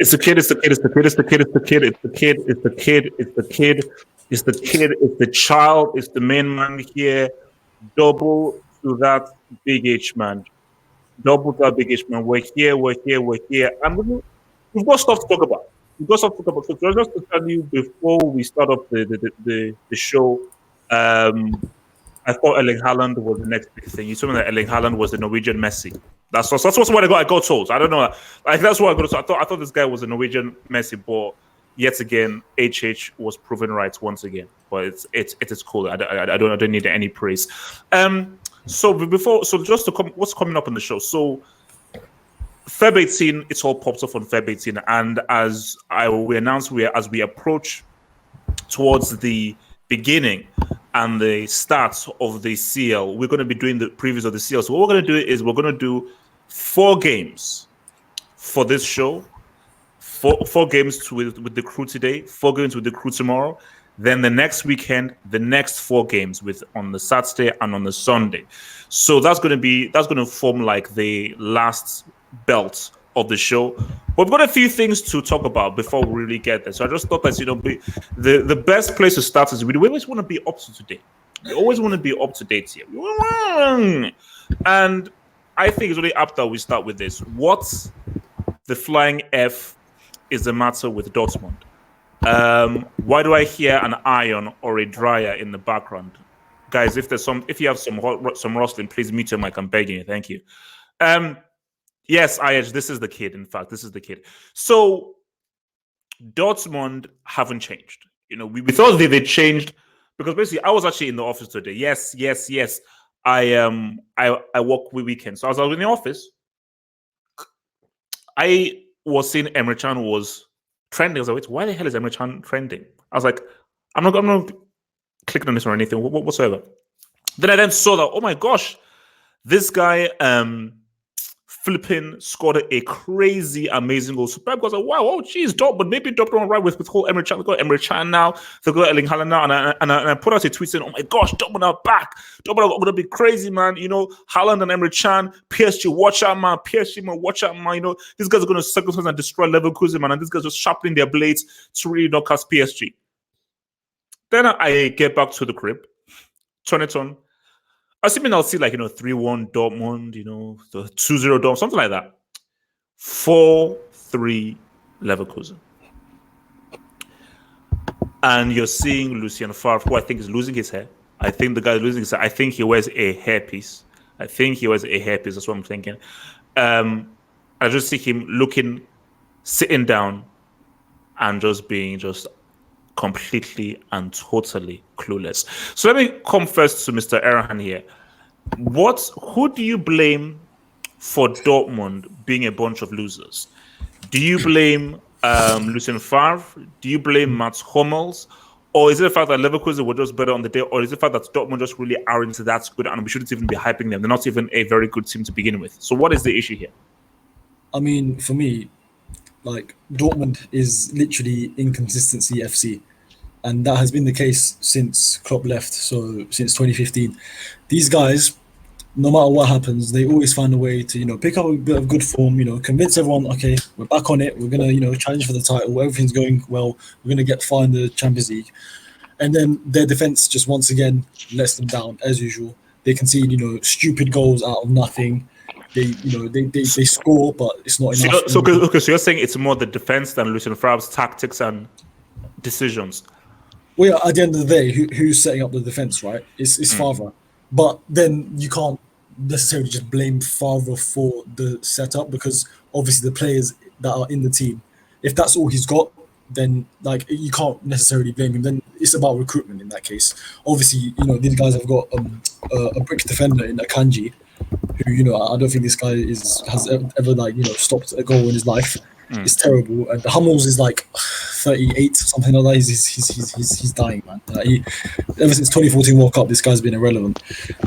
It's the kid, it's the kid, it's the kid, it's the kid, it's the kid, it's the kid, it's the kid, it's the kid, it's the kid, it's the child, it's the main man here. Double to that big H man. Double to that big H man. We're here, we're here, we're here. And we've got stuff to talk about. We've got stuff to talk about. So just to tell you before we start off the show, I thought Erling Haaland was the next big thing. You told me that Erling Haaland was the Norwegian Messi. That's what I got told. I don't know. Like that's what I got told. I thought this guy was a Norwegian Messi, but yet again, HH was proven right once again. But it is cool. I don't need any praise. So just to come, what's coming up on the show? So Feb 18, it's all popped off on Feb 18, and as we announced, as we approach towards the beginning and the start of the CL, we're going to be doing the previews of the CL. So what we're going to do is we're going to do 4 games for this show. Four games with the crew today, 4 games with the crew tomorrow. Then the next weekend, the next 4 games on the Saturday and on the Sunday. So that's going to form like the last belt of the show. But we've got a few things to talk about before we really get there. So I just thought that the best place to start is we always want to be up to date. We always want to be up to date here. And I think it's really up that we start with this. What the flying F is the matter with Dortmund? Why do I hear an iron or a dryer in the background? Guys, if you have some rustling, please mute your mic. I'm begging you. Thank you. Yes, IH, this is the kid. In fact, this is the kid. So Dortmund haven't changed. We thought they changed because basically I was actually in the office today. Yes. I work weekends. So as I was in the office, I was seeing Emre Can was trending. I was like, wait, why the hell is Emre Can trending? I was like, I'm not clicking on this or anything whatsoever. Then I saw that, oh my gosh, this guy flipping scored a crazy, amazing goal. So Pep was like, wow, oh geez, Dortmund, maybe Dortmund right with whole Emre Can. They've got Emre Can now, they've got Erling Haaland now, and I put out a tweet saying, oh my gosh, Dortmund are back. Dortmund are gonna be crazy, man. Haaland and Emre Can, PSG, watch out, man. PSG, man, watch out, man. These guys are gonna circumstance and destroy Leverkusen, man, and these guys just sharpening their blades to really knock us PSG. Then I get back to the crib, turn it on. Assuming I'll see 3-1 Dortmund, the 2-0 Dortmund, something like that. 4-3 Leverkusen. And you're seeing Lucien Favre, who I think is losing his hair. I think the guy is losing his hair. I think he wears a hairpiece. That's what I'm thinking. I just see him sitting down and just being completely and totally clueless. So let me come first to Mr. Erhan here. Who do you blame for Dortmund being a bunch of losers? Do you blame Lucien Favre? Do you blame Mats Hummels? Or is it the fact that Leverkusen were just better on the day? Or is it the fact that Dortmund just really aren't that good and we shouldn't even be hyping them? They're not even a very good team to begin with. So what is the issue here? I mean, for me, Dortmund is literally inconsistency FC. And that has been the case since Klopp left, so since 2015. These guys, no matter what happens, they always find a way to, pick up a bit of good form, convince everyone, okay, we're back on it, we're going to, challenge for the title, everything's going well, we're going to get far in the Champions League. And then their defence just once again lets them down, as usual. They concede, stupid goals out of nothing. They score, but it's not enough. So you're saying it's more the defence than Lucien Favre's tactics and decisions? Well, yeah, at the end of the day, who's setting up the defence, right? It's Favre. But then you can't necessarily just blame Favre for the setup because obviously the players that are in the team, if that's all he's got, then you can't necessarily blame him. Then it's about recruitment in that case. Obviously, these guys have got a brick defender in Akanji, who I don't think this guy has ever stopped a goal in his life. It's terrible. And Hummels is 38, something like that. He's dying, man. Ever since 2014 World Cup, this guy's been irrelevant.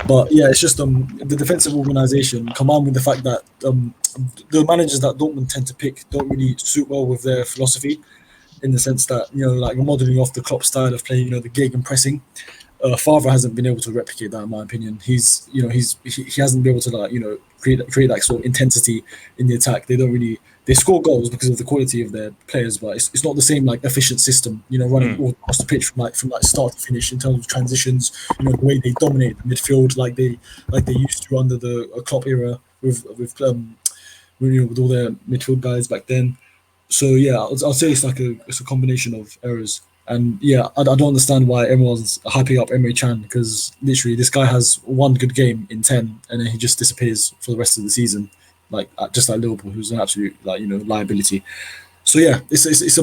But yeah, it's just the defensive organisation combined with the fact that the managers that Dortmund tend to pick don't really suit well with their philosophy, in the sense that modelling off the Klopp style of playing, the gig and pressing. Favre hasn't been able to replicate that, in my opinion. He hasn't been able to create that sort of intensity in the attack. They score goals because of the quality of their players, but it's not the same efficient system. Running all across the pitch from start to finish in terms of transitions. The way they dominate the midfield like they used to under the Klopp era with all their midfield guys back then. So yeah, I'll say it's a combination of errors. And yeah, I don't understand why everyone's hyping up Emre Can, because literally this guy has one good game in 10 and then he just disappears for the rest of the season, just like Liverpool, who's an absolute liability. So yeah, it's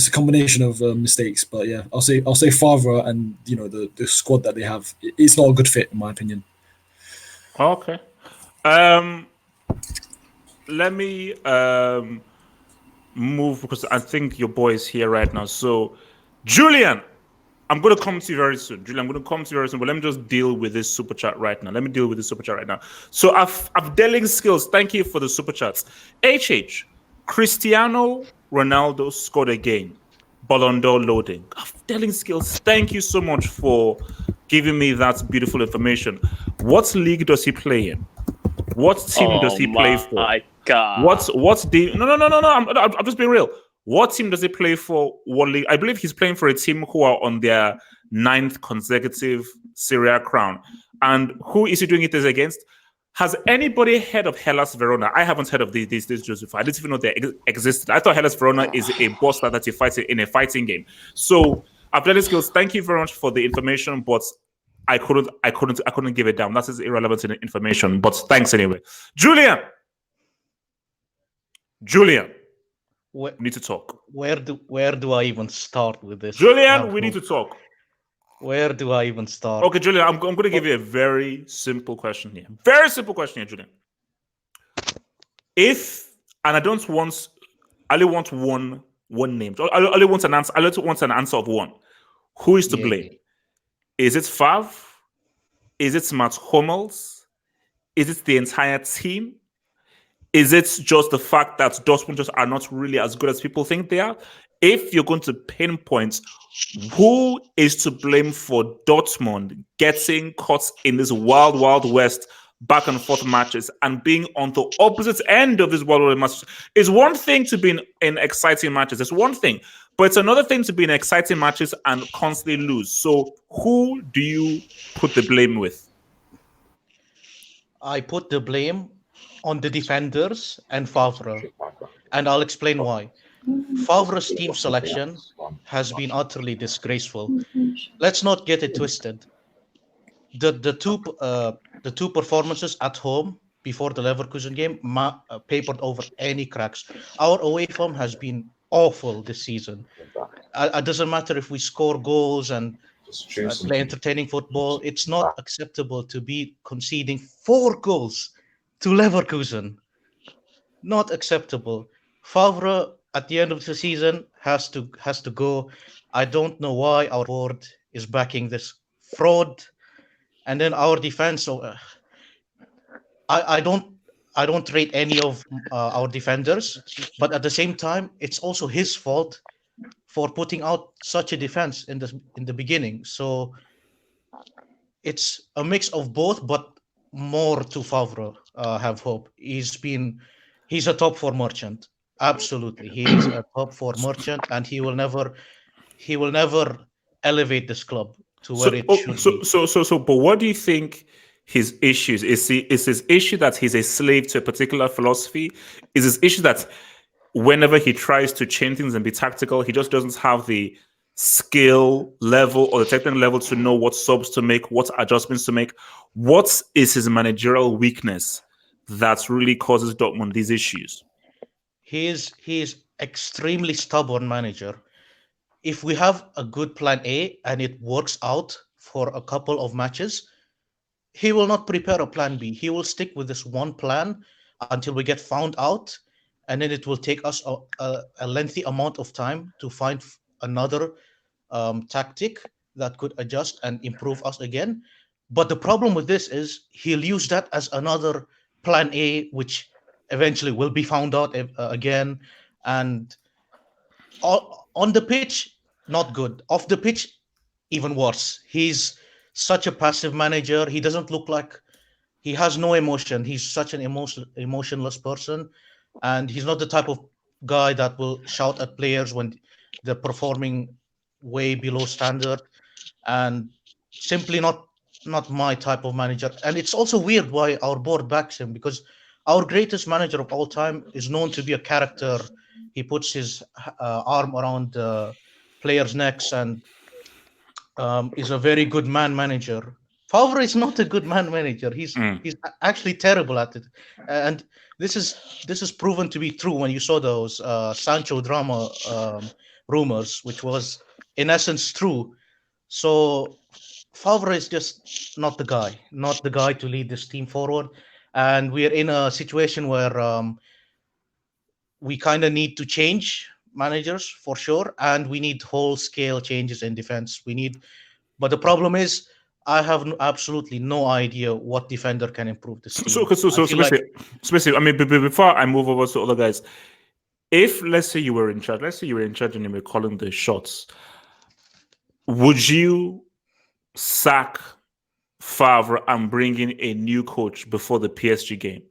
a combination of mistakes. But yeah, I'll say Favre and the squad that they have, it's not a good fit in my opinion. Okay. Let me move, because I think your boy is here right now. So, Julian, I'm going to come to you very soon. Julian, I'm going to come to you very soon, but let me just deal with this super chat right now. So, Abdelling Skills, thank you for the super chats. HH, Cristiano Ronaldo scored again. Ballon d'Or loading. Abdelling Skills, thank you so much for giving me that beautiful information. What league does he play in? What team does he play for? My God. What's the no? I'm just being real. What team does he play for? What league? I believe he's playing for a team who are on their 9th consecutive Serie A crown. And who is he doing it against? Has anybody heard of Hellas Verona? I haven't heard of these Joseph. I didn't even know they existed. I thought Hellas Verona is a boss that you fight in a fighting game. So, Athletic Skills, thank you very much for the information, but I couldn't give it down. That is irrelevant information, but thanks anyway. Julian, we need to talk. Where do I even start with this? Julian, we need to talk. Where do I even start? Okay, Julian, I'm going to give you a very simple question here. Very simple question here, Julian. I only want one name. I only want an answer. I only want an answer of one. Who is to blame? Is it Favre? Is it Matt Hummels? Is it the entire team? Is it just the fact that Dortmund just are not really as good as people think they are? If you're going to pinpoint who is to blame for Dortmund getting caught in this wild, wild west back and forth matches and being on the opposite end of this wild, wild matches, is one thing to be in exciting matches. It's one thing. But it's another thing to be in exciting matches and constantly lose. So who do you put the blame with? I put the blame on the defenders and Favre, and I'll explain why. Favre's team selection has been utterly disgraceful. Let's not get it twisted. The two performances at home before the Leverkusen game papered over any cracks. Our away form has been awful this season. It doesn't matter if we score goals and play entertaining football. It's not acceptable to be conceding 4 goals to Leverkusen. Not acceptable. Favre at the end of the season has to go. I don't know why our board is backing this fraud. And then our defense. I don't rate any of our defenders, but at the same time, it's also his fault for putting out such a defense in the beginning. So it's a mix of both, but more to Favre. Have hope. He's a top 4 merchant. Absolutely, he is a top 4 merchant, and he will never elevate this club to where it should be. So, but what do you think his issues is? His issue that he's a slave to a particular philosophy? Is his issue that whenever he tries to change things and be tactical, he just doesn't have the skill level or the technical level to know what subs to make, what adjustments to make? What is his managerial weakness that really causes Dortmund these issues? He is extremely stubborn manager. If we have a good plan A and it works out for a couple of matches, he will not prepare a plan B. He will stick with this one plan until we get found out, and then it will take us a lengthy amount of time to find another tactic that could adjust and improve us again. But the problem with this is he'll use that as another plan A, which eventually will be found out again. And on the pitch, not good. Off the pitch, even worse. He's such a passive manager. He doesn't look like he has no emotion. He's such an emotionless person, and he's not the type of guy that will shout at players when they're performing way below standard, and simply not my type of manager. And it's also weird why our board backs him, because our greatest manager of all time is known to be a character. He puts his arm around players' necks and is a very good man manager. Favre is not a good man manager. He's actually terrible at it, and this is proven to be true when you saw those Sancho drama rumors, which was in essence true. So Favre is just not the guy to lead this team forward, and we're in a situation where we kind of need to change managers for sure, and we need whole scale changes in defense. But the problem is, I have absolutely no idea what defender can improve this team. I mean, before I move over to other guys, if let's say you were in charge and you were calling the shots, would you sack Favre and bring in a new coach before the PSG game?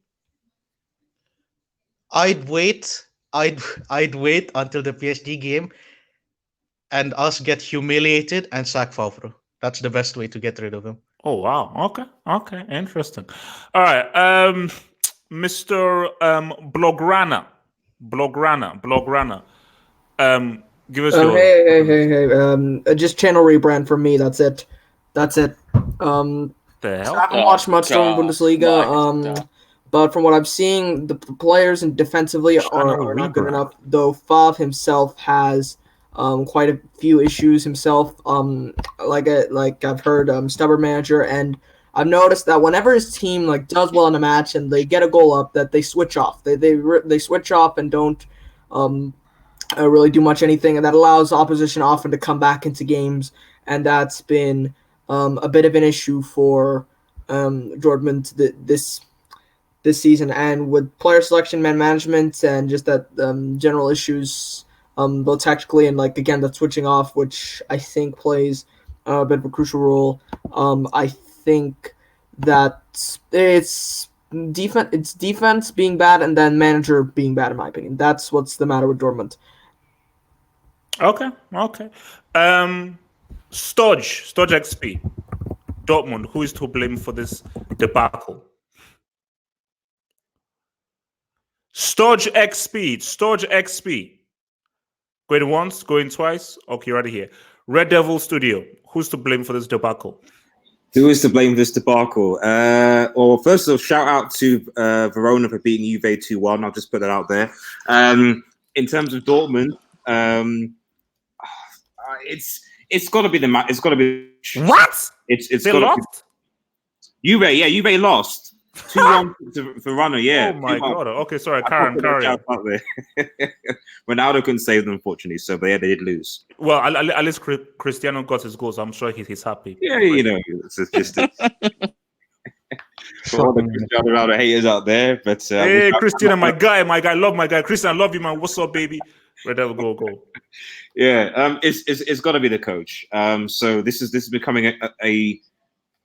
I'd wait until the PSG game and us get humiliated and sack Favre. That's the best way to get rid of him. Oh wow! Okay, interesting. All right, Mr. Blograna. Give us your. Hey. Just channel rebrand from me. That's it. The hell? I haven't watched much from Bundesliga. But from what I'm seeing, the players and defensively are not good enough. Though Favre himself has quite a few issues himself. Like I've heard, stubborn manager, and I've noticed that whenever his team does well in a match and they get a goal up, that they switch off. They switch off and don't really do much anything, and that allows opposition often to come back into games, and that's been a bit of an issue for Dortmund this season. And with player selection, man management, and just that general issues. Both tactically and again that switching off, which I think plays a bit of a crucial role. I think that it's defense being bad and then manager being bad, in my opinion. That's what's the matter with Dortmund. Okay. Stodge XP. Dortmund, who is to blame for this debacle? Stodge XP. Going once, going twice. Okay, right here. Red Devil Studio. Who's to blame for this debacle? Who is to blame for this debacle? Well, first of all, shout out to Verona for beating Juve 2-1. I'll just put that out there. In terms of Dortmund, it's got to be the it's got to be what? It's they got lost. Juve lost 2-1 to Verona. Yeah. Oh my god. Okay, sorry, Karen. Ronaldo couldn't save them, unfortunately. So, but yeah, they did lose. Well, at least Cristiano got his goals. I'm sure he's happy. Yeah, it's just for all the Cristiano Ronaldo haters out there. But hey, Cristiano, my guy, love my guy. Cristiano, I love you, man. What's up, baby? Red Devil, go. Yeah, it's got to be the coach. So this is becoming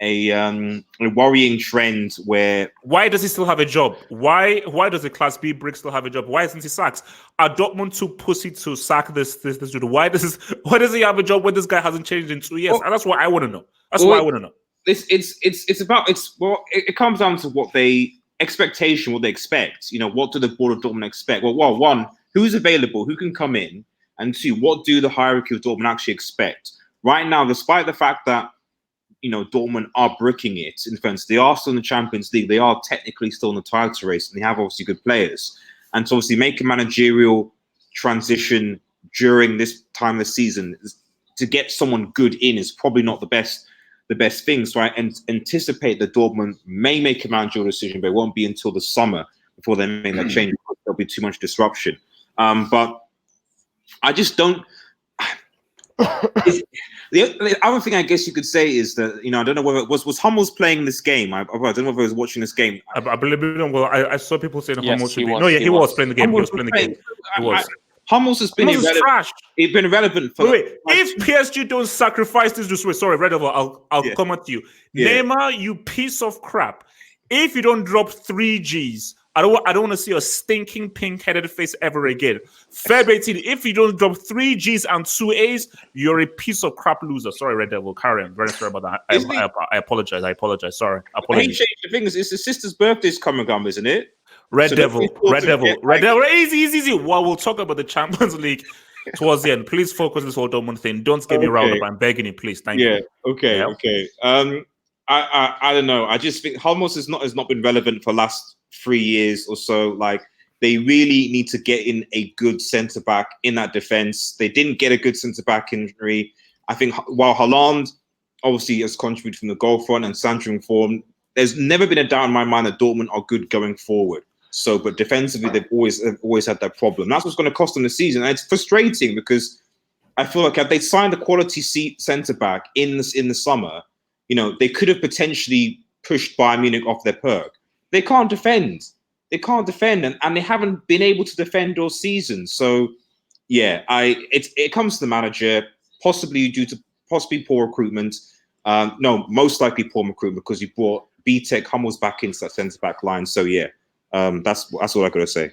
a worrying trend where. Why does he still have a job? Why does the Class B brick still have a job? Why isn't he sacked? Are Dortmund too pussy to sack this dude? Why does he have a job when this guy hasn't changed in 2 years? And that's what I want to know. It comes down to what they expect. What do the board of Dortmund expect? Well, one, who's available, who can come in, and two, what do the hierarchy of Dortmund actually expect? Right now, despite the fact that Dortmund are bricking it in defense, they are still in the Champions League. They are technically still in the title race, and they have obviously good players. And to obviously make a managerial transition during this time of the season to get someone good in is probably not the best thing. So I anticipate that Dortmund may make a managerial decision, but it won't be until the summer before they make that change. There'll be too much disruption. But I just don't. The other thing I guess you could say is that I don't know whether it was Hummels playing this game. I don't know whether he was watching this game. I believe it. Well, I saw people saying Hummels should be. No, yeah, he was playing the game. He was playing the game. He was. Hummels has been Hummels is irrelevant. trash. He's been irrelevant for. Wait, if PSG don't sacrifice this way, sorry, Red Devil, I'll come at you. Yeah. Neymar, you piece of crap. If you don't drop 3 Gs, I don't want to see your stinking pink-headed face ever again. Feb 18, if you don't drop 3 Gs and 2 As, you're a piece of crap loser. Sorry, Red Devil, carry on. Very sorry about that. I apologize. Sorry. Apologies. The thing is, it's the sister's birthday's coming up, isn't it? Red Devil. Easy. Well, we'll talk about the Champions League towards the end. Please focus on this whole Dortmund thing. Don't get me riled up. I'm begging you, please. Thank you. Okay. I don't know. I just think Hummels has not been relevant for the last 3 years or so. Like, they really need to get in a good centre back in that defense. They didn't get a good centre back injury. I think while Haaland obviously has contributed from the goal front and Sancho in form, there's never been a doubt in my mind that Dortmund are good going forward. So, but defensively, they've always had that problem. That's what's going to cost them the season, and it's frustrating because I feel like if they signed a quality centre back in the summer, they could have potentially pushed Bayern Munich off their perk. They can't defend. And they haven't been able to defend all season. So, yeah, it comes to the manager, possibly due to poor recruitment. No, most likely poor recruitment because you brought BTEC Hummels back into that centre back line. So yeah. That's all I gotta say.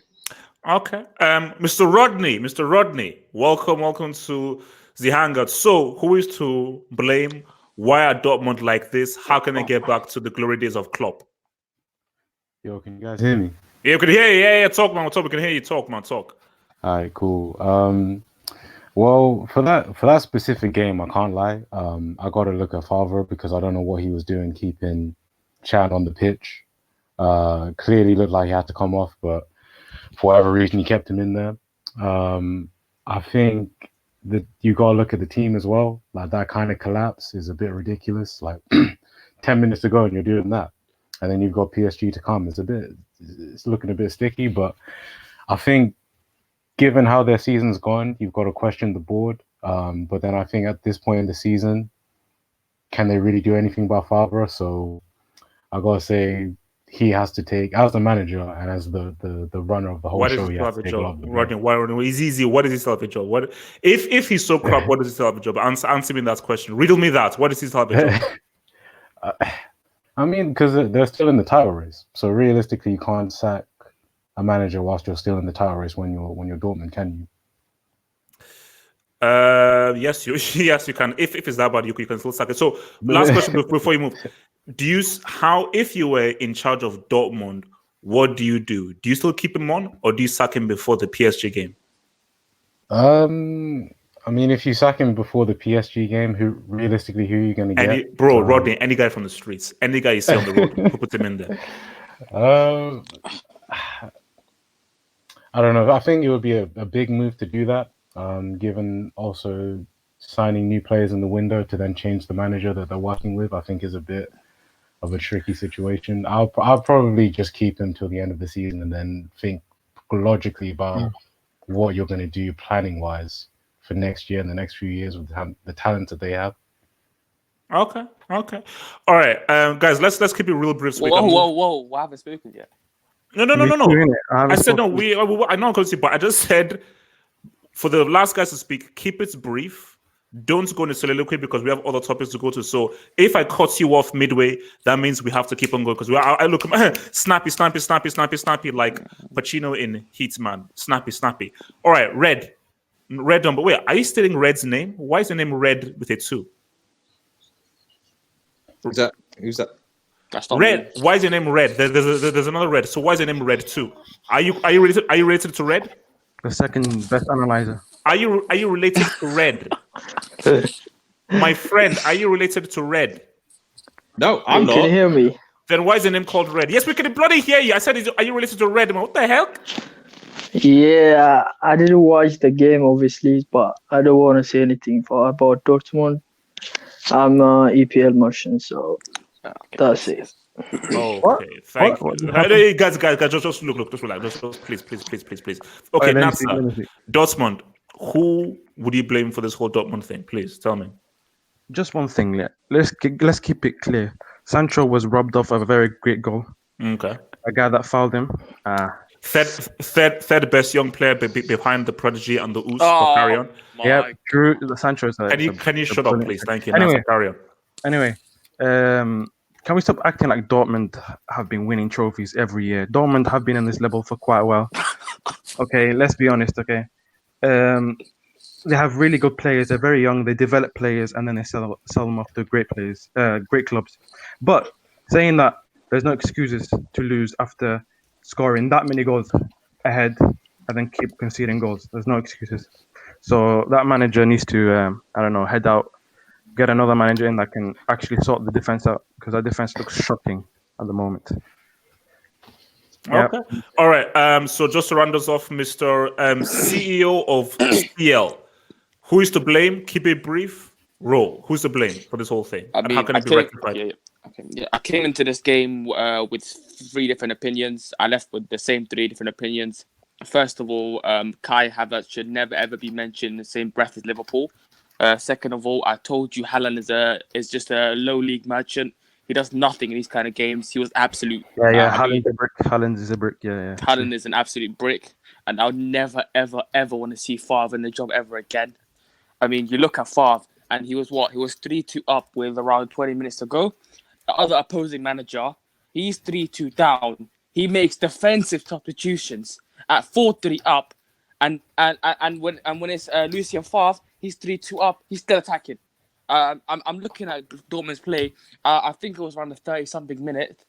Okay. Mr. Rodney, welcome to the Hangout. So, who is to blame? Why are Dortmund like this? How can they get back to the glory days of Klopp? Yo, can you guys hear me? Yeah, we can hear you. Yeah, talk, man. We can hear you. Talk, man. Talk. All right, cool. Well, for that specific game, I can't lie. I got to look at Favre because I don't know what he was doing keeping Chan on the pitch. Clearly looked like he had to come off, but for whatever reason he kept him in there. I think that you gotta look at the team as well. Like, that kind of collapse is a bit ridiculous. Like 10 minutes to go and you're doing that, and then you've got PSG to come. It's looking a bit sticky, but I think given how their season's gone, you've got to question the board. But then I think at this point in the season, can they really do anything about Favre? So I gotta say, he has to take, as the manager and as the runner of the whole show. He has to take a lot of the blame. It's easy. What is his still have a job? What if he's so crap? What does he still have a job? Answer me that question. Riddle me that. What does he still have a job? I mean, because they're still in the title race. So realistically, you can't sack a manager whilst you're still in the title race when you're Dortmund, can you? Yes, you can. If it's that bad, you can still sack it. So, last question before you move: if you were in charge of Dortmund, what do you do? Do you still keep him on, or do you sack him before the PSG game? I mean, if you sack him before the PSG game, who are you going to get? Rodney, any guy from the streets, any guy you see on the road, who put him in there? I don't know. I think it would be a big move to do that. Given also signing new players in the window to then change the manager that they're working with, I think is a bit of a tricky situation. I'll probably just keep him till the end of the season and then think logically about what you're going to do planning wise for next year and the next few years with the talent that they have. Okay. All right, guys. Let's keep it real brief. So whoa! I haven't spoken yet. No. I said no. I know, but I just said, for the last guys to speak, keep it brief. Don't go into soliloquy because we have other topics to go to. So if I cut you off midway, that means we have to keep on going because I look snappy, like Pacino in Heat, man. Snappy. All right, Red number. Wait, are you stating Red's name? Why is the name Red with a 2? Who's that? That's not Red. me. Why is your name Red? There's another Red. So why is your name Red too? Are you related to Red? The second best analyzer. Are you related to Red? My friend, are you related to Red? No, I'm not. Can you hear me? Then why is the name called Red? Yes, we can bloody hear you. I said, are you related to Red? Man, what the hell? Yeah, I didn't watch the game, obviously, but I don't want to say anything about Dortmund. I'm an EPL merchant, so that's it. Okay, thank you. Hey, guys, just look, just relax, just please. Okay, Natsa, Dortmund. Who would you blame for this whole Dortmund thing? Please tell me. Just one thing, yeah. Let's keep it clear. Sancho was robbed off of a very great goal. Okay. A guy that fouled him. third best young player behind the prodigy and the Oos. Oh, Carry on. Yeah, Drew Sancho's. Can you shut up, please? Thank you. Anyway, Now, carry on. Anyway, can we stop acting like Dortmund have been winning trophies every year? Dortmund have been on this level for quite a while. Okay, let's be honest. Okay, they have really good players. They're very young. They develop players and then they sell them off to great players, great clubs. But saying that, there's no excuses to lose after scoring that many goals ahead and then keep conceding goals. There's no excuses. So that manager needs to, head out, get another manager in that can actually sort the defense out, because our defense looks shocking at the moment. Okay. All right. So just to round us off, Mr. CEO of CL, who is to blame? Keep it brief. Roll. Who's to blame for this whole thing? I mean, how can it be rectified? I came into this game with 3 different opinions. I left with the same 3 different opinions. First of all, Kai Havertz should never ever be mentioned in the same breath as Liverpool. Second of all, I told you Haaland is just a low league merchant. He does nothing in these kind of games. He was absolute. Haaland is a brick. Haaland is an absolute brick, and I would never ever ever want to see Favre in the job ever again. I mean, you look at Favre, and he was 3-2 up with around 20 minutes to go. The other opposing manager, he's 3-2 down. He makes defensive substitutions at 4-3 up, and when it's Lucien Favre, he's 3-2 up. He's still attacking. I'm looking at Dortmund's play. I think it was around the 30-something minute.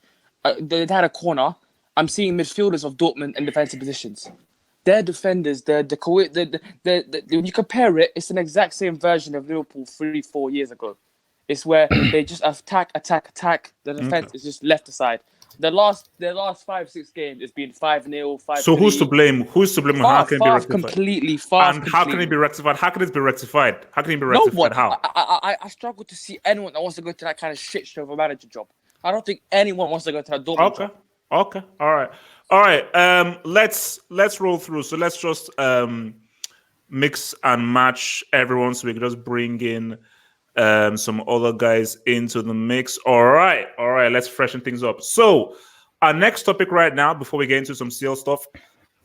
They had a corner. I'm seeing midfielders of Dortmund in defensive positions. Their defenders, when you compare it, it's an exact same version of Liverpool 3-4 years ago. It's where they just attack. The defense is just left aside. Their last 5-6 games, it's been 5-0, 5-3. So who's to blame? Who's to blame? How can it be rectified? Completely. And how can it be rectified? How can it be rectified? How can it be rectified? No one. How? I struggle to see anyone that wants to go to that kind of shit show of a manager job. I don't think anyone wants to go to that Dortmund job. Okay. All right. Let's roll through. So let's just mix and match everyone, so we can just bring in some other guys into the mix. All right. Let's freshen things up. So our next topic right now, before we get into some CL stuff,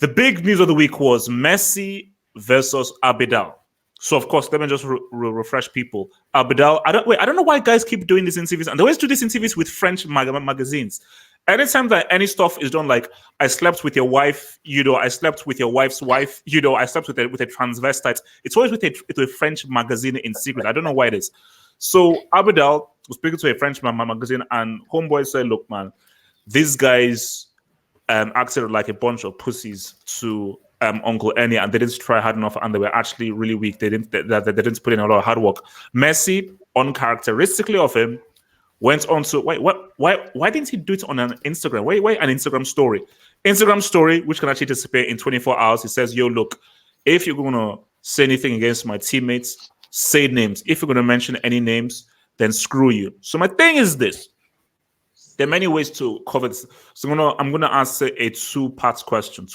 the big news of the week was Messi versus Abidal. So of course, let me just refresh people. Abidal, I don't know why guys keep doing these interviews, and they always do these interviews with French magazines. Anytime that any stuff is done, like I slept with your wife, I slept with your wife's wife, I slept with a transvestite. It's always with a French magazine in secret. I don't know why it is. So Abidal was speaking to a French magazine, and homeboy said, "Look, man, these guys acted like a bunch of pussies to Uncle Ernie, and they didn't try hard enough, and they were actually really weak. They didn't put in a lot of hard work." Messi, uncharacteristically of him, went on to why didn't he do it on an Instagram? Why an Instagram story? Instagram story, which can actually disappear in 24 hours. He says, "Yo, look, if you're gonna say anything against my teammates, say names. If you're gonna mention any names, then screw you." So my thing is this: there are many ways to cover this. So I'm gonna answer a two-part question.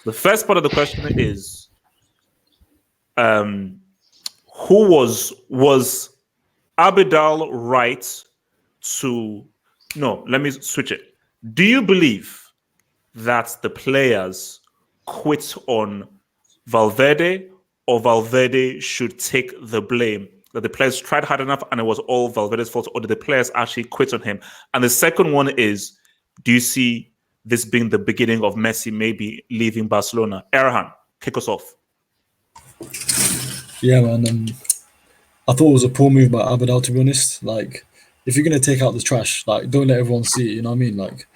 The first part of the question is, who was Abidal right to... No, let me switch it. Do you believe that the players quit on Valverde, or Valverde should take the blame? That the players tried hard enough and it was all Valverde's fault, or did the players actually quit on him? And the second one is, do you see this being the beginning of Messi maybe leaving Barcelona? Erhan, kick us off. Yeah, man. I thought it was a poor move by Abidal, to be honest. Like, if you're gonna take out the trash, like, don't let everyone see it. You know what I mean? Like,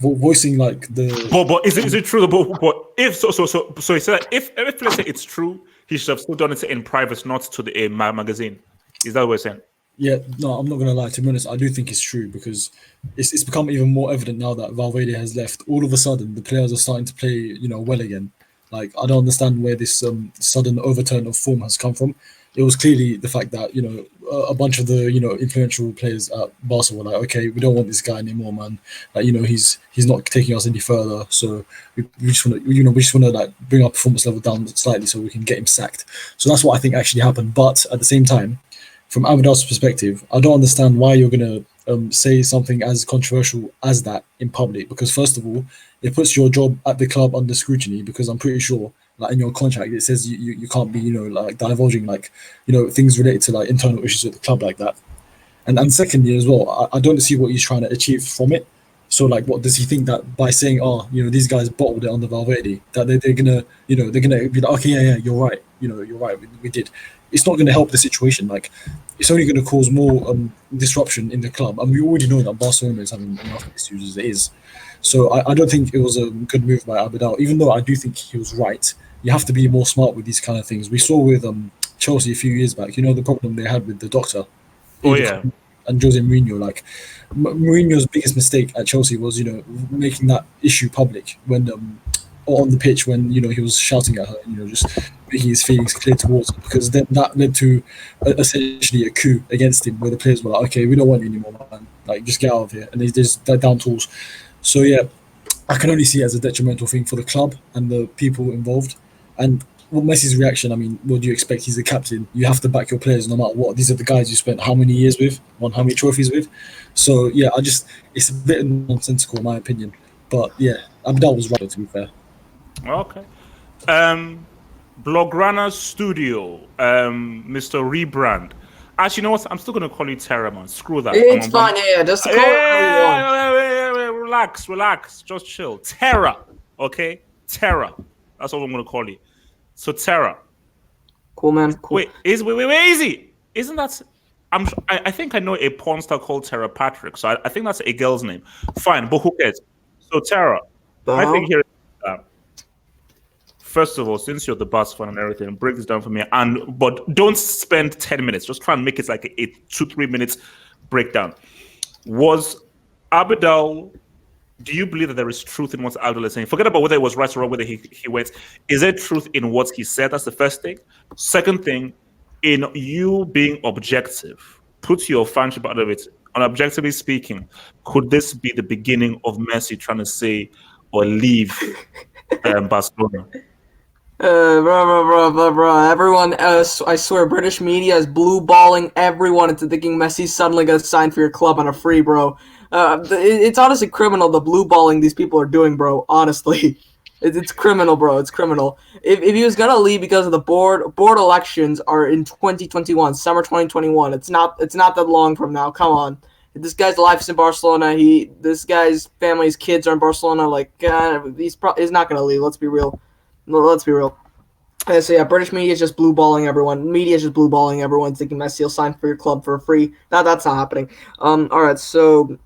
voicing like the. But is it true? But if so, he said if let's say it's true, he should have still done it in private, not to the magazine. Is that what we're saying? Yeah, no, I'm not gonna lie. To be honest, I do think it's true, because it's become even more evident now that Valverde has left. All of a sudden, the players are starting to play, well again. Like, I don't understand where this sudden overturn of form has come from. It was clearly the fact that, a bunch of the, influential players at Barca were like, okay, we don't want this guy anymore, man. Like, he's not taking us any further. So we just want to, like, bring our performance level down slightly so we can get him sacked. So that's what I think actually happened. But at the same time, from Abidal's perspective, I don't understand why you're going to say something as controversial as that in public, because first of all, it puts your job at the club under scrutiny, because I'm pretty sure like in your contract it says you can't be like divulging like things related to like internal issues at the club like that. And secondly as well, I don't see what he's trying to achieve from it. So like, what does he think that by saying, these guys bottled it under Valverde, that they're gonna be like, okay, yeah, you're right, you're right, we did. It's not gonna help the situation. Like, it's only gonna cause more disruption in the club, and we already know that Barcelona is having enough issues as it is. So I don't think it was a good move by Abidal, even though I do think he was right. You have to be more smart with these kind of things. We saw with Chelsea a few years back, the problem they had with the doctor. Oh yeah. And Jose Mourinho, like Mourinho's biggest mistake at Chelsea was, making that issue public when on the pitch when he was shouting at her, just making his feelings clear towards her, because then that led to essentially a coup against him, where the players were like, okay, we don't want you anymore, man. Like, just get out of here, and they're down tools. So yeah, I can only see it as a detrimental thing for the club and the people involved. And Messi's reaction, I mean, what do you expect? He's the captain. You have to back your players no matter what. These are the guys you spent how many years with, won how many trophies with. So yeah, it's a bit nonsensical in my opinion. But yeah, Abidal was right, to be fair. Okay. Blograna Studio, Mr. Rebrand. Actually, you know what? I'm still gonna call you Terra, man. Screw that. It's fine, yeah. Just call it Relax. Just chill. Terra, okay? Terra. That's what I'm gonna call you. So Terra. Cool, man. Cool. Wait, easy. Isn't that? I think I know a porn star called Terra Patrick. So I think that's a girl's name. Fine, but who cares? So Terra, I think here. First of all, since you're the boss fan and everything, break this down for me. But don't spend 10 minutes. Just try and make it like a 2-3 minutes breakdown. Was Abidal? Do you believe that there is truth in what Abidal is saying? Forget about whether it was right or wrong, whether he went. Is there truth in what he said? That's the first thing. Second thing, in you being objective, put your fanship out of it. And objectively speaking, could this be the beginning of Messi trying to say or leave Barcelona? Bro. Everyone, I swear, British media is blue balling everyone into thinking Messi's suddenly gonna sign for your club on a free, bro. It's honestly criminal, the blue balling these people are doing, bro. Honestly, it's criminal, bro. It's criminal. If he was gonna leave because of the board elections are in 2021, summer 2021. It's not that long from now. Come on. This guy's life's in Barcelona. This guy's family's kids are in Barcelona. Like, he's not gonna leave. Let's be real. So yeah, British media is just blue balling everyone. Media is just blue balling everyone, thinking Messi will sign for your club for free. That's not happening. All right. So,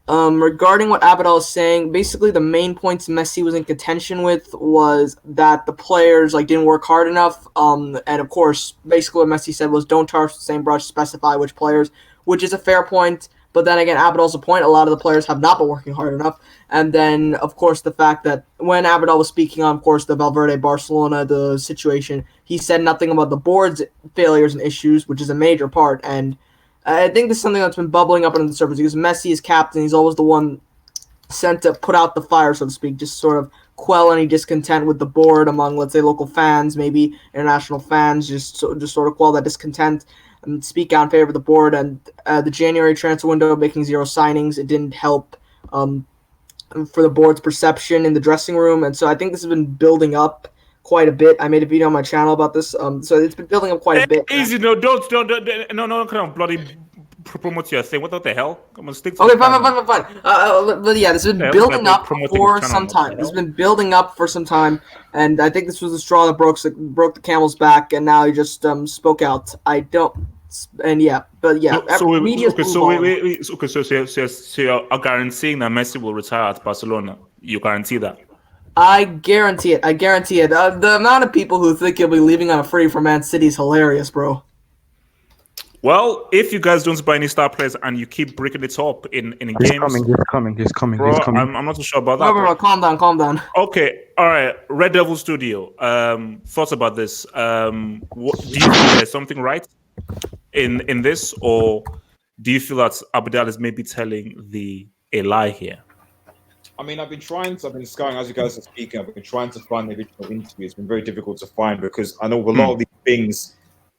regarding what Abidal is saying, basically the main points Messi was in contention with was that the players didn't work hard enough. And of course, basically what Messi said was don't charge the same brush, specify which players, which is a fair point. But then again, Abidal's point, a lot of the players have not been working hard enough. And then, of course, the fact that when Abidal was speaking on, of course, the Valverde Barcelona, the situation, he said nothing about the board's failures and issues, which is a major part. And I think this is something that's been bubbling up under the surface because Messi is captain. He's always the one sent to put out the fire, so to speak, just sort of quell any discontent with the board among, let's say, local fans, maybe international fans, just sort of quell that discontent and speak out in favor of the board. And the January transfer window making 0 signings, it didn't help for the board's perception in the dressing room. And so I think this has been building up quite a bit. I made a video on my channel about this. So it's been building up quite a bit. Easy, no, don't, no, kind of bloody promote your thing. What the hell? Come on, stick to okay, fine. But yeah, this has been building up for some time. This has been building up for some time, and I think this was the straw that broke the camel's back, and now he just spoke out. So you're guaranteeing that Messi will retire at Barcelona. You guarantee that? I guarantee it. The amount of people who think he'll be leaving on a free for Man City is hilarious, bro. Well, if you guys don't buy any star players and you keep breaking it up in games, He's coming. Bro, I'm not too sure about that. Bro, calm down. Okay, all right. Red Devil Studio. Thoughts about this? What, do you think there's something right in this, or do you feel that Abidal is maybe telling a lie here? I mean, I've been scouting as you guys are speaking. I've been trying to find the original interview. It's been very difficult to find because I know a lot of these things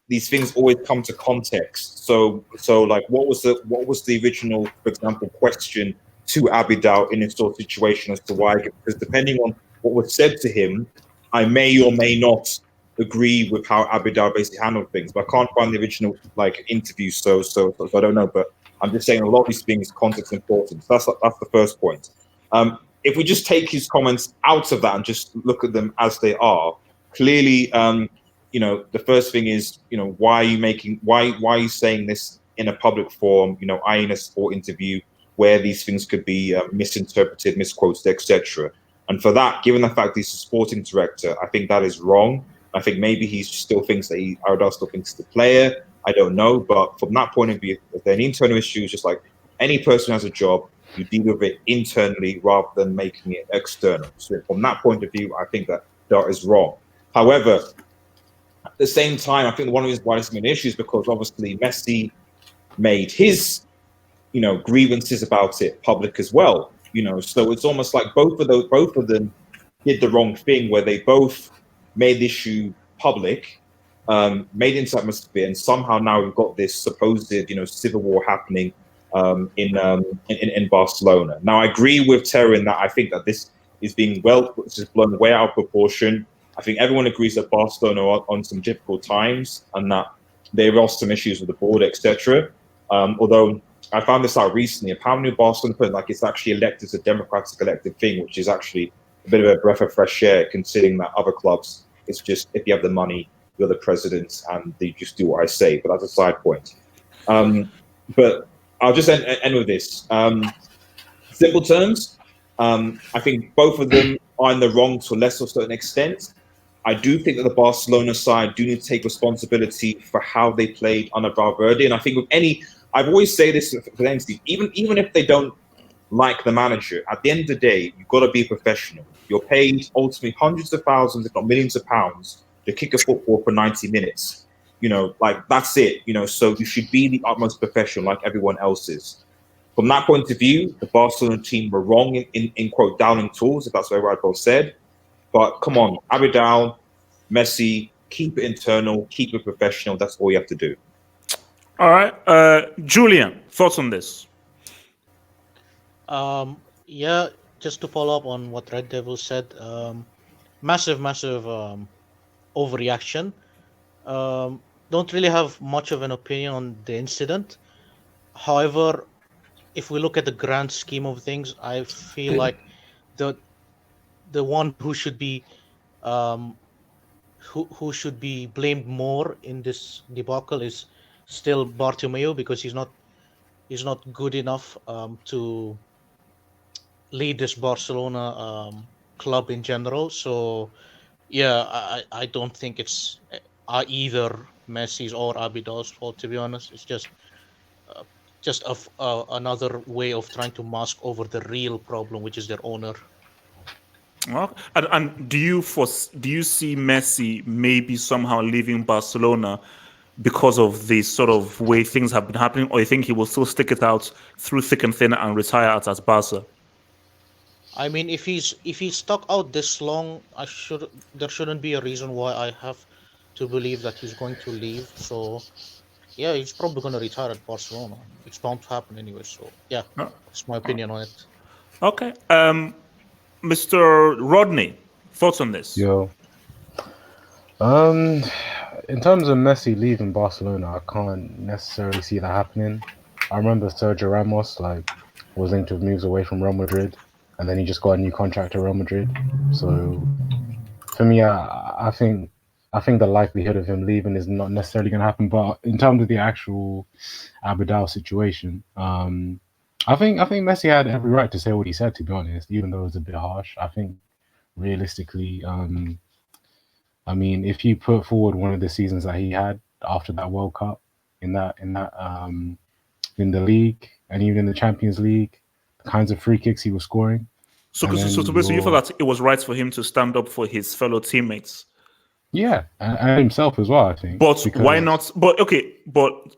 these things always come to context. So like, what was the original, for example, question to Abidal in this sort of situation as to why? Because depending on what was said to him, I may or may not agree with how Abidal basically handled things. But I can't find the original like interview, so I don't know. But I'm just saying a lot of these things, context important. So that's the first point. If we just take his comments out of that and just look at them as they are, clearly, you know, the first thing is, you know, why are you saying this in a public forum, you know, in a sport interview where these things could be misinterpreted, misquoted, etc. And for that, given the fact he's a sporting director, I think that is wrong. I think maybe he still thinks that Abidal still thinks the player. I don't know, but from that point of view, if there are any internal issues, just like any person who has a job, you deal with it internally rather than making it external. So from that point of view, I think that is wrong. However, at the same time, I think one of the reasons why it's been an issue is because obviously Messi made his, you know, grievances about it public as well. You know, so it's almost like both of them did the wrong thing, where they both made the issue public, made it into atmosphere, and somehow now we've got this supposed, you know, civil war happening in Barcelona. Now, I agree with Terry in that I think that this is being blown way out of proportion. I think everyone agrees that Barcelona are on some difficult times and that they've lost some issues with the board, etc. Although I found this out recently, apparently Barcelona put like it's actually elected as a democratic elected thing, which is actually a bit of a breath of fresh air, considering that other clubs, it's just if you have the money, you're the president, and they just do what I say. But that's a side point. But I'll just end with this. Simple terms, I think both of them are in the wrong to a less or certain extent. I do think that the Barcelona side do need to take responsibility for how they played under Valverde. And I think with I've always say this for the entity, even if they don't like the manager, at the end of the day, you've got to be a professional. You're paid ultimately hundreds of thousands, if not millions of pounds, to kick a football for 90 minutes. You know, like that's it. You know, so you should be the utmost professional, like everyone else is. From that point of view, the Barcelona team were wrong in quote downing tools, if that's what Abidal said. But come on, Abidal, Messi, keep it internal, keep it professional. That's all you have to do. All right, Julian, thoughts on this? Yeah, just to follow up on what Red Devil said, massive overreaction. Don't really have much of an opinion on the incident. However, if we look at the grand scheme of things, I feel like the one who should be who should be blamed more in this debacle is still Bartomeu, because he's not good enough to lead this Barcelona club in general. So yeah, I don't think it's either Messi's or Abidal's fault, to be honest. It's just another way of trying to mask over the real problem, which is their owner. Well, and do you see Messi maybe somehow leaving Barcelona because of the sort of way things have been happening, or you think he will still stick it out through thick and thin and retire at Barca? I mean, if he's stuck out this long, there shouldn't be a reason why I have to believe that he's going to leave. So yeah, he's probably going to retire at Barcelona. It's bound to happen anyway. So yeah, that's my opinion on it. Okay. Mr. Rodney, thoughts on this? Yo. In terms of Messi leaving Barcelona, I can't necessarily see that happening. I remember Sergio Ramos was linked with moves away from Real Madrid, and then he just got a new contract at Real Madrid. So for me, I think the likelihood of him leaving is not necessarily going to happen. But in terms of the actual Abidal situation, I think Messi had every right to say what he said, to be honest, even though it was a bit harsh. I think realistically, I mean, if you put forward one of the seasons that he had after that World Cup in the league and even in the Champions League, the kinds of free kicks he was scoring. So basically, you thought that it was right for him to stand up for his fellow teammates? Yeah, and himself as well, I think. But why not? But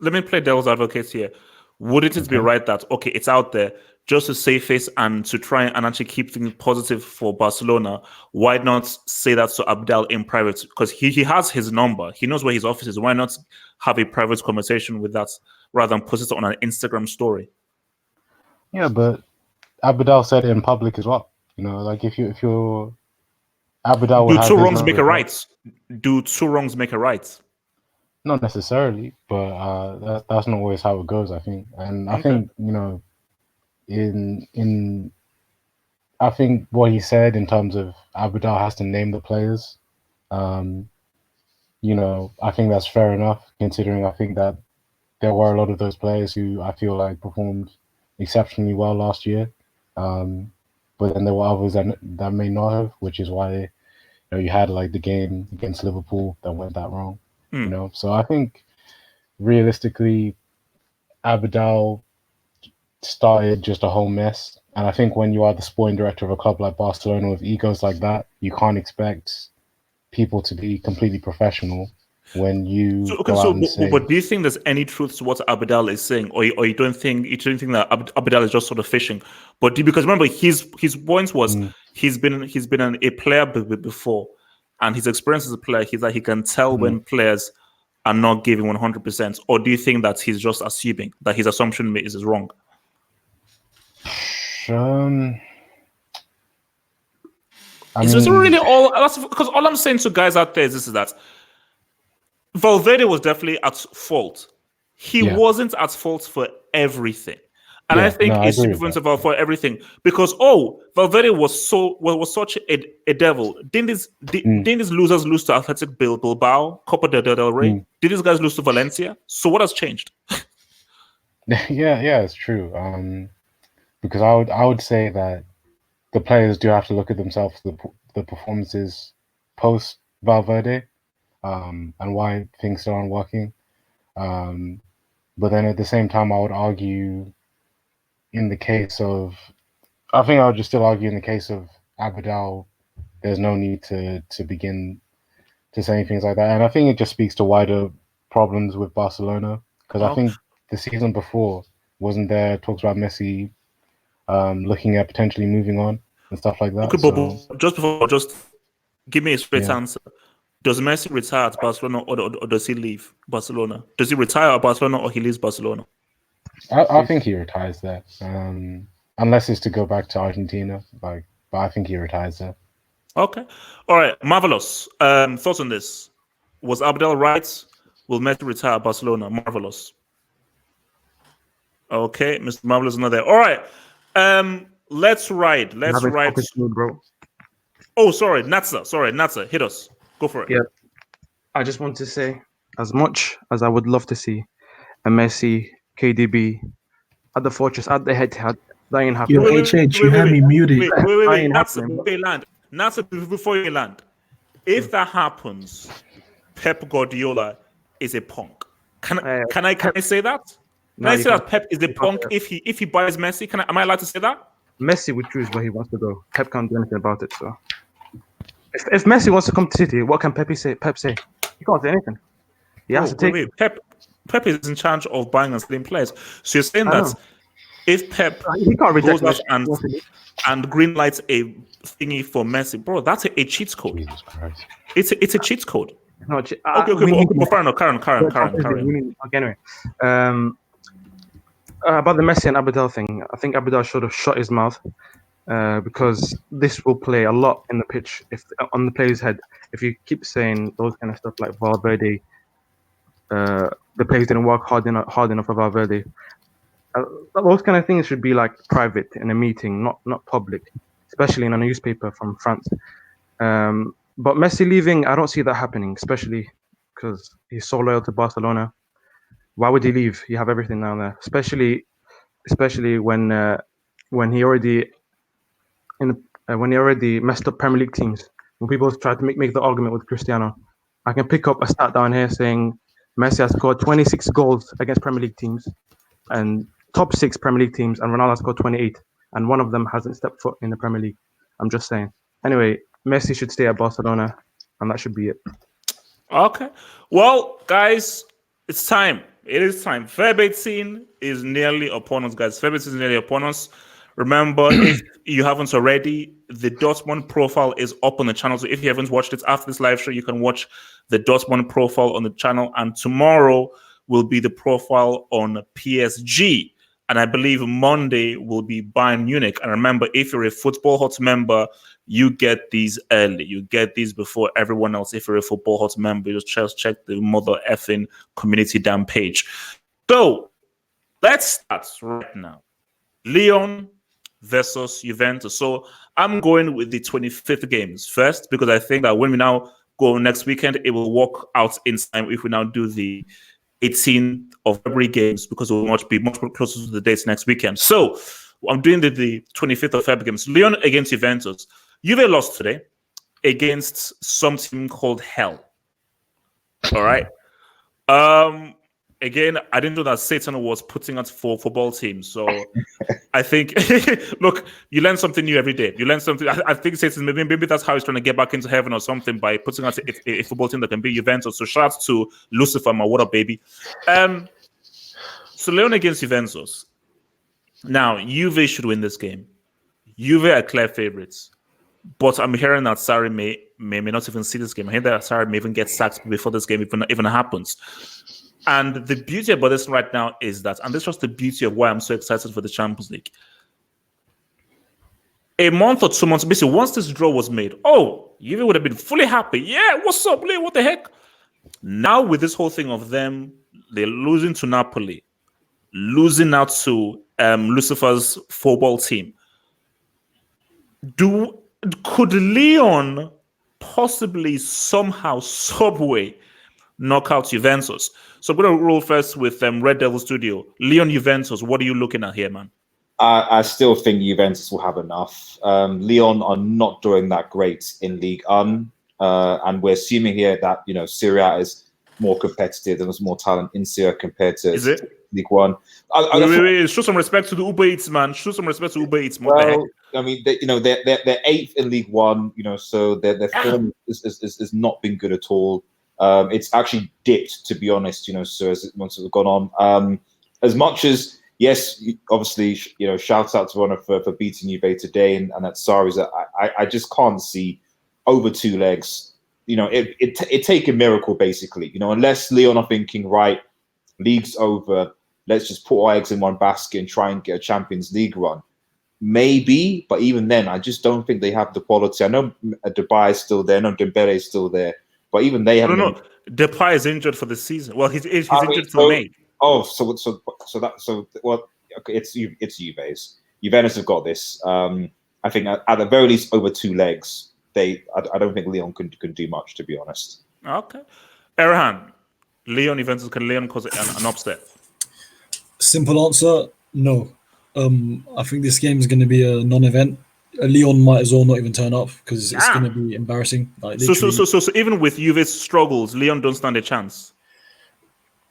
let me play devil's advocate here. Wouldn't it be Okay. right that, okay, it's out there just to save face and to try and actually keep things positive for Barcelona? Why not say that to Abidal in private? Because he has his number. He knows where his office is. Why not have a private conversation with that rather than post it on an Instagram story? Yeah, but Abidal said it in public as well. You know, like if you're Abidal would Do have two his wrongs number make a as well. right? Do two wrongs make a right? Not necessarily, but that's not always how it goes. I think, and I Okay. think in I think what he said in terms of Abidal has to name the players. I think that's fair enough, considering I think that there were a lot of those players who I feel like performed exceptionally well last year. But then there were others that may not have, which is why you had like the game against Liverpool that went that wrong. So I think realistically, Abidal started just a whole mess. And I think when you are the sporting director of a club like Barcelona with egos like that, you can't expect people to be completely professional when you go out and say. But do you think there's any truth to what Abidal is saying, or you don't think that Abidal is just sort of fishing? But because remember, his point was he's been a player before, and his experience as a player, he's like he can tell when players are not giving 100%. Or do you think that he's just assuming that his assumption is wrong? It's really all that's because all I'm saying to guys out there is that Valverde was definitely at fault. He wasn't at fault for everything. And I think it's different for everything because Valverde was such a devil. Didn't these losers lose to Athletic Bilbao, Copa del Rey? Did these guys lose to Valencia? So what has changed? Yeah, it's true. Because I would say that the players do have to look at themselves, the performances post Valverde, and why things still aren't working. But then at the same time, I would argue in the case of, I think I would just still argue in the case of Abidal, there's no need to begin to say things like that. And I think it just speaks to wider problems with Barcelona, because I think the season before, wasn't there talks about Messi looking at potentially moving on and stuff like that? Okay, but just give me a straight answer. Does Messi retire at Barcelona or does he leave Barcelona? Does he retire at Barcelona or he leaves Barcelona? I think he retires there, unless it's to go back to Argentina. But I think he retires there. Okay, all right, marvelous. Thoughts on this? Was Abidal right? Will Messi retire at Barcelona? Marvelous. Okay, Mr. Marvelous is not there. All right, let's ride. Bro. Oh, sorry, Natsa, hit us. Go for it. Yeah, I just want to say, as much as I would love to see a Messi, KDB at the Fortress, at the head-to-head, that ain't happening. Yo, HH, you had me muted. Wait, Natsa, before you land. If that happens, Pep Guardiola is a punk. Can I say that? Can I say that Pep is a punk if he buys Messi? Am I allowed to say that? Messi would choose where he wants to go. Pep can't do anything about it. So, if Messi wants to come to City, what can Pep say? He can't say anything. He has to take. Pep is in charge of buying and selling players. So you're saying that if Pep he can't reject goes out and green lights a thingy for Messi, bro, that's a cheat code. Jesus Christ. It's a cheat code. No, okay, fair enough. Karen. Okay, anyway, about the Messi and Abidal thing, I think Abidal should have shut his mouth because this will play a lot in the pitch on the player's head. If you keep saying those kind of stuff like Valverde, the players didn't work hard enough for Valverde. Those kind of things should be like private in a meeting, not public, especially in a newspaper from France. But Messi leaving, I don't see that happening, especially because he's so loyal to Barcelona. Why would he leave? You have everything down there, especially when he already messed up Premier League teams. When people try to make the argument with Cristiano, I can pick up a stat down here saying Messi has scored 26 goals against Premier League teams and top 6 Premier League teams, and Ronaldo has scored 28, and one of them hasn't stepped foot in the Premier League. I'm just saying. Anyway, Messi should stay at Barcelona, and that should be it. Okay. Well, guys, it's time. It is time. Feb 18 is nearly upon us, guys. Feb 18 is nearly upon us. Remember, if you haven't already, the Dortmund profile is up on the channel. So if you haven't watched it after this live show, you can watch the Dortmund profile on the channel. And tomorrow will be the profile on PSG. And I believe Monday will be Bayern Munich. And remember, if you're a Football Hot member, you get these early. You get these before everyone else. If you're a Football Hot member, you just check the mother effing community damn page. So let's start right now. Lyon versus Juventus. So I'm going with the 25th games first, because I think that when we now go next weekend, it will work out in time if we now do the 18th of February games, because it will be much closer to the dates next weekend. So I'm doing the 25th of February games. Lyon against Juventus. Juve lost today against some team called Hell. All right. Again, I didn't know that Satan was putting out for football teams. So I think, look, you learn something new every day. You learn something. I think Satan, maybe that's how he's trying to get back into heaven or something, by putting out a football team that can be Juventus. So shout out to Lucifer, my what up, baby. So Lyon against Juventus. Now, Juve should win this game. Juve are clear favorites. But I'm hearing that Sarri may not even see this game. I hear that Sarri may even get sacked before this game even happens. And the beauty about this right now is that, and this was the beauty of why I'm so excited for the Champions League. A month or 2 months, basically, once this draw was made, Juve would have been fully happy. Yeah, what's up, Lee? What the heck? Now, with this whole thing of them, they're losing to Napoli, losing out to Lucifer's football team. Could Lyon possibly somehow, subway, knock out Juventus? So I'm going to roll first with Red Devil Studio. Lyon Juventus, what are you looking at here, man? I still think Juventus will have enough. Lyon are not doing that great in League and we're assuming here that Serie A is more competitive and there's more talent in Serie A compared to League One. Wait. Show some respect to the Uber Eats, man. Show some respect to Uber Eats. Well, I mean, they're eighth in League One. So their form is not been good at all. It's actually dipped, to be honest. So once it's gone on, as much as yes, obviously, shouts out to Ronald for beating Juve today, and that Sarri's. I just can't see over 2 legs. It take a miracle basically. Unless Lyon are thinking, right, league's over, let's just put our eggs in one basket and try and get a Champions League run. Maybe, but even then, I just don't think they have the quality. I know Dubai is still there, I know Dembele is still there, but even they haven't. No. Depay is injured for the season. Well, he's injured till May. Okay, it's Juve's. Juventus have got this. I think at the very least over 2 legs. I don't think Lyon can do much, to be honest. Okay, Erhan, Lyon Juventus, can Lyon cause an upset? Simple answer: no. I think this game is going to be a non-event. Lyon might as well not even turn up because it's going to be embarrassing. Like, so even with Juve's struggles, Lyon don't stand a chance.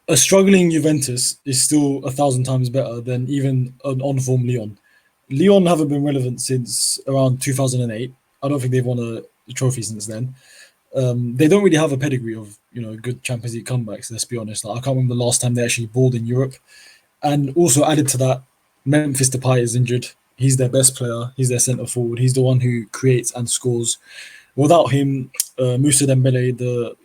A struggling Juventus is still 1,000 times better than even an on-form Lyon. Lyon haven't been relevant since around 2008. I don't think they've won a trophy since then. They don't really have a pedigree of good Champions League comebacks. Let's be honest. Like, I can't remember the last time they actually balled in Europe. And also added to that, Memphis Depay is injured. He's their best player. He's their centre forward. He's the one who creates and scores. Without him, Moussa Dembele,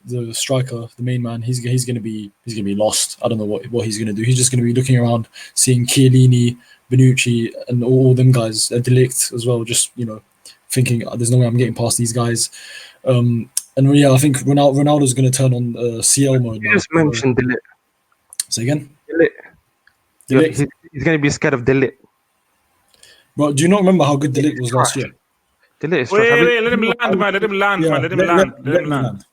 the striker, the main man, he's going to be lost. I don't know what he's going to do. He's just going to be looking around, seeing Chiellini, Bonucci, and all them guys, De Ligt as well. Just thinking there's no way I'm getting past these guys. I think Ronaldo's going to turn on CL mode now. You just mentioned De Ligt. Say again. De Ligt. He's going to be scared of De Ligt. But do you not remember how good De Ligt was last year? De Ligt is wait, let him land, man. Let him land.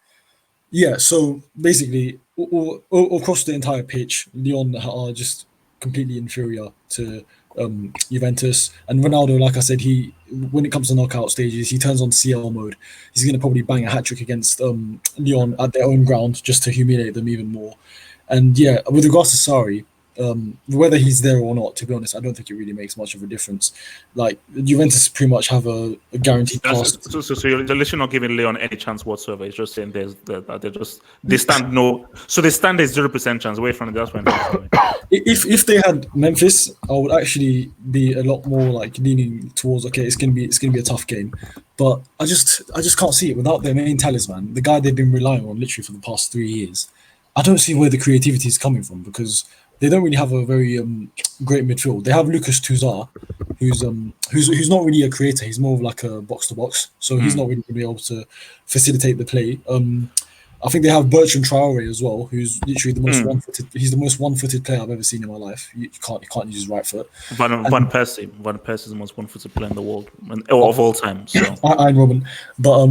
Yeah, so basically, all across the entire pitch, Lyon are just completely inferior to Juventus. And Ronaldo, like I said, when it comes to knockout stages, he turns on CL mode. He's going to probably bang a hat-trick against Lyon at their own ground just to humiliate them even more. And yeah, with regards to Sarri, whether he's there or not, to be honest, I don't think it really makes much of a difference. Like Juventus pretty much have a guaranteed pass. So you're literally not giving Lyon any chance whatsoever. It's just saying they stand no. So they stand a 0% chance away from it. That's what I'm saying. If they had Memphis, I would actually be a lot more like leaning towards okay, it's gonna be a tough game. But I just can't see it without their main talisman, the guy they've been relying on literally for the past 3 years. I don't see where the creativity is coming from because they don't really have a very great midfield. They have Lucas Touzard, who's not really a creator. He's more of like a box to box, so he's not really going to be able to facilitate the play. I think they have Bertrand Traore as well, who's literally the most one-footed. He's the most one-footed player I've ever seen in my life. You can't use his right foot. Van Persie is the most one-footed player in the world of all time. So I'm Robin, but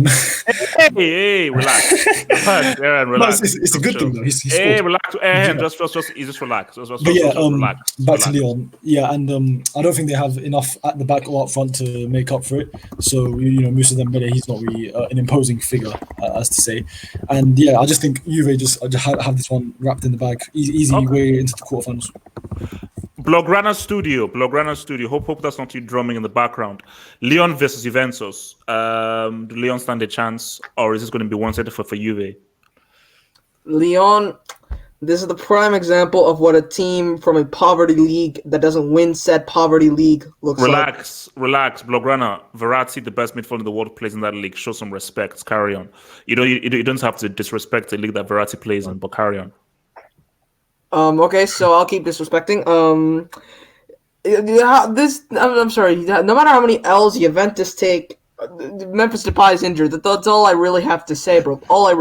hey, relax. Relax. No, it's a good thing though. He's hey, scored. relax. Just relax. But yeah, relax. Back to Lyon. Yeah, and I don't think they have enough at the back or up front to make up for it. So Moussa Dembele, he's not really an imposing figure, as to say. And yeah, I just think Juve just have this one wrapped in the bag, easy way into the quarterfinals. Blaugrana Studio. Hope that's not you drumming in the background. Lyon versus Juventus. Do Lyon stand a chance, or is this going to be one-sided for Juve? Lyon, this is the prime example of what a team from a poverty league that doesn't win said poverty league looks like. Relax. Blaugrana, Verratti, the best midfielder in the world, plays in that league. Show some respect. Carry on. You don't have to disrespect the league that Verratti plays in, but carry on. Okay, so I'll keep disrespecting. I'm sorry. No matter how many L's Juventus take, Memphis Depay is injured. That's all I really have to say, bro. All I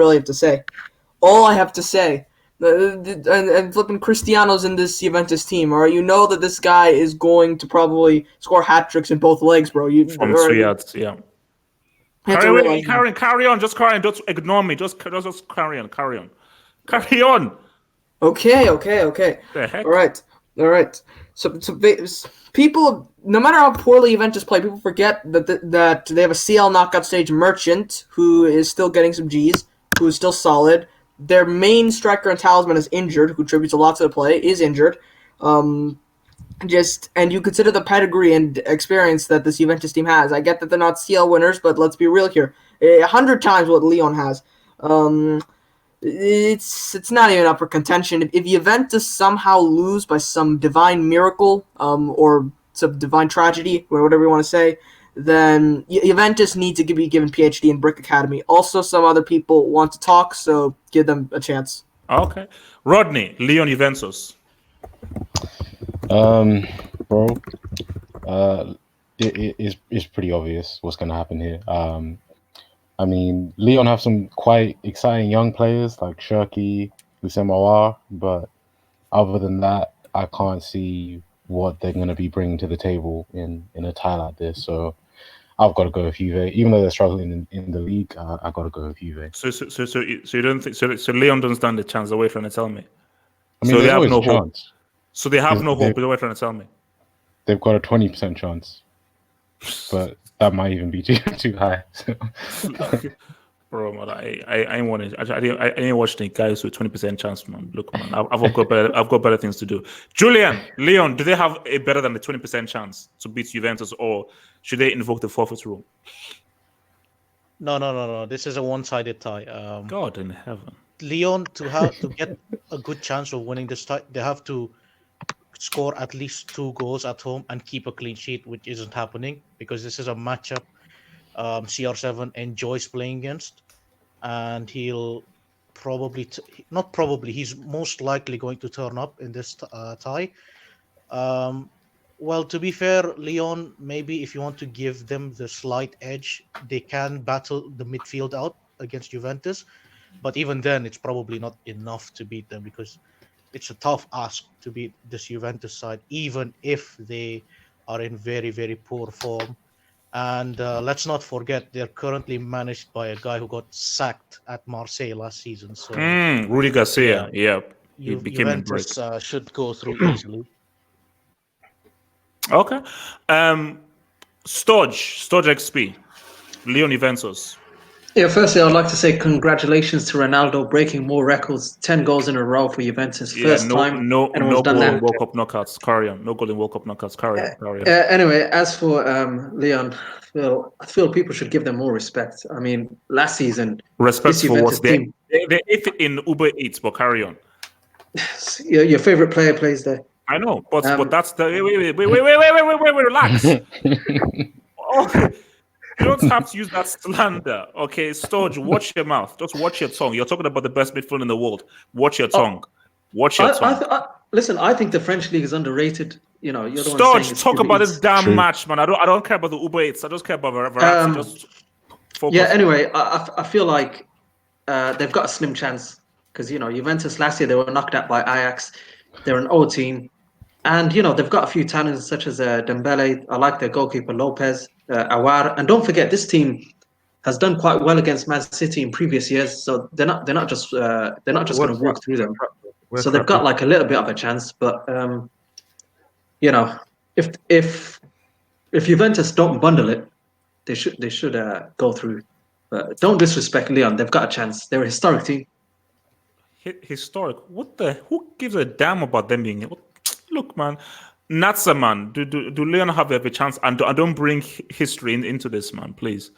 have to say. And flipping Cristiano's in this Juventus team, all right? You know that this guy is going to probably score hat tricks in both legs, bro. From 3 yards, yeah. Carry on. Just carry on. Don't ignore me. Just carry on. Carry on. Okay. The heck? All right. So people, no matter how poorly Juventus play, people forget that they have a CL knockout stage merchant who is still getting some G's, who is still solid. Their main striker and talisman is injured, who contributes a lot to the play, is injured. And you consider the pedigree and experience that this Juventus team has. I get that they're not CL winners, but let's be real here. 100 times what Lyon has. It's not even up for contention. If Juventus somehow lose by some divine miracle, or some divine tragedy, or whatever you want to say, then Juventus need to be given PhD in Brick Academy. Also, some other people want to talk, so give them a chance. Okay. Rodney, Lyon Juventus. Bro, it's pretty obvious what's going to happen here. I mean, Lyon have some quite exciting young players like Cherki, Usemawa, but other than that, I can't see what they're going to be bringing to the table in a tie like this. So I've got to go with Juve. Even though they're struggling in the league, I've got to go with Juve. So you don't think so? Lyon doesn't stand a chance. Away from it, tell me. I mean, so they have always no a hope. chance. So they have no hope. Is what you're trying to tell me? They've got a 20% chance, but that might even be too high. Bro, man, I ain't want it. I ain't watching the guys with 20% chance, man. Look, man, I've got better things to do. Julian, Lyon, do they have a better than the 20% chance to beat Juventus, or should they invoke the forfeit rule? No. This is a one-sided tie. God in heaven. Lyon, to get a good chance of winning this tie, they have to score at least 2 goals at home and keep a clean sheet, which isn't happening because this is a matchup CR7 enjoys playing against, and he'll he's most likely going to turn up in this tie. Well, to be fair, Lyon, maybe if you want to give them the slight edge, they can battle the midfield out against Juventus, but even then it's probably not enough to beat them because it's a tough ask to beat this Juventus side, even if they are in very, very poor form. And let's not forget, they're currently managed by a guy who got sacked at Marseille last season. So Rudy Garcia, yeah. He became Juventus should go through easily. Okay. Stodge XP, Lyon Juventus. Yeah, firstly, I'd like to say congratulations to Ronaldo breaking more records, 10 goals in a row for Juventus. First time anyone's done goal that. in World Cup knockouts. Carry on. No goal in World Cup knockouts. Carry on. Anyway, as for Lyon, I feel people should give them more respect. I mean, last season, Respect this for Juventus what? team, They're eighth in Uber Eats, but carry on. your favorite player plays there. I know, but that's the wait, relax. Okay. You don't have to use that slander. Okay, Storge, watch your mouth. Just watch your tongue. You're talking about the best midfield in the world. Watch your tongue. Watch your tongue. Listen, I think the French league is underrated. You know, you're the one saying Storge, talk about this damn match, man. I don't care about the Uber Eats. I just care about Verratti. Just focus. Yeah. Anyway, I feel like they've got a slim chance because Juventus last year they were knocked out by Ajax. They're an old team, and they've got a few talents such as Dembele. I like their goalkeeper Lopez, Awar, and don't forget this team has done quite well against Man City in previous years. So they're not just going to walk through them. So they've got like a little bit of a chance, but if Juventus don't bundle it, they should go through. But don't disrespect Lyon. They've got a chance. They're a historic team. Historic? Who gives a damn about them being? Look, man, Natsa, man. Do Lyon have a chance? And don't bring history into this, man, please.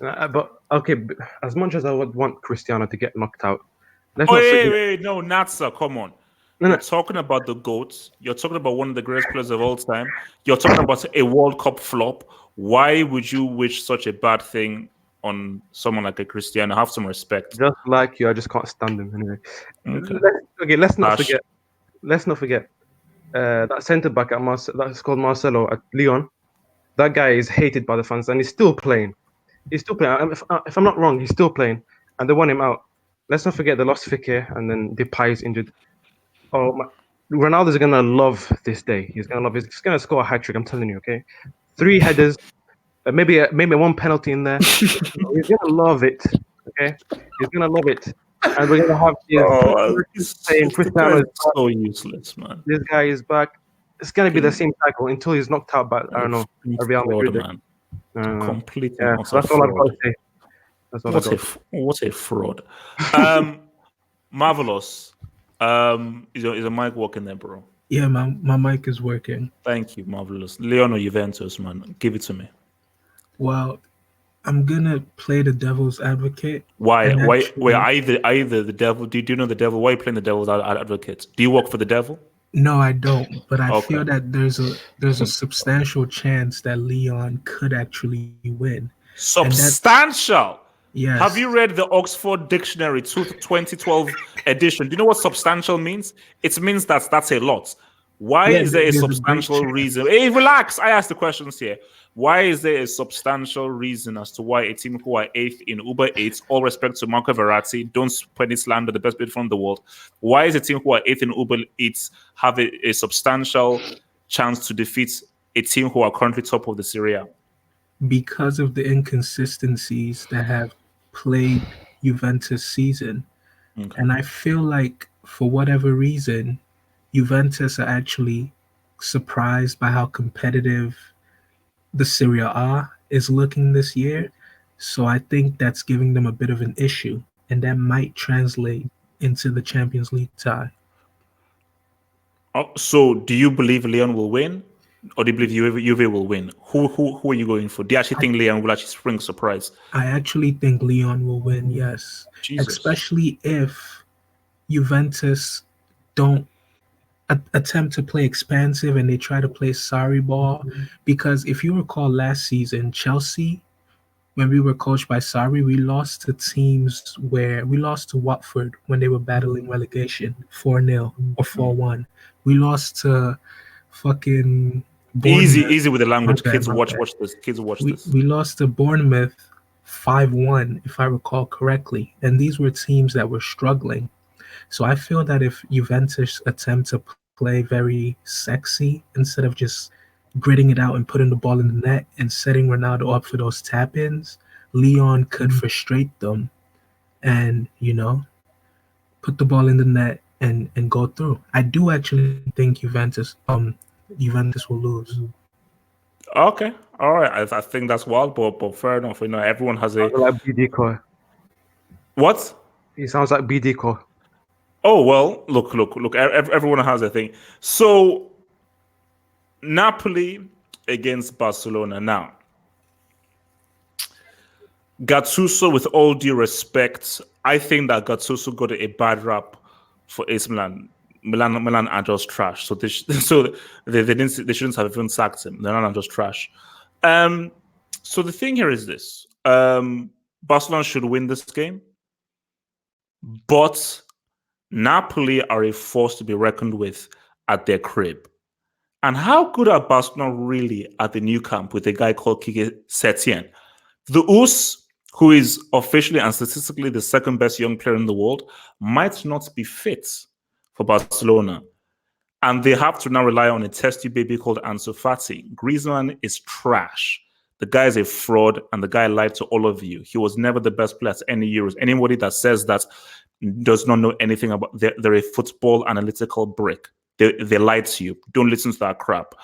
But okay, as much as I would want Cristiano to get knocked out, no, Natsa, come on. You're talking about the GOAT. You're talking about one of the greatest players of all time. You're talking about a World Cup flop. Why would you wish such a bad thing on someone like a Cristiano? Have some respect. Just like you, I just can't stand him anyway. Let's not forget that centre back that's called Marcelo at Lyon. That guy is hated by the fans, and he's still playing. If I'm not wrong, he's still playing, and they want him out. Let's not forget they lost Fekir, and then Depay is injured. Ronaldo's gonna love this day. He's gonna love it. He's gonna score a hat trick. I'm telling you, okay. 3 headers, maybe one penalty in there. He's gonna love it. Okay, he's gonna love it, and we're gonna have Cristiano. So useless, man. This guy is back. It's gonna be the same cycle until he's knocked out by Real Madrid. Man. Completely. Yeah, that's all I've got to say. What a fraud. Marvelous. Is a mic working there, bro? Yeah, my mic is working. Thank you, Marvelous. Lyon or Juventus, man? Give it to me. Well, I'm gonna play the devil's advocate. Why? Either the devil? Do you know the devil? Why are you playing the devil's advocate? Do you work for the devil? No, I don't. But I feel that there's a substantial chance that Lyon could actually win. Substantial. Yes. Have you read the Oxford Dictionary 2012 edition? Do you know what substantial means? It means that's a lot. Why is there a substantial reason? Hey, relax. I asked the questions here. Why is there a substantial reason as to why a team who are 8th in Uber Eats, all respect to Marco Verratti, don't spread it slander, the best bid from the world. Why is a team who are 8th in Uber Eats have a substantial chance to defeat a team who are currently top of the Serie A? Because of the inconsistencies that have played Juventus season. Okay. And I feel like for whatever reason, Juventus are actually surprised by how competitive the Serie A is looking this year. So I think that's giving them a bit of an issue, and that might translate into the Champions League tie. So do you believe Lyon will win? Or do you believe Juve will win? Who are you going for? Do you actually think Lyon will actually spring surprise? I actually think Lyon will win, yes. Jesus. Especially if Juventus don't attempt to play expansive and they try to play sorry ball. Mm-hmm. Because if you recall last season, Chelsea, when we were coached by Sarri, we lost to Watford when they were battling relegation 4-0 or 4-1. We lost to fucking Bournemouth. Easy with the language. Kids watch this. We lost to Bournemouth 5-1, if I recall correctly. And these were teams that were struggling. So I feel that if Juventus attempt to play very sexy instead of just gritting it out and putting the ball in the net and setting Ronaldo up for those tap-ins, Lyon could frustrate them and, put the ball in the net and go through. I do actually think Juventus will lose. Okay, all right. I think that's wild, but fair enough. You know, everyone has a Like BD what? He sounds like BD. Oh well, look. Everyone has a thing. So Napoli against Barcelona now. Gattuso, with all due respect, I think that Gattuso got a bad rap for AC Milan. Milan are just trash. So they shouldn't have even sacked him. Milan are just trash. So the thing here is this: Barcelona should win this game, but Napoli are a force to be reckoned with at their crib. And how good are Barcelona really at the new camp with a guy called Kike Setien? The US, who is officially and statistically the second best young player in the world, might not be fit for Barcelona. And they have to now rely on a testy baby called Ansu Fati. Griezmann is trash. The guy is a fraud, and the guy lied to all of you. He was never the best player at any Euros. Anybody that says that does not know anything about. They're a football analytical brick. They lied to you. Don't listen to that crap.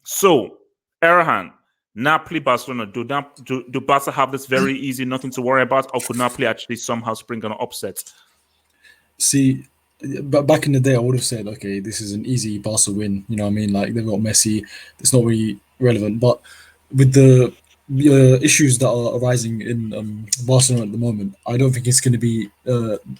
So, Erhan, Napoli, Barcelona, do Barca have this very easy, nothing to worry about, or could Napoli actually somehow spring an upset? See, but back in the day, I would have said, okay, this is an easy Barca win. You know what I mean? Like, they've got Messi. It's not really relevant. But with the issues that are arising in Barcelona at the moment, I don't think it's going to be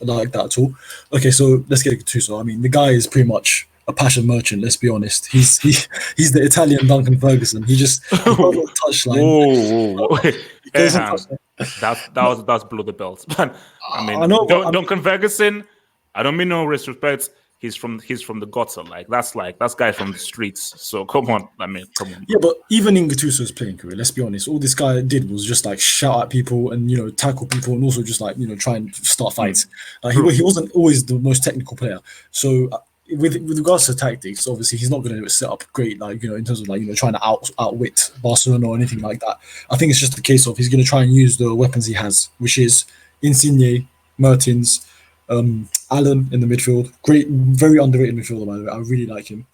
like that at all. Okay, so let's get to so. I mean, the guy is pretty much a passion merchant. Let's be honest. He's the Italian Duncan Ferguson. He just touchline. That's below the belt. But I mean, Duncan Ferguson. I don't mean no disrespect. He's from the gutter. That's guy from the streets. So come on. Yeah, but even in Gattuso's playing career, let's be honest, all this guy did was just like shout at people and tackle people and also just try and start fights. He wasn't always the most technical player. So with regards to tactics, obviously he's not going to set up great in terms of trying to outwit Barcelona or anything like that. I think it's just a case of he's going to try and use the weapons he has, which is Insigne, Mertens. Allen in the midfield, great, very underrated midfielder by the way. I really like him,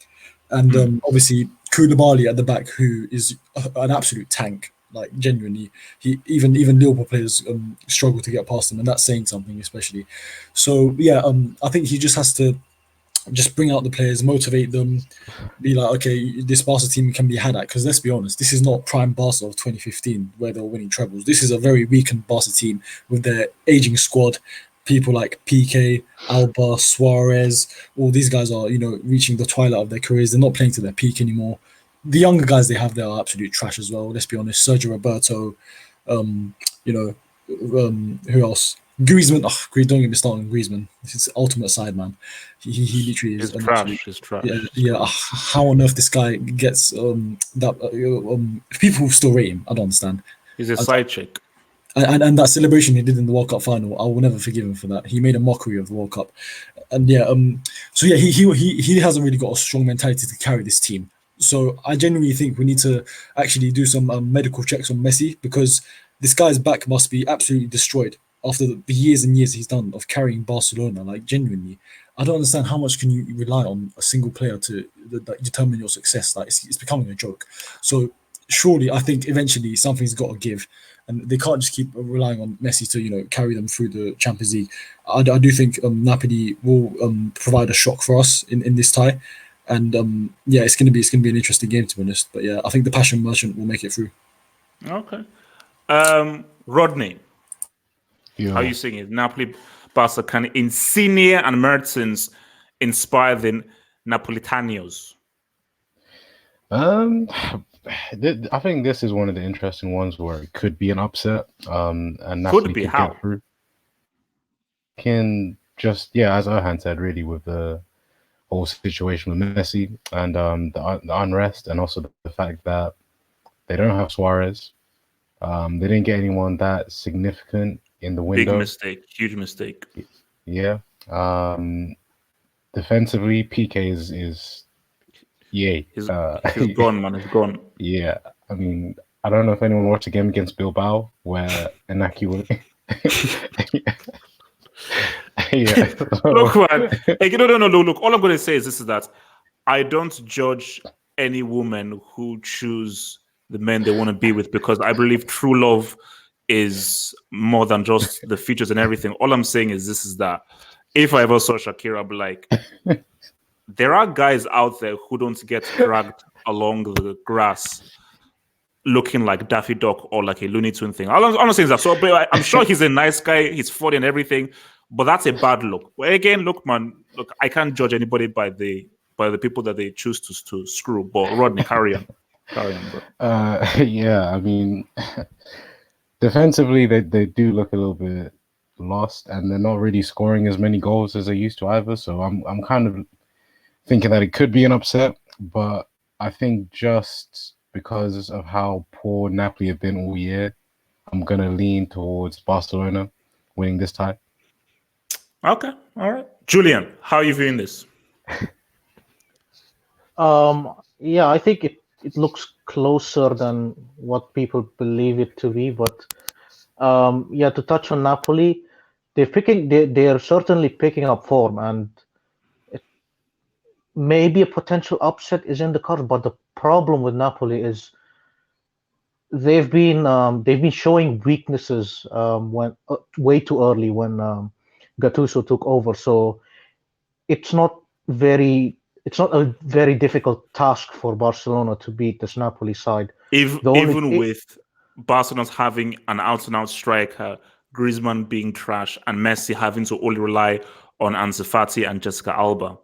and obviously Koulibaly at the back, who is an absolute tank. Like genuinely, even Liverpool players struggle to get past him, and that's saying something, especially. So yeah, I think he just has to just bring out the players, motivate them, be like, okay, this Barca team can be had at. Because let's be honest, this is not prime Barca of 2015 where they were winning trebles. This is a very weakened Barca team with their aging squad. People like PK, Alba, Suarez, all these guys are, reaching the twilight of their careers. They're not playing to their peak anymore. The younger guys they have there are absolute trash as well. Let's be honest. Sergio Roberto, who else? Griezmann. Don't get me started on Griezmann. This is ultimate side man. He literally is trash. He's trash. Yeah. How on earth this guy gets that? People still rate him. I don't understand. He's a side chick. And that celebration he did in the World Cup final, I will never forgive him for that. He made a mockery of the World Cup, and so yeah, he hasn't really got a strong mentality to carry this team. So I genuinely think we need to actually do some medical checks on Messi, because this guy's back must be absolutely destroyed after the years and years he's done of carrying Barcelona. Like genuinely, I don't understand how much can you rely on a single player to determine your success. Like it's becoming a joke. So surely I think eventually something's got to give. And they can't just keep relying on Messi to, carry them through the Champions League. I do think Napoli will provide a shock for us in this tie, and it's gonna be an interesting game, to be honest. But yeah, I think the passion merchant will make it through. Okay, Rodney, how are you seeing it? Napoli, Barca, can Insigne and Mertens inspire the Napolitanos? I think this is one of the interesting ones where it could be an upset. And Napoli could be how? Get through. Can just as Erhan said, really with the whole situation with Messi and the unrest, and also the fact that they don't have Suarez. They didn't get anyone that significant in the window. Big mistake, huge mistake. Yeah. Defensively, PK is yay. He's gone, man. He's gone. Yeah. I mean, I don't know if anyone watched a game against Bilbao where Inaki was. Yeah. Look, man. Hey, no. Look, all I'm going to say is this: is that I don't judge any woman who choose the men they want to be with, because I believe true love is more than just the features and everything. All I'm saying is this: is that if I ever saw Shakira, I'd be like, there are guys out there who don't get dragged along the grass looking like Daffy Duck or like a Looney Tune thing. I'm not saying that. So, but I'm sure he's a nice guy. He's funny and everything, but that's a bad look. But again, look, man, I can't judge anybody by the people that they choose to screw. But Rodney, carry on, bro. Yeah, I mean, defensively, they do look a little bit lost, and they're not really scoring as many goals as they used to either. So I'm kind of thinking that it could be an upset, but I think just because of how poor Napoli have been all year, I'm gonna lean towards Barcelona winning this tie. Okay, all right. Julian, how are you viewing this? Yeah, I think it looks closer than what people believe it to be. But yeah, to touch on Napoli, they are certainly picking up form, and maybe a potential upset is in the cards. But the problem with Napoli is they've been showing weaknesses when way too early when Gattuso took over. So it's not a very difficult task for Barcelona to beat this Napoli side. With Barcelona's having an out-and-out striker, Griezmann being trash, and Messi having to only rely on Ansu Fati and Jessica Alba.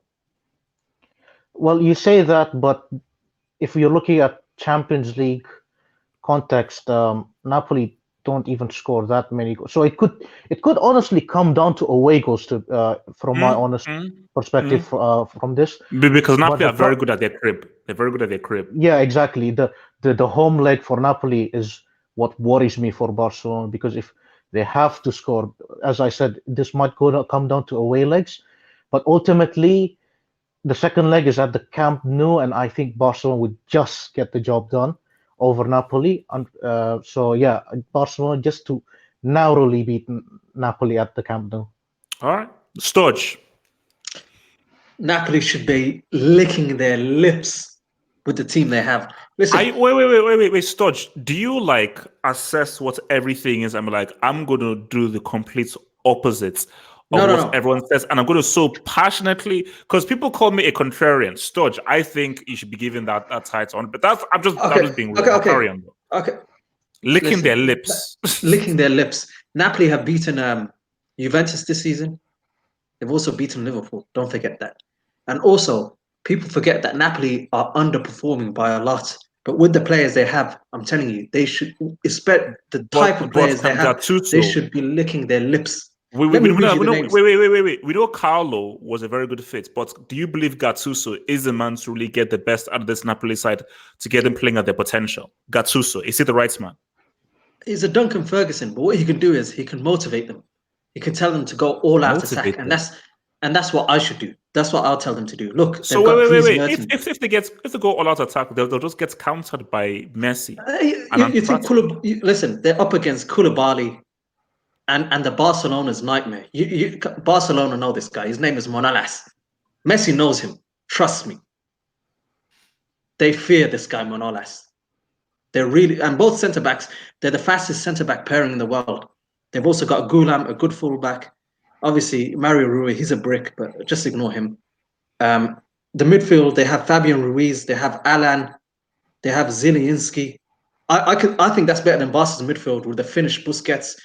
Well, you say that, but if you're looking at Champions League context, Napoli don't even score that many goals. So it could honestly come down to away goals from my honest perspective from this. Because Napoli are very good at their crib. They're very good at their crib. Yeah, exactly. The home leg for Napoli is what worries me for Barcelona, because if they have to score, as I said, this might come down to away legs. But ultimately, the second leg is at the Camp Nou, and I think Barcelona would just get the job done over Napoli. And so, yeah, Barcelona just to narrowly beat Napoli at the Camp Nou. All right. Stodge. Napoli should be licking their lips with the team they have. Listen, wait, Stodge. Do you like assess what everything is? I'm like, I'm going to do the complete opposite of what everyone says, and I'm going to so passionately, because people call me a contrarian. Stodge, I think you should be given that title on, but I'm just being real. Carry on. Okay. Licking their lips. Licking their lips. Napoli have beaten Juventus this season. They've also beaten Liverpool. Don't forget that. And also, people forget that Napoli are underperforming by a lot. But with the players they have, I'm telling you, they should expect the type of players they have. They should be licking their lips. We know Carlo was a very good fit, but do you believe Gattuso is the man to really get the best out of this Napoli side to get them playing at their potential? Gattuso, is he the right man? He's a Duncan Ferguson, but what he can do is he can motivate them. He can tell them to go all out attack, and that's what I should do. That's what I'll tell them to do. Look, so wait. If they go all out attack, they'll just get countered by Messi. Listen, they're up against Koulibaly. And the Barcelona's nightmare. Barcelona know this guy. His name is Manolas. Messi knows him. Trust me. They fear this guy, Manolas. And both centre backs, they're the fastest centre back pairing in the world. They've also got Goulam, a good fullback. Obviously, Mario Rui, he's a brick, but just ignore him. The midfield, they have Fabian Ruiz, they have Alan, they have Zielinski. I think that's better than Barca's midfield with the Finnish Busquets.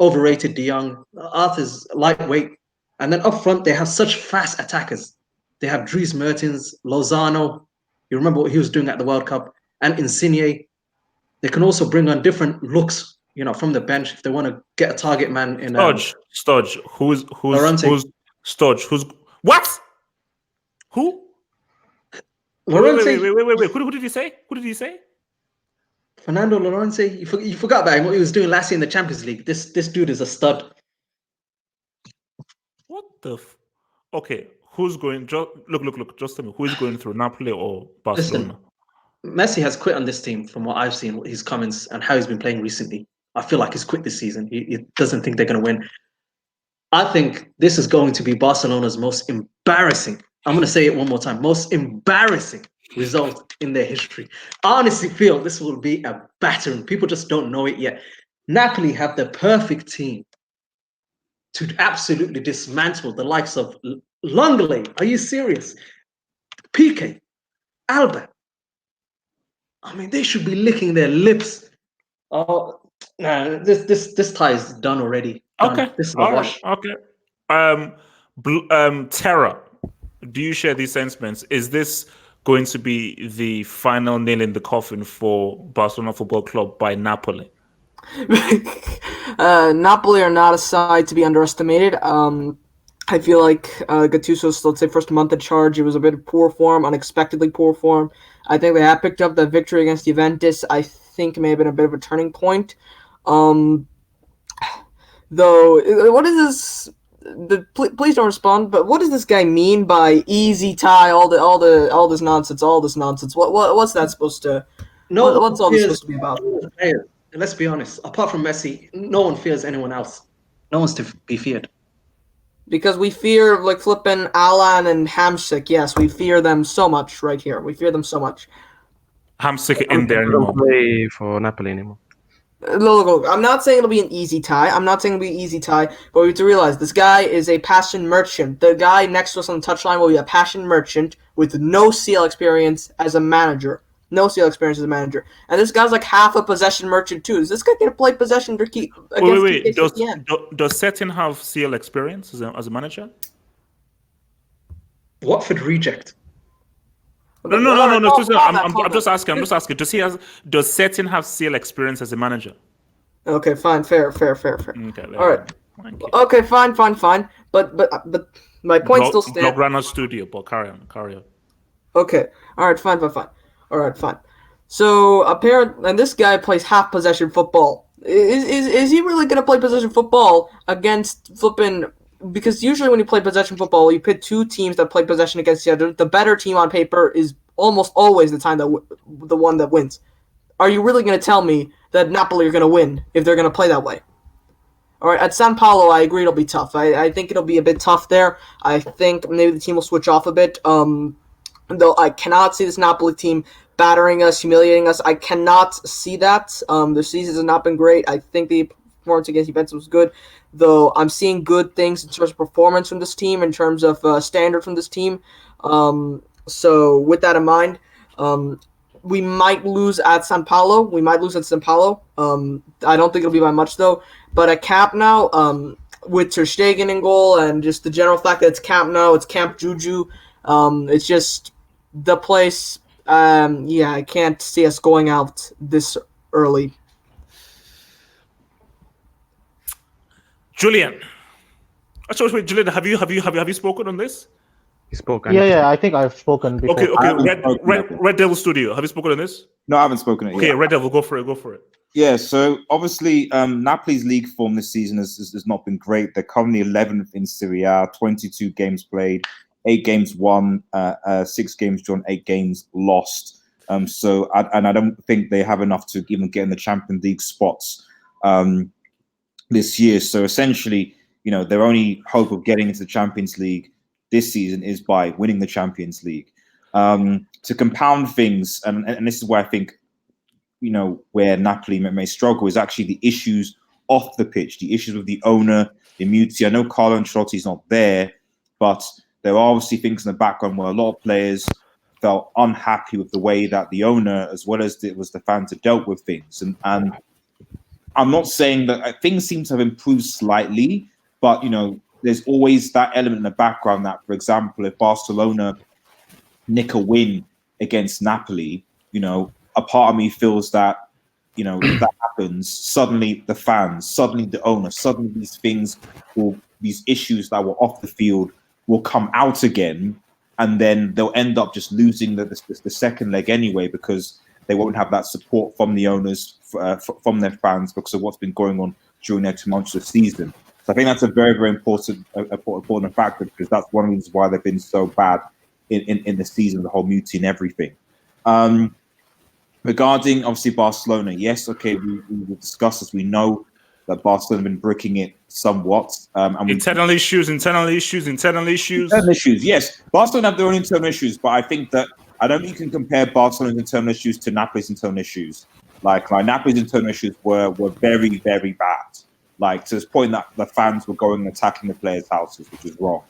Overrated De Jong. Arthur's lightweight. And then up front, they have such fast attackers. They have Dries Mertens, Lozano. You remember what he was doing at the World Cup. And Insigne. They can also bring on different looks, from the bench if they want to get a target man in. Stodge. Who's Stodge? What? Who? Llorente. Wait. Who did you say? Who did you say? Fernando Llorente, you forgot about him, what he was doing last year in the Champions League. This dude is a stud. What the? Okay, who's going? Look. Just tell me, who is going through, Napoli or Barcelona? Listen, Messi has quit on this team from what I've seen, his comments and how he's been playing recently. I feel like he's quit this season. He doesn't think they're going to win. I think this is going to be Barcelona's most embarrassing. I'm going to say it one more time. Most embarrassing result in their history. I honestly feel this will be a battering. People just don't know it yet. Napoli have the perfect team to absolutely dismantle the likes of Longley. Are you serious? PK, Alba. I mean, they should be licking their lips. Oh, nah, this tie is done already. Done. Okay, This is a all wash. right, okay. Terra, do you share these sentiments? Is this going to be the final nail in the coffin for Barcelona Football Club by Napoli? Napoli are not a side to be underestimated. I feel like Gattuso's, let's say, first month in charge, it was a bit of poor form, unexpectedly poor form. I think they have picked up that victory against Juventus. I think it may have been a bit of a turning point. Though, what is this? Please don't respond. But what does this guy mean by easy tie? All this nonsense. What's that supposed to? What's all this supposed to be about? And let's be honest. Apart from Messi, no one fears anyone else. No one's to be feared. Because we fear, like, flipping Alan and Hamsik. Yes, we fear them so much right here. We fear them so much. Hamsik in there anymore. Don't play for Napoli anymore. Look, I'm not saying it'll be an easy tie. But we have to realize this guy is a passion merchant. The guy next to us on the touchline will be a passion merchant with no CL experience as a manager. And this guy's like half a possession merchant too. Is this guy going to play possession or keep? Wait. Does Settin have CL experience as a manager? Watford reject. No. I'm just asking. Does Settin have CL experience as a manager? Okay, fine, fair. Okay, all right. Okay, fine. But my point still stands. Blog studio, but carry on. Okay, all right, fine. All right, fine. So apparently, and this guy plays half possession football. Is he really going to play possession football against flipping? Because usually when you play possession football, you pit two teams that play possession against each other. The better team on paper is almost always the one that wins. Are you really going to tell me that Napoli are going to win if they're going to play that way? All right, at San Paulo, I agree it'll be tough. I think it'll be a bit tough there. I think maybe the team will switch off a bit. Though I cannot see this Napoli team battering us, humiliating us. I cannot see that. The season has not been great. I think the performance against Juventus was good, though I'm seeing good things in terms of performance from this team, in terms of standard from this team. So with that in mind, we might lose at San Paulo. I don't think it'll be by much, though. But at Camp Nou, with Ter Stegen in goal, and just the general fact that it's Camp Nou, it's Camp Juju, it's just the place. I can't see us going out this early. Julian, Julian, have you spoken on this? He spoke. Yeah, I think I've spoken before. Okay. Red Devil Studio, have you spoken on this? No, I haven't spoken it. Okay, yet. Red Devil, go for it. Yeah, so obviously Napoli's league form this season has not been great. They're currently 11th in Serie A, 22 games played, 8 games won, 6 games drawn, 8 games lost. So I don't think they have enough to even get in the Champions League spots this year. So essentially, their only hope of getting into the Champions League this season is by winning the Champions League. To compound things, and this is where I think, where Napoli may struggle, is actually the issues off the pitch, the issues with the owner, the immunity. I know Carlo Ancelotti's not there, but there are obviously things in the background where a lot of players felt unhappy with the way that the owner, as well as the fans, have dealt with things. And I'm not saying that things seem to have improved slightly, but, there's always that element in the background that, for example, if Barcelona nick a win against Napoli, a part of me feels that, if that happens, suddenly the fans, suddenly the owner, suddenly these issues that were off the field will come out again, and then they'll end up just losing the second leg anyway, because they won't have that support from the owners, from their fans, because of what's been going on during their tumultuous season. So I think that's a very, very important factor, because that's one of the reasons why they've been so bad in the season, the whole mutiny and everything. Regarding, obviously, Barcelona, yes, okay, we will discuss this. We know that Barcelona have been bricking it somewhat. Internal issues. Internal issues, yes. Barcelona have their own internal issues, but I think I don't think you can compare Barcelona's internal issues to Napoli's internal issues. Like Napoli's internal issues were very, very bad. Like to this point that the fans were going and attacking the players' houses, which was wrong.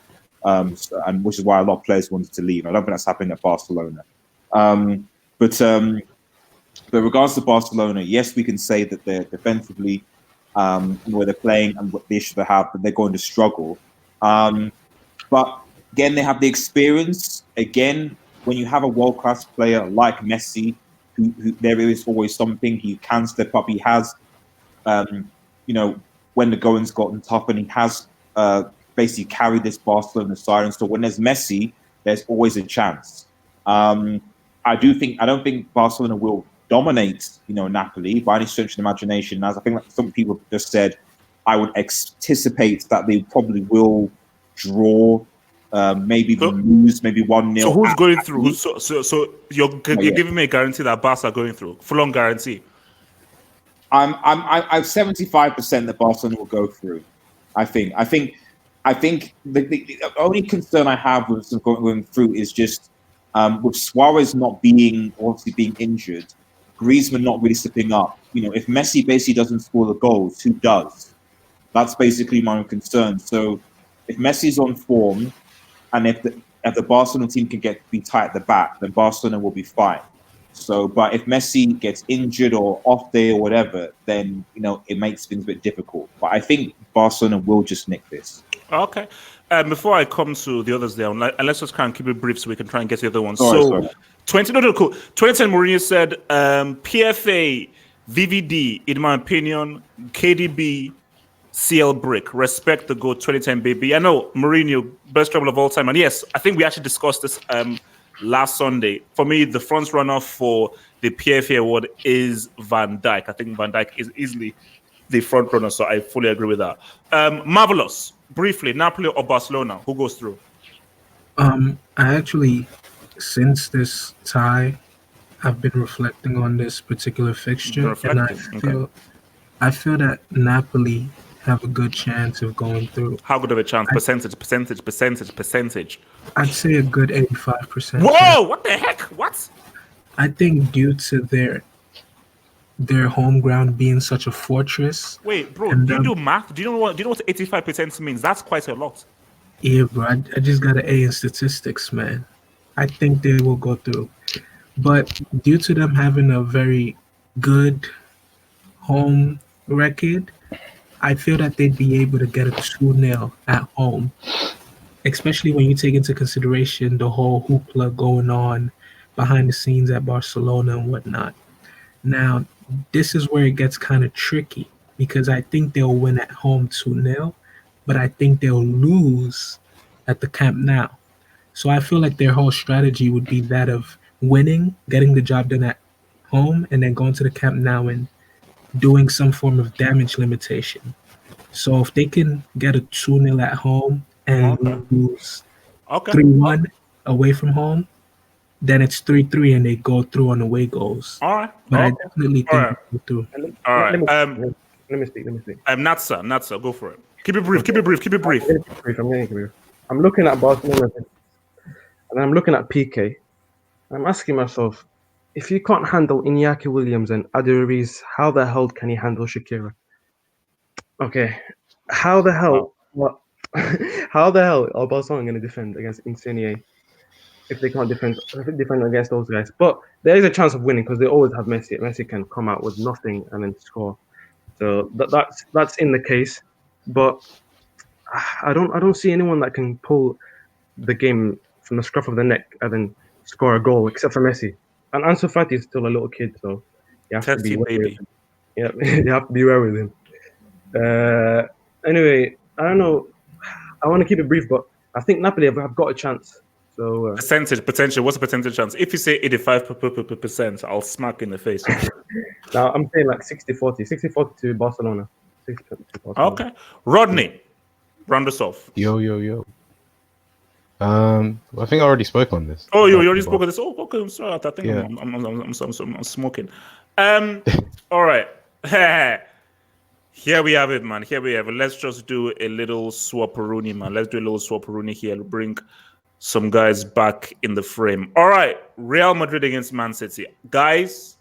And which is why a lot of players wanted to leave. I don't think that's happening at Barcelona. But regards to Barcelona, yes, we can say that they're defensively, where they're playing and what the issue they have, that they're going to struggle. But again, they have the experience. Again, when you have a world-class player like Messi, who there is always something, he can step up. He has, when the going's gotten tough, and he has basically carried this Barcelona side. And so when there's Messi, there's always a chance. I don't think Barcelona will dominate, Napoli by any stretch of the imagination. As I think like some people just said, I would anticipate that they probably will draw, maybe lose, maybe 1-0. So who's going through? So you're giving me a guarantee that Barca are going through, full-on guarantee. I'm 75% that Barcelona will go through. I think the only concern I have with going through is just with Suarez not being injured, Griezmann not really stepping up. If Messi basically doesn't score the goals, who does? That's basically my own concern. So if Messi's on form, and if the Barcelona team can be tight at the back, then Barcelona will be fine. So, but if Messi gets injured or off day or whatever, then it makes things a bit difficult. But I think Barcelona will just nick this. Okay. Before I come to the others there, and let's just kind of keep it brief so we can try and get to the other ones. Sorry. 2010 Mourinho said, PFA, VVD, in my opinion, KDB, CL Brick, respect the GOAT 2010 baby. I know Mourinho, best trouble of all time. And yes, I think we actually discussed this last Sunday. For me, the front runner for the PFA award is Van Dijk. I think Van Dijk is easily the front runner, so I fully agree with that. Marvelous. Briefly, Napoli or Barcelona? Who goes through? I actually, since this tie, I've been reflecting on this particular fixture, and I feel that Napoli have a good chance of going through. How good of a chance? Percentage. I'd say a good 85%. Whoa! What the heck? What? I think due to their home ground being such a fortress. Wait, bro, do you do math? Do you know what 85% means? That's quite a lot. Yeah, bro. I just got an A in statistics, man. I think they will go through. But due to them having a very good home record, I feel that they'd be able to get a 2-0 at home, especially when you take into consideration the whole hoopla going on behind the scenes at Barcelona and whatnot. Now, this is where it gets kind of tricky because I think they'll win at home 2-0, but I think they'll lose at the Camp Nou. So I feel like their whole strategy would be that of winning, getting the job done at home, and then going to the Camp Nou and doing some form of damage limitation. So if they can get a 2-0 at home and lose 3-1 away from home, then it's 3-3 and they go through on away goals. All right. But I definitely think they go through. All right. Let me speak. Natsa, go for it. Keep it brief. I'm getting brief. I'm looking at Barcelona and I'm looking at PK. I'm asking myself, if you can't handle Iñaki Williams and Aduriz, how the hell can he handle Shakira? Okay, how the hell are Barcelona going to defend against Insigne if they can't defend against those guys? But there is a chance of winning because they always have Messi. Messi can come out with nothing and then score. So that's in the case. But I don't see anyone that can pull the game from the scruff of the neck and then score a goal except for Messi. And Ansu Fati is still a little kid, so you have to be wary with him. Yeah, you have to be wary with him. Anyway, I don't know. I want to keep it brief, but I think Napoli have got a chance. So potential. What's the percentage chance? If you say 85%, I'll smack in the face. Now I'm saying like 60-40 to Barcelona. 60 to Barcelona. Okay, Rodney, round us off. Yo. I think I already spoke on this. Oh, you already spoke on this. Oh, okay. I'm sorry. I think I'm smoking. All right. Here we have it, man. Here we have it. Let's just do a little swapperoonie, man. Let's do a little swapperoonie here. Bring some guys back in the frame. All right, Real Madrid against Man City. Guys,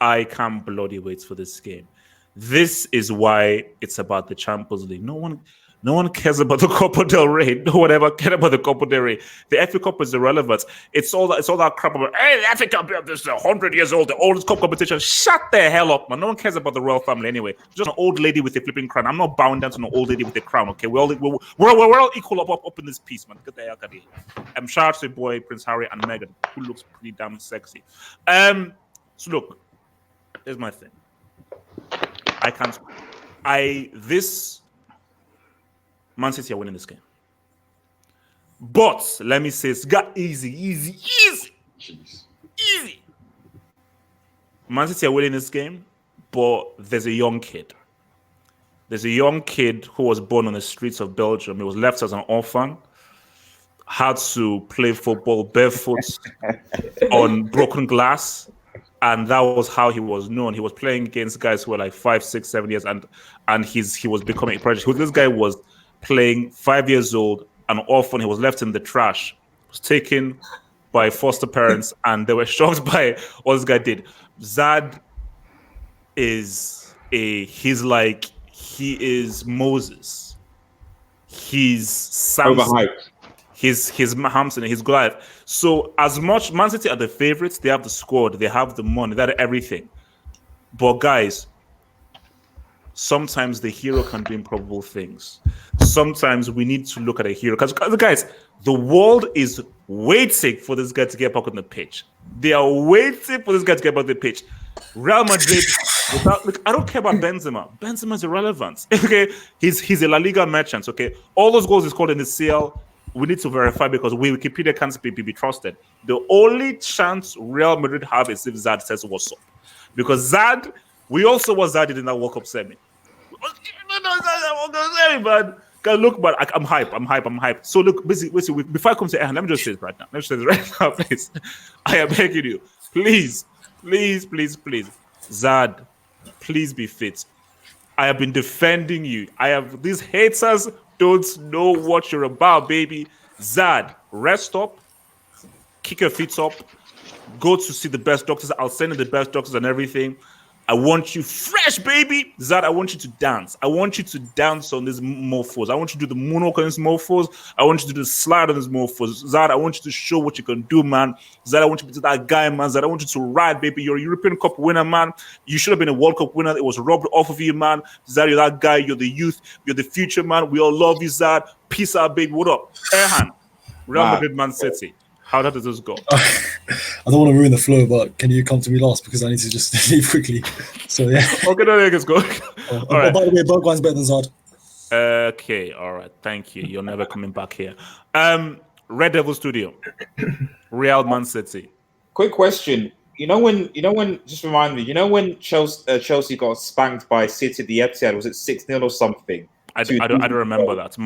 I can't bloody wait for this game. This is why it's about the Champions League. No one cares about the Copa del Rey. No one ever cared about the Copa del Rey. The FA Cup is irrelevant. It's all that crap about, hey, the FA Cup this is 100 years old, the oldest cup competition. Shut the hell up, man. No one cares about the royal family anyway. Just an old lady with a flipping crown. I'm not bound down to an old lady with a crown. Okay, we're all equal up in this piece, man. Get the hell out of here. Shout out to boy Prince Harry and Meghan, who looks pretty damn sexy. So look, here's my thing. Man City are winning this game. But let me say, it's got easy. Man City are winning this game, but there's a young kid. There's a young kid who was born on the streets of Belgium. He was left as an orphan, had to play football barefoot on broken glass, and that was how he was known. He was playing against guys who were like 5, 6, 7 years, and he was becoming a prodigy. This guy was playing 5 years old, an orphan. He was left in the trash, was taken by foster parents, and they were shocked by what this guy did. Zad he is Moses. He's Samson. Overhyped. He's Hamson, he's Goliath. So as much Man City are the favorites, they have the squad, they have the money, they have everything. But guys, sometimes the hero can do improbable things. Sometimes we need to look at a hero. Because guys, the world is waiting for this guy to get back on the pitch. They are waiting for this guy to get back on the pitch. Real Madrid, look, I don't care about Benzema. Benzema is irrelevant. Okay, he's a La Liga merchant. Okay, all those goals he scored in the CL, we need to verify because Wikipedia can't be trusted. The only chance Real Madrid have is if Zad says what's up. Because Zad, we also was Zad in that World Cup semi. Man. Look, but I'm hype. So look, basically, before I come to let me just say this right now. Please. I am begging you. Please. Zad, please be fit. I have been defending you. These haters don't know what you're about, baby. Zad, rest up, kick your feet up, go to see the best doctors. I'll send you the best doctors and everything. I want you fresh, baby. Zad, I want you to dance. I want you to dance on these mofos. I want you to do the moonwalk on these mofos. I want you to do the slide on these mofos. Zad, I want you to show what you can do, man. Zad, I want you to be that guy, man. Zad, I want you to ride, baby. You're a European Cup winner, man. You should have been a World Cup winner. It was robbed off of you, man. Zad, you're that guy. You're the youth. You're the future, man. We all love you, Zad. Peace out, baby. What up? Erhan, Real Madrid, Man City. How does this go? I don't want to ruin the flow, but can you come to me last because I need to just leave quickly. So yeah. Okay, no, let's go. All right. By the way, Bergwijn's better than Zad. Okay, all right. Thank you. You're never coming back here. Red Devil Studio, Real Man City. Quick question. Just remind me. When Chelsea got spanked by City at the Etihad, was it 6-0 or something? I don't remember that.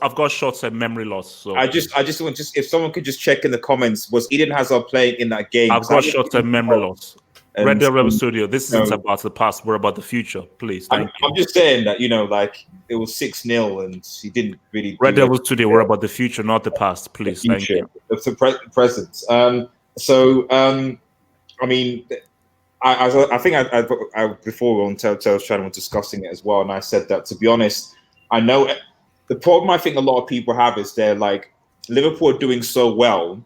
I've got short-term memory loss. So I just want if someone could just check in the comments, was Eden Hazard playing in that game? I've got short-term memory loss. Red Devil Studio. This isn't about the past. We're about the future. Please, thank you. I'm just saying that it was 6-0 and he didn't really. Red Devil Studio. We're about the future, not the past. Please, thank you. It's the present. I mean. I think I before on Telltale's channel was discussing it as well, and I said that, to be honest, I know the problem I think a lot of people have is they're like, Liverpool are doing so well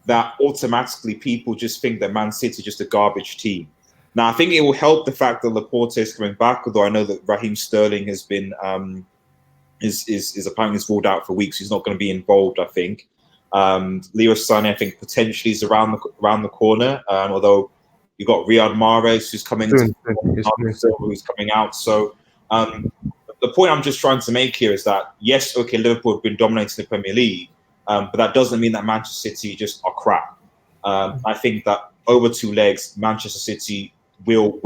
that automatically people just think that Man City is just a garbage team. Now, I think it will help the fact that Laporte is coming back, although I know that Raheem Sterling has been is apparently ruled out for weeks. He's not going to be involved, I think. Leo Sané, I think, potentially is around the corner, although you've got Riyad Mahrez who's coming who's coming out. So the point I'm just trying to make here is that, yes, okay, Liverpool have been dominating the Premier League, but that doesn't mean that Manchester City just are crap. I think that over 2 legs, Manchester City will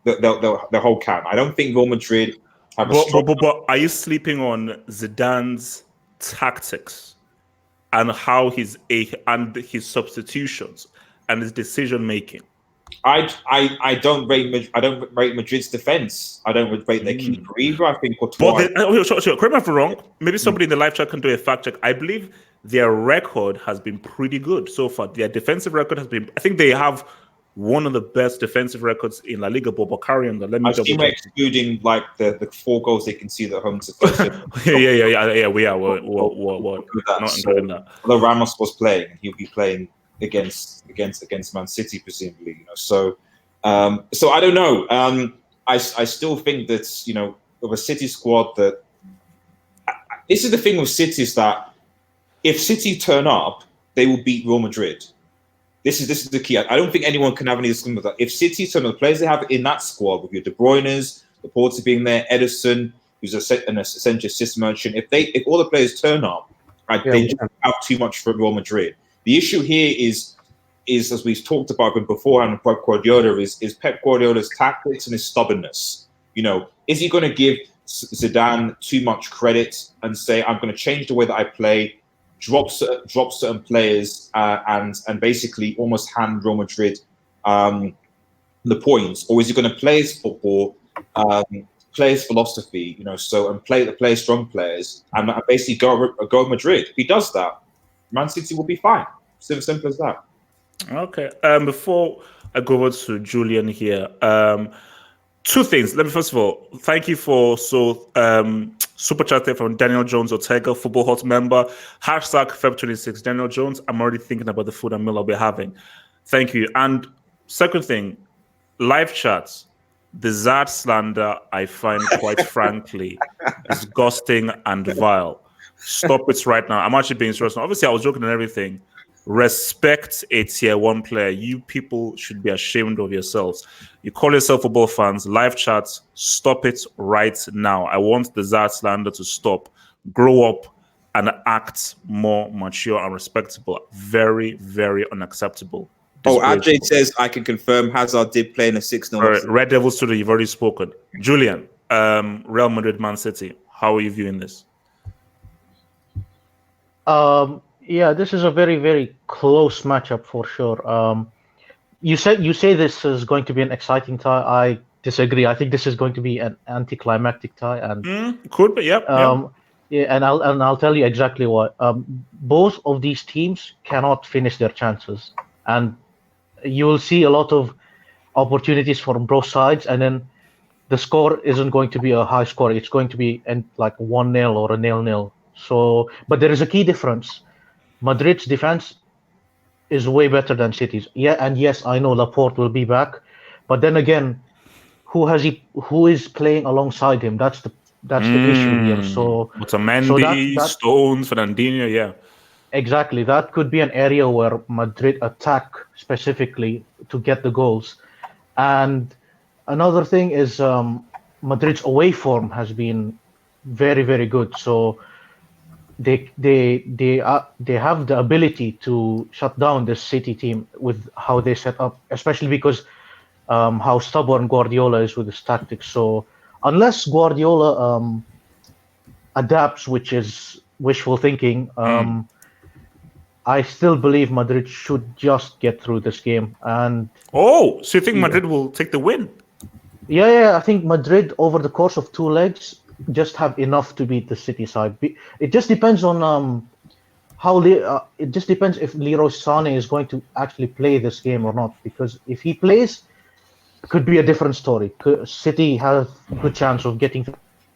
the whole can. I don't think Real Madrid have but are you sleeping on Zidane's tactics and how his substitutions and his decision making? I don't rate Madrid's defense. I don't rate their keeper either. I think Courtois. Correct me if I'm wrong. Maybe somebody in the live chat can do a fact check. I believe their record has been pretty good so far. Their defensive record has been. I think they have one of the best defensive records in La Liga. But carry on. Let me double check. Excluding like the 4 goals they conceded at home to. yeah. We are. We're not including that. Although Ramos was playing, he'll be playing against Man City presumably. So I don't know. I still think that of a City squad that this is the thing with City is that if City turn up, they will beat Real Madrid. This is the key. I don't think anyone can have any discussion with that. If City turn up, the players they have in that squad with your De Bruyne's, the Porter being there, Edison, who's an essential assist merchant. If all the players turn up, right, they just have too much for Real Madrid. The issue here is as we've talked about beforehand, Pep Guardiola is Pep Guardiola's tactics and his stubbornness. Is he going to give Zidane too much credit and say, I'm going to change the way that I play, drop certain players and basically almost hand Real Madrid the points? Or is he going to play his football, play his philosophy, and play strong players and basically go Madrid? If he does that, Man City will be fine. Simple as that. Okay. Before I go over to Julian here, 2 things. Let me first of all thank you for super chat there from Daniel Jones Ortega, Football Hot member, #Feb26. Daniel Jones, I'm already thinking about the food and meal I'll be having. Thank you. And second thing, live chats. The Zad slander I find quite frankly disgusting and vile. Stop it right now. I'm actually being serious. Obviously, I was joking and everything. Respect a tier 1 player. You people should be ashamed of yourselves. You call yourself football fans, live chats, stop it right now. I want the Zad slander to stop. Grow up and act more mature and respectable. Very, very unacceptable. Ajay says, I can confirm Hazard did play in a 6-0. Red Devils Studio, you've already spoken. Julian, Real Madrid, Man City. How are you viewing this? Yeah, this is a very, very close matchup for sure. You say this is going to be an exciting tie. I disagree. I think this is going to be an anticlimactic tie, and could be. Yeah, and I'll tell you exactly why. Both of these teams cannot finish their chances, and you will see a lot of opportunities from both sides, and then the score isn't going to be a high score. It's going to be like 1-0 or a 0-0. So, but there is a key difference. Madrid's defense is way better than City's. Yeah, and yes, I know Laporte will be back, but then again, who is playing alongside him? That's the issue here. So Otamendi, Stones, Fernandinho, yeah. Exactly. That could be an area where Madrid attack specifically to get the goals. And another thing is Madrid's away form has been very, very good. So they have the ability to shut down this City team with how they set up, especially because how stubborn Guardiola is with his tactics. So unless Guardiola adapts, which is wishful thinking, I still believe Madrid should just get through this game. And so you think Madrid will take the win? Yeah, I think Madrid over the course of 2 legs just have enough to beat the City side. It just depends on it just depends if Leroy Sané is going to actually play this game or not. Because if he plays, it could be a different story. City has a good chance of getting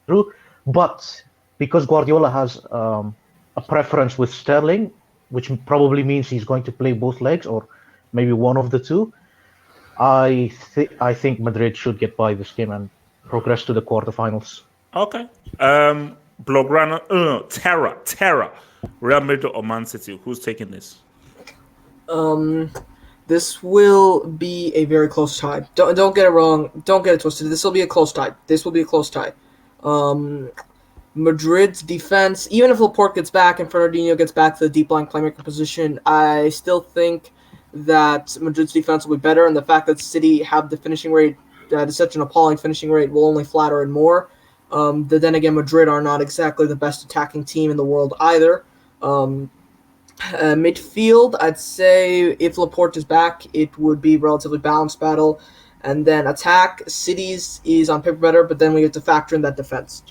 through, but because Guardiola has a preference with Sterling, which probably means he's going to play both legs or maybe one of the two, I think Madrid should get by this game and progress to the quarterfinals. Okay. Blograna, Terra, Real Madrid or Man City? Who's taking this? This will be a very close tie. Don't get it wrong. Don't get it twisted. This will be a close tie. Madrid's defense, even if Laporte gets back and Fernandinho gets back to the deep line playmaker position, I still think that Madrid's defense will be better, and the fact that City have the finishing rate that is such an appalling finishing rate will only flatter and more. Then again, Madrid are not exactly the best attacking team in the world either. Midfield, I'd say if Laporte is back, it would be relatively balanced battle. And then attack, City's is on paper better, but then we have to factor in that defense.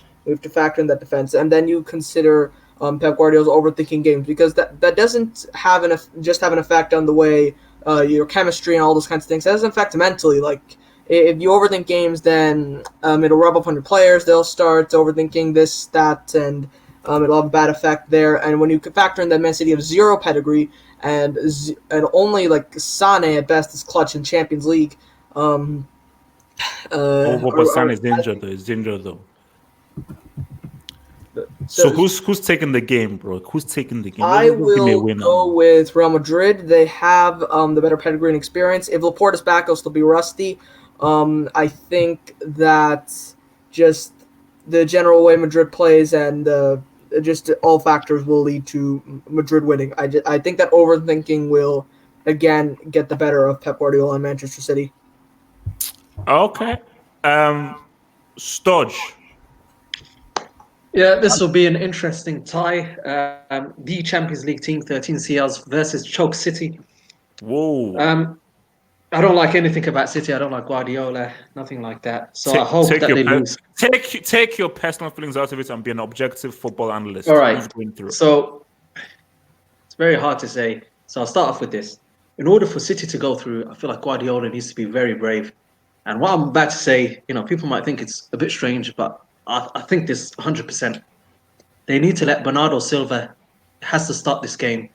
And then you consider Pep Guardiola's overthinking games, because that doesn't have just have an effect on the way your chemistry and all those kinds of things. It has an effect mentally. Like, if you overthink games, then it'll rub up on your players. They'll start overthinking this, that, and it'll have a bad effect there. And when you factor in that Man City have zero pedigree and only like Sane at best is clutch in Champions League. But Sane is injured though. He's injured though. So who's taking the game, bro? Who's taking the game? I will go with Real Madrid. They have the better pedigree and experience. If Laporte is back, it'll still be rusty. I think that just the general way Madrid plays and just all factors will lead to Madrid winning. I think that overthinking will again get the better of Pep Guardiola and Manchester City. Okay. Stodge. Yeah, this will be an interesting tie. The Champions League team, 13 CLs versus Choke City. Whoa. I don't like anything about City. I don't like Guardiola, nothing like that. So I hope that they lose. Take your personal feelings out of it and be an objective football analyst. All right. Going through. So it's very hard to say. So I'll start off with this. In order for City to go through, I feel like Guardiola needs to be very brave. And what I'm about to say, people might think it's a bit strange, but I think this 100%. They need to let Bernardo Silva has to start this game,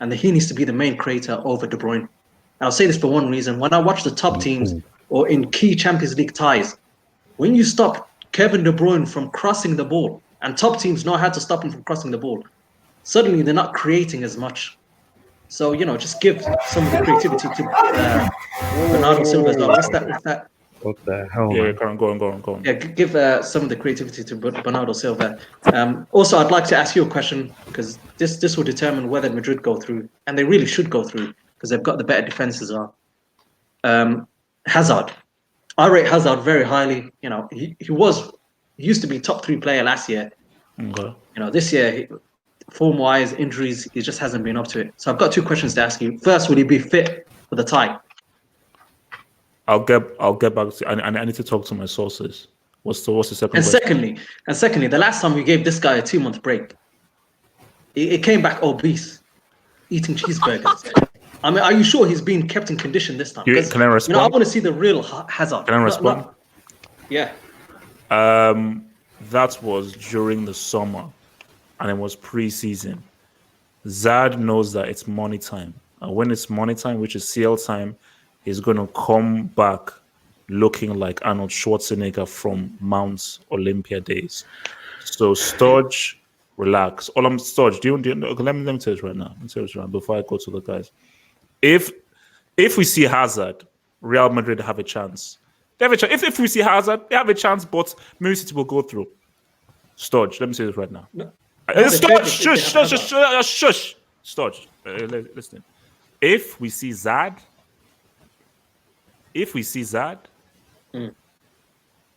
and he needs to be the main creator over De Bruyne. And I'll say this for one reason. When I watch the top teams or in key Champions League ties, when you stop Kevin De Bruyne from crossing the ball, and top teams know how to stop him from crossing the ball, suddenly they're not creating as much. So, just give some of the creativity to Bernardo Silva as well. What's that? What the hell? Yeah, go on. Yeah, give some of the creativity to Bernardo Silva. Also, I'd like to ask you a question, because this will determine whether Madrid go through, and they really should go through, because they've got the better defense as well. Hazard. I rate Hazard very highly. He used to be top 3 player last year. Okay. This year, form-wise, injuries, he just hasn't been up to it. So I've got 2 questions to ask you. First, will he be fit for the tie? I'll get back to. I need to talk to my sources. What's the second? And secondly, the last time we gave this guy a 2-month break, it came back obese, eating cheeseburgers. I mean, are you sure he's being kept in condition this time? Can I respond? I want to see the real Hazard. Can I respond? Yeah. That was during the summer, and it was pre-season. Zad knows that it's money time, and when it's money time, which is CL time, he's going to come back looking like Arnold Schwarzenegger from Mount Olympia days. So, Stodge, relax. Stodge, let me tell you right now. Before I go to the guys. If we see Hazard, Real Madrid have a chance. They have a chance. If we see Hazard, they have a chance, but maybe City will go through. Stodge, let me say this right now. Stodge, shush. Stodge, listen. If we see Zad,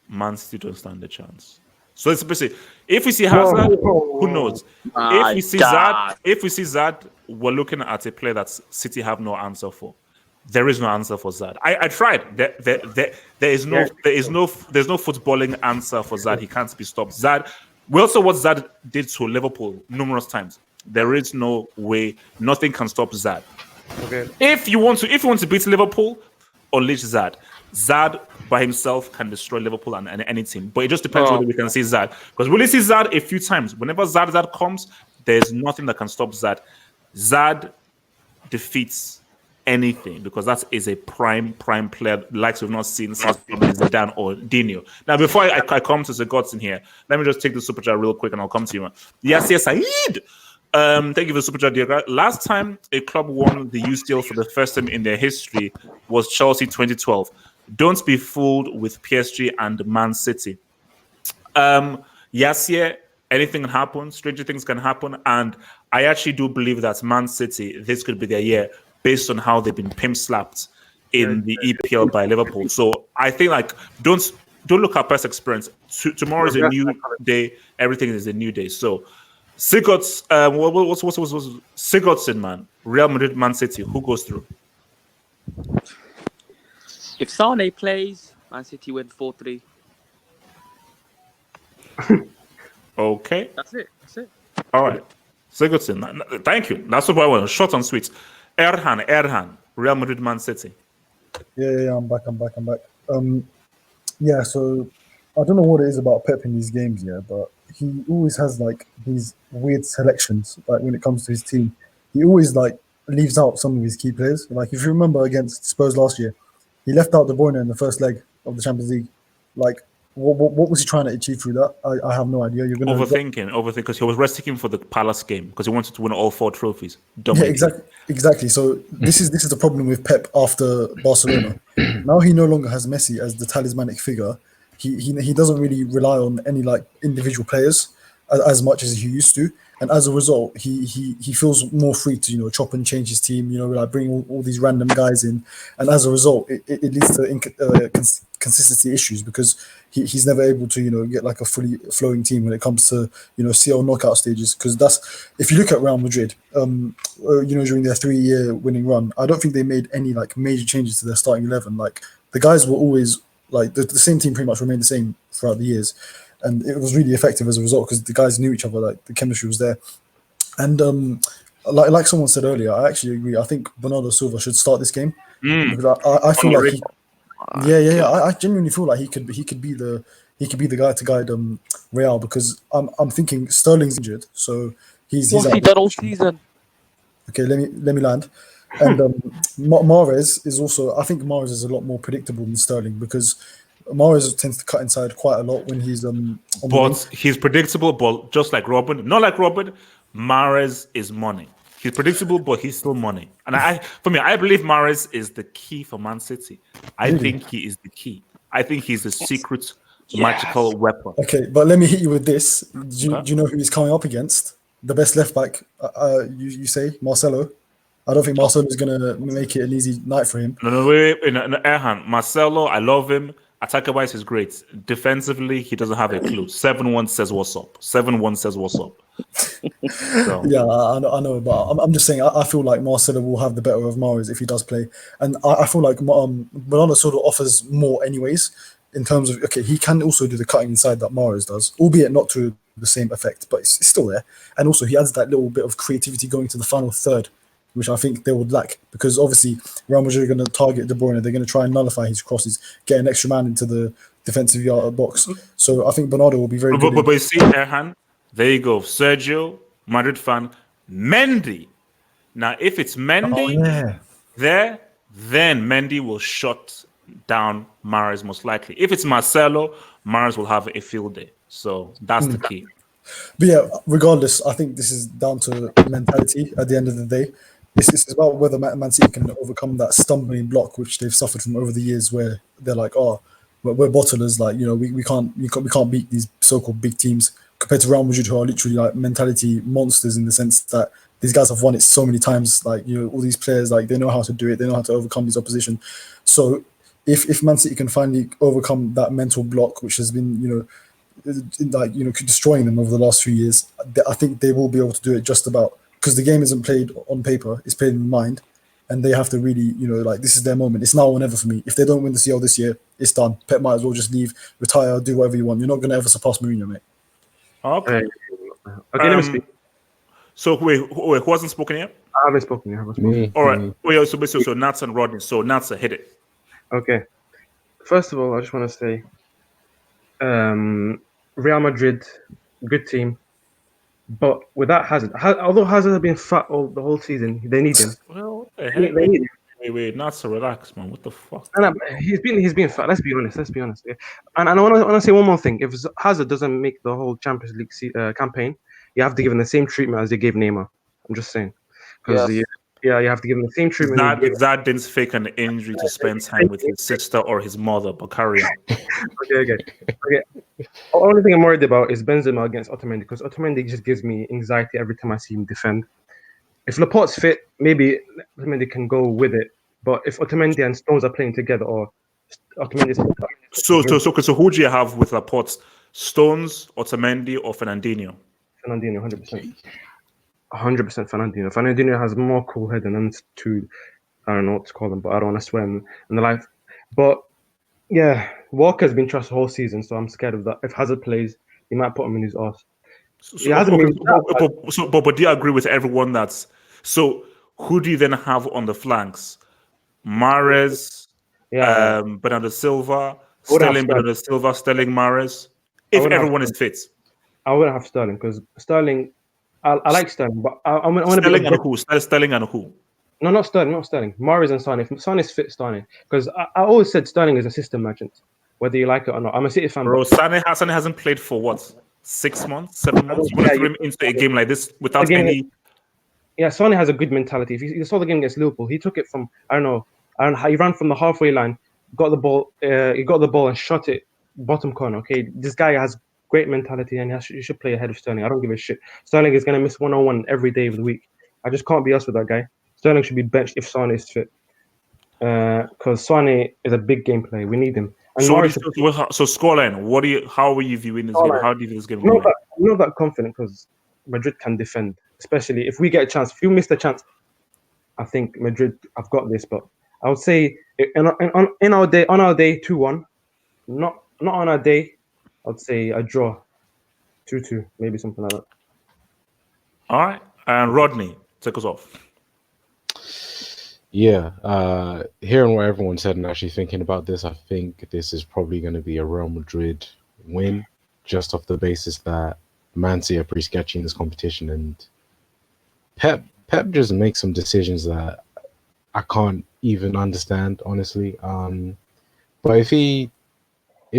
Man City don't stand a chance. So it's basically, if we see Hazard, who knows? If we see Zad, we're looking at a player that City have no answer for. There is no answer for Zad. I tried. There's no footballing answer for Zad. He can't be stopped. Zad. We also what Zad did to Liverpool numerous times. There is no way. Nothing can stop Zad. Okay. If you want to beat Liverpool, unleash Zad. Zad by himself can destroy Liverpool and any team, but it just depends whether we can see Zad. Because we only see Zad a few times. Whenever Zad comes, there's nothing that can stop Zad. Zad defeats anything because that is a prime player, likes we've not seen since Zidane or Dino. Now, before I come to the gods in here, let me just take the super chat real quick and I'll come to you. Yes, Saeed. Thank you for the super chat, dear guy. Last time a club won the UCL for the first time in their history was Chelsea 2012. Don't be fooled with PSG and Man City. Yes, anything can happen. Stranger things can happen. And I actually do believe that Man City, this could be their year based on how they've been pimp slapped in the EPL by Liverpool. So I think don't look at past experience. Tomorrow is a new day. Everything is a new day. So What's Sigurdsson, man? Real Madrid, Man City. Who goes through? If Sane plays, Man City win 4-3. Okay. That's it. All right. Sigurdsson. Thank you. That's what I want. Short and sweet. Erhan. Real Madrid, Man City. Yeah, I'm back. Yeah, so I don't know what it is about Pep in these games, yeah, but he always has like these weird selections. Like when it comes to his team, he always like leaves out some of his key players. Like if you remember against Spurs last year, he left out De Bruyne in the first leg of the Champions League. Like, what was he trying to achieve through that? I have no idea. You're gonna overthinking because he was resting him for the Palace game because he wanted to win all 4 trophies. Yeah, exactly. So this is the problem with Pep after Barcelona. Now he no longer has Messi as the talismanic figure. He doesn't really rely on any like individual players as much as he used to, and as a result, he feels more free to chop and change his team. Like bring all these random guys in, and as a result, it leads to consistency issues because he's never able to get like a fully flowing team when it comes to CL knockout stages. Because that's, if you look at Real Madrid, during their 3-year winning run, I don't think they made any like major changes to their starting 11. Like the guys were always like the same team, pretty much remained the same throughout the years, and it was really effective as a result because the guys knew each other. Like the chemistry was there, and like someone said earlier, I actually agree. I think Bernardo Silva should start this game because I feel like I genuinely feel like he could be the guy to guide Real, because I'm thinking Sterling's injured, so he's What's he out. done all season? Okay, let me land. And Mahrez is also. I think Mahrez is a lot more predictable than Sterling because Mahrez tends to cut inside quite a lot when he's on the wing. But he's predictable, but just like Robin, not like Robin, Mahrez is money. He's predictable, but he's still money. And I believe Mahrez is the key for Man City. I think he is the key. I think he's the secret magical weapon. Okay, but let me hit you with this. Do you know who he's coming up against? The best left back. You say Marcelo. I don't think Marcelo is gonna make it an easy night for him. No, wait. Erhan, Marcelo, I love him. Attacker-wise, he's great. Defensively, he doesn't have a clue. 7-1 says what's up. 7-1 says what's up. So. Yeah, I know, but I'm just saying. I feel like Marcelo will have the better of Mahrez if he does play, and I feel like Bernardo sort of offers more, anyways. In terms of he can also do the cutting inside that Mahrez does, albeit not to the same effect, but it's still there. And also, he adds that little bit of creativity going to the final third, which I think they would lack, because obviously Real Madrid are going to target De Bruyne. They're going to try and nullify his crosses, get an extra man into the defensive yard box. So I think Bernardo will be very good. But you see, Erhan, there you go. Sergio, Madrid fan, Mendy. Now, if it's Mendy there, then Mendy will shut down Mahrez most likely. If it's Marcelo, Mahrez will have a field day. So that's the key. But yeah, regardless, I think this is down to mentality at the end of the day. This is about whether Man City can overcome that stumbling block which they've suffered from over the years, where they're like, we're bottlers, like we can't beat these so-called big teams, compared to Real Madrid, who are literally like mentality monsters in the sense that these guys have won it so many times. Like all these players, like they know how to do it, they know how to overcome these opposition. So if Man City can finally overcome that mental block, which has been destroying them over the last few years, I think they will be able to do it just about, because the game isn't played on paper, it's played in mind, and they have to really, this is their moment. It's now or never for me. If they don't win the CL this year, it's done. Pep might as well just leave, retire, do whatever you want. You're not going to ever surpass Mourinho, mate. Okay. Let me speak. So wait, who hasn't spoken yet? I haven't spoken yet. All right. So Nats and Rodney. So Nats, hit it. Okay. First of all, I just want to say, Real Madrid, good team, but without Hazard, although Hazard has been fat the whole season, they need him. Well, what the heck? They need him. Wait, not so relax, man. What the fuck? He's been fat. Let's be honest. Yeah. And I want to say one more thing. If Hazard doesn't make the whole Champions League campaign, you have to give him the same treatment as they gave Neymar. I'm just saying, because you have to give him the same treatment. That didn't fake an injury to spend time with his sister or his mother, but carry on. Okay. The only thing I'm worried about is Benzema against Otamendi, because Otamendi just gives me anxiety every time I see him defend. If Laporte's fit, maybe Otamendi can go with it. But if Otamendi and Stones are playing together, or Otamendi's... So who do you have with Laporte? Stones, Otamendi, or Fernandinho? Fernandinho, 100%. 100% Fernandinho. Fernandinho has more cool head than two. I don't know what to call them, but I don't want to swear in the life. But yeah, Walker's been trusted the whole season, so I'm scared of that. If Hazard plays, he might put him in his arse. He hasn't been. But do you agree with everyone that's so? Who do you then have on the flanks? Mahrez, Bernardo Silva, Sterling, Bernardo Silva, Sterling, Mahrez. If everyone is fit, I wouldn't have Sterling because Sterling. I like Sterling, but I want to Sterling and who? Sterling and who? No, not Sterling. Mahrez and Sane. If Sane is fit, Sane. Because I always said Sterling is a system merchant, whether you like it or not. I'm a City fan. Bro, Sane hasn't played for what? 6 months, 7 months? You want to throw him into a game like this without any... Yeah, Sane has a good mentality. If you saw the game against Liverpool, he took it from, I don't know how he ran from the halfway line, got the ball, and shot it bottom corner. Okay, this guy has great mentality and he should play ahead of Sterling. I don't give a shit. Sterling is going to miss 101 every day of the week. I just can't be us with that guy. Sterling should be benched if Sane is fit. Because Sane is a big game player. We need him. And so scoreline, how are you viewing this game? How do you view this game? I'm not that confident because Madrid can defend, especially if we get a chance. If you miss the chance, I think Madrid have got this. But I would say on our day 2-1. Not on our day. I'd say a draw, 2-2, maybe something like that. All right, and Rodney, take us off. Yeah, hearing what everyone said and actually thinking about this, I think this is probably going to be a Real Madrid win, just off the basis that Man City are pretty sketchy in this competition, and Pep just makes some decisions that I can't even understand, honestly. But if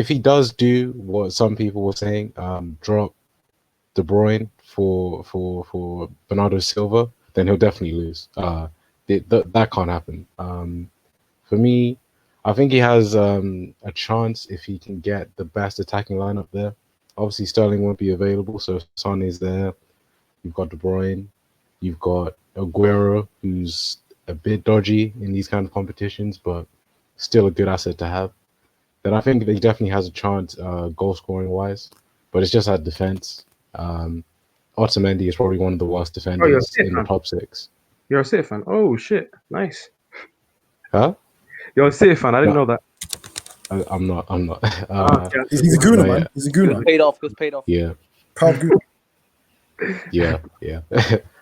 he does do what some people were saying, drop De Bruyne for Bernardo Silva, then he'll definitely lose. That can't happen. For me, I think he has a chance if he can get the best attacking lineup there. Obviously, Sterling won't be available, so if Son is there, you've got De Bruyne, you've got Aguero, who's a bit dodgy in these kind of competitions, but still a good asset to have. Then I think that he definitely has a chance goal scoring wise, but it's just at defense. Otamendi is probably one of the worst defenders in the top 6. You're a City fan? Oh shit! Nice. Huh? You're a City fan? I didn't know that. I'm not. He's a gooner, man. He's a gooner. Paid off. Yeah. Proud gooner. Yeah.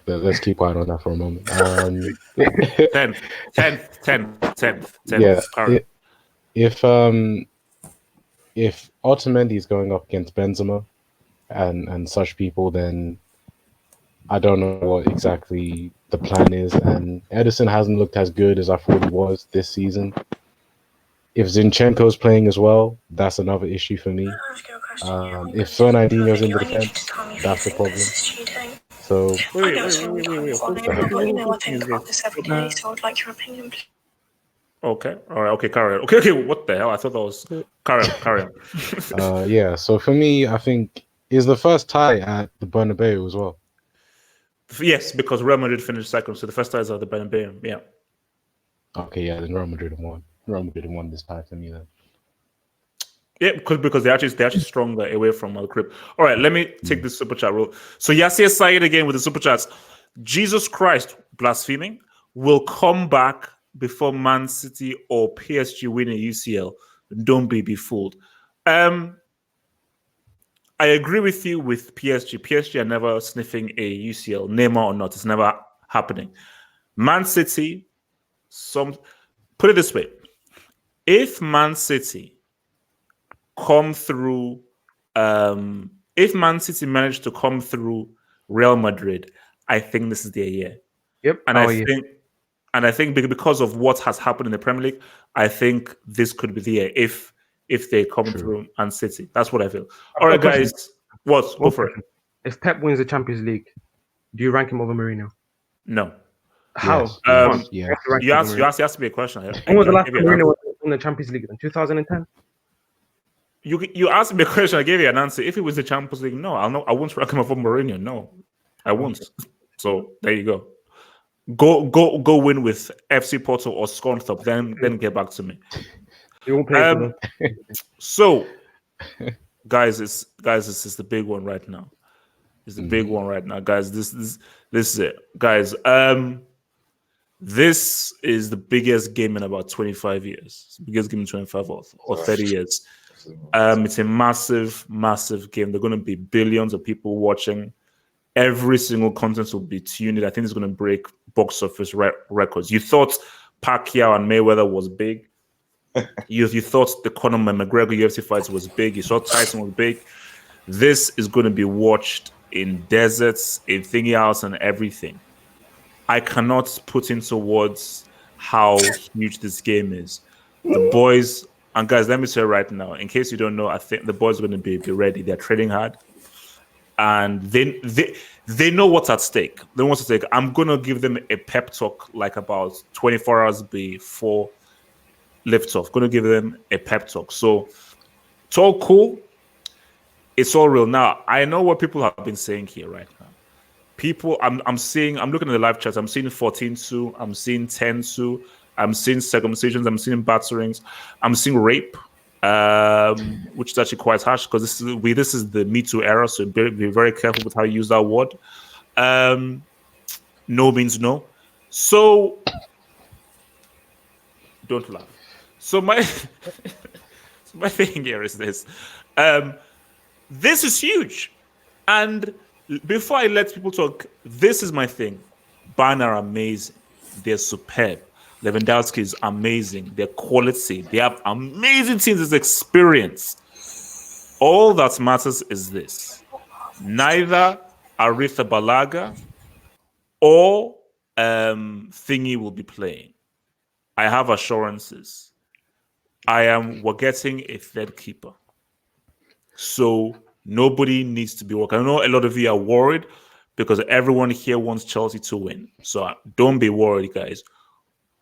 Let's keep quiet on that for a moment. 10th. Yeah. If Otamendi is going up against Benzema and such people, then I don't know what exactly the plan is. And Ederson hasn't looked as good as I thought he was this season. If Zinchenko's playing as well, that's another issue for me. If Fernandinho's in the defense, that's the problem. So, Wait. Okay, all right, okay, carry on. Okay, what the hell? I thought that was carry on. Yeah, so for me, I think is the first tie at the Bernabeu as well. Yes, because Real Madrid finished second, so the first tie is at the Bernabeu. Yeah. Okay, yeah, then Real Madrid won. Real Madrid won this tie for me then. Yeah, because they're actually stronger away from the crib. All right, let me take this super chat rule. So Yasir Saeed again with the super chats. Jesus Christ, blaspheming, will come back before Man City or PSG win a UCL. Don't be befooled. I agree with you with PSG. PSG are never sniffing a UCL, Neymar or not. It's never happening. Man City, put it this way. If Man City come through, if Man City managed to come through Real Madrid, I think this is their year. Yep. And I think because of what has happened in the Premier League, I think this could be the year if they come through Man City. That's what I feel. All right, guys. What? Go for it. If Pep wins the Champions League, do you rank him over Mourinho? No. How? You asked me a question. When was the last time Mourinho won the Champions League? In 2010? You asked me a question. I gave you an answer. If it was the Champions League, no. I won't rank him over Mourinho. No, I won't. So there you go. Go win with FC Porto or Scunthorpe, then get back to me. You won't play for them. So, guys, this is the big one right now. is the big one right now, guys. This is it, guys. This is the biggest game in about 25 years. It's the biggest game in 25 or 30 years. It's a massive, massive game. There are going to be billions of people watching. Every single content will be tuned. I think it's going to break box office records. You thought Pacquiao and Mayweather was big. You thought the Conor McGregor UFC fights was big. You saw Tyson was big. This is going to be watched in deserts, in thingy house, and everything. I cannot put into words how huge this game is. The boys, and guys, let me say right now, in case you don't know, I think the boys are going to be ready. They're trading hard, and they know what's at stake. They know what's at stake. I'm going to give them a pep talk like about 24 hours before liftoff. Going to give them a pep talk. So it's all cool. It's all real. Now, I know what people have been saying here right now. People, I'm looking at the live chat. I'm seeing 14-2. I'm seeing 10-2. I'm seeing circumcisions. I'm seeing batterings. I'm seeing rape, which is actually quite harsh because this is the Me Too era. So be very careful with how you use that word. No means no. So don't laugh. So my thing here is this. This is huge, and before I let people talk, this is my thing. Bayern are amazing. They're superb. Lewandowski is amazing. Their quality. They have amazing teams. There's experience. All that matters is this. Neither Aretha Balaga or Thingy will be playing. I have assurances. We're getting a third keeper. So nobody needs to be worried. I know a lot of you are worried because everyone here wants Chelsea to win. So don't be worried, guys.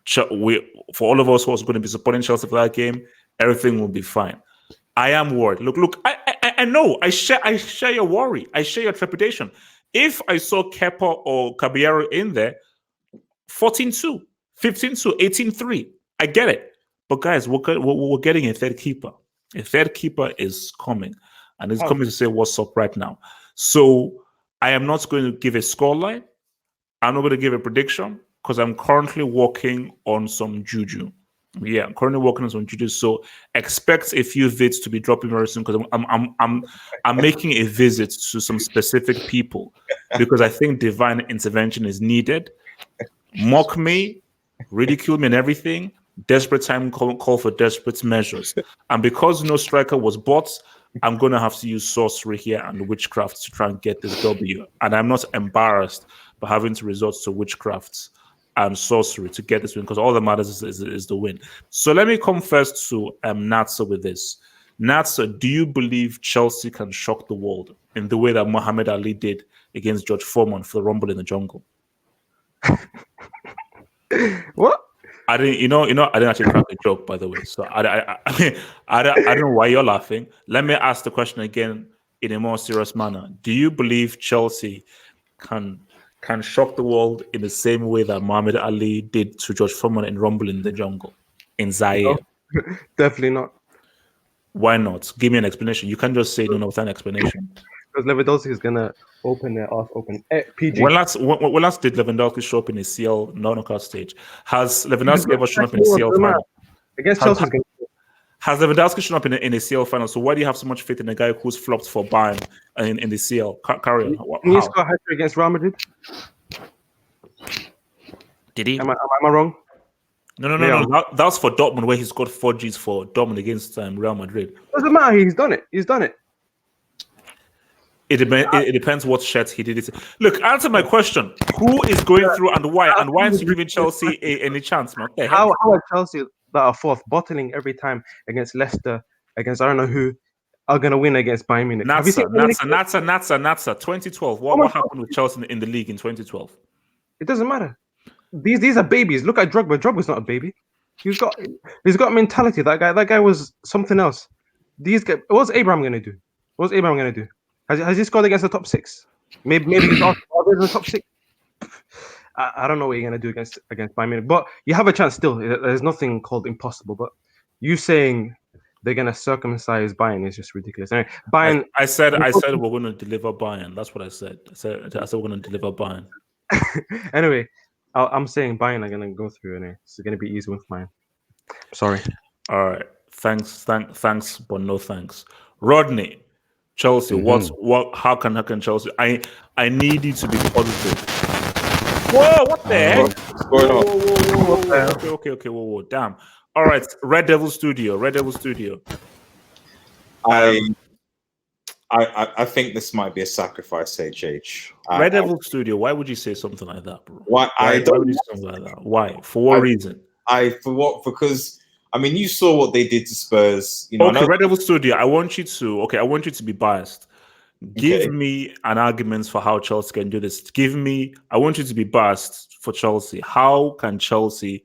For all of us who are going to be supporting Chelsea for that game, everything will be fine. I am worried. Look. I know. I share your worry. I share your trepidation. If I saw Kepa or Caballero in there, 14-2, 15-2, 18-3, I get it. But guys, we're getting a third keeper. A third keeper is coming. And it's coming to say what's up right now. So I am not going to give a scoreline. I'm not going to give a prediction because I'm currently working on some juju. Yeah, I'm currently working on some juju. So expect a few vids to be dropping very soon because I'm making a visit to some specific people because I think divine intervention is needed. Mock me, ridicule me and everything. Desperate time call for desperate measures. And because no striker was bought, I'm going to have to use sorcery here and witchcraft to try and get this W. And I'm not embarrassed by having to resort to witchcraft and sorcery to get this win because all that matters is the win. So let me come first to Natsa with this. Natsa, do you believe Chelsea can shock the world in the way that Muhammad Ali did against George Foreman for the Rumble in the Jungle? What? I didn't actually crack a joke, by the way. So I don't know why you're laughing. Let me ask the question again in a more serious manner. Do you believe Chelsea can shock the world in the same way that Muhammad Ali did to George Foreman in Rumble in the Jungle in Zaire? No, definitely not. Why not? Give me an explanation. You can't just say no without an explanation. Because Lewandowski is gonna open their off open. PG. When last did Lewandowski show up in a CL knockout stage? Has Lewandowski ever shown up in a CL final? Against Chelsea. Has Lewandowski shown up in a CL final? So why do you have so much faith in a guy who's flopped for Bayern in the CL? Carry on. Can you score a hat-trick against Real Madrid? Did he? Am I wrong? No. That was for Dortmund, where he scored 4 Gs for Dortmund against Real Madrid. Doesn't matter. He's done it. It depends what shirt he did it. Look, answer my question. Who is going through and why? And why aren't you giving Chelsea any chance, man? How are Chelsea that are fourth, bottling every time against Leicester, against I don't know who, are going to win against Bayern Munich? Natsa. 2012. What happened with Chelsea in the league in 2012? It doesn't matter. These are babies. Look at Drogba. Drogba's not a baby. He's got mentality. That guy was something else. These guys. What's Abraham going to do? Has he scored against the top 6? Maybe he's in the top 6. I don't know what you're gonna do against Bayern Munich, but you have a chance still. There's nothing called impossible. But you saying they're gonna circumcise Bayern is just ridiculous. Anyway, Bayern. I said we're going to deliver Bayern. That's what I said. I said we're going to deliver Bayern. Anyway, I'm saying Bayern are gonna go through, and it's gonna be easy with mine. Sorry. All right. Thanks, but no thanks. Rodney, Chelsea. How can Chelsea? I need you to be positive. Whoa! What the heck? What's going on? Okay. Whoa. Damn. All right. Red Devil Studio. I think this might be a sacrifice, HH. Red Devil Studio. Why would you say something like that, bro? Why would you say something like that? Why? For what reason? Because I mean, you saw what they did to Spurs. You know, okay, Red Devil Studio. I want you to be biased. Give me an argument for how Chelsea can do this. I want you to be biased for Chelsea. How can Chelsea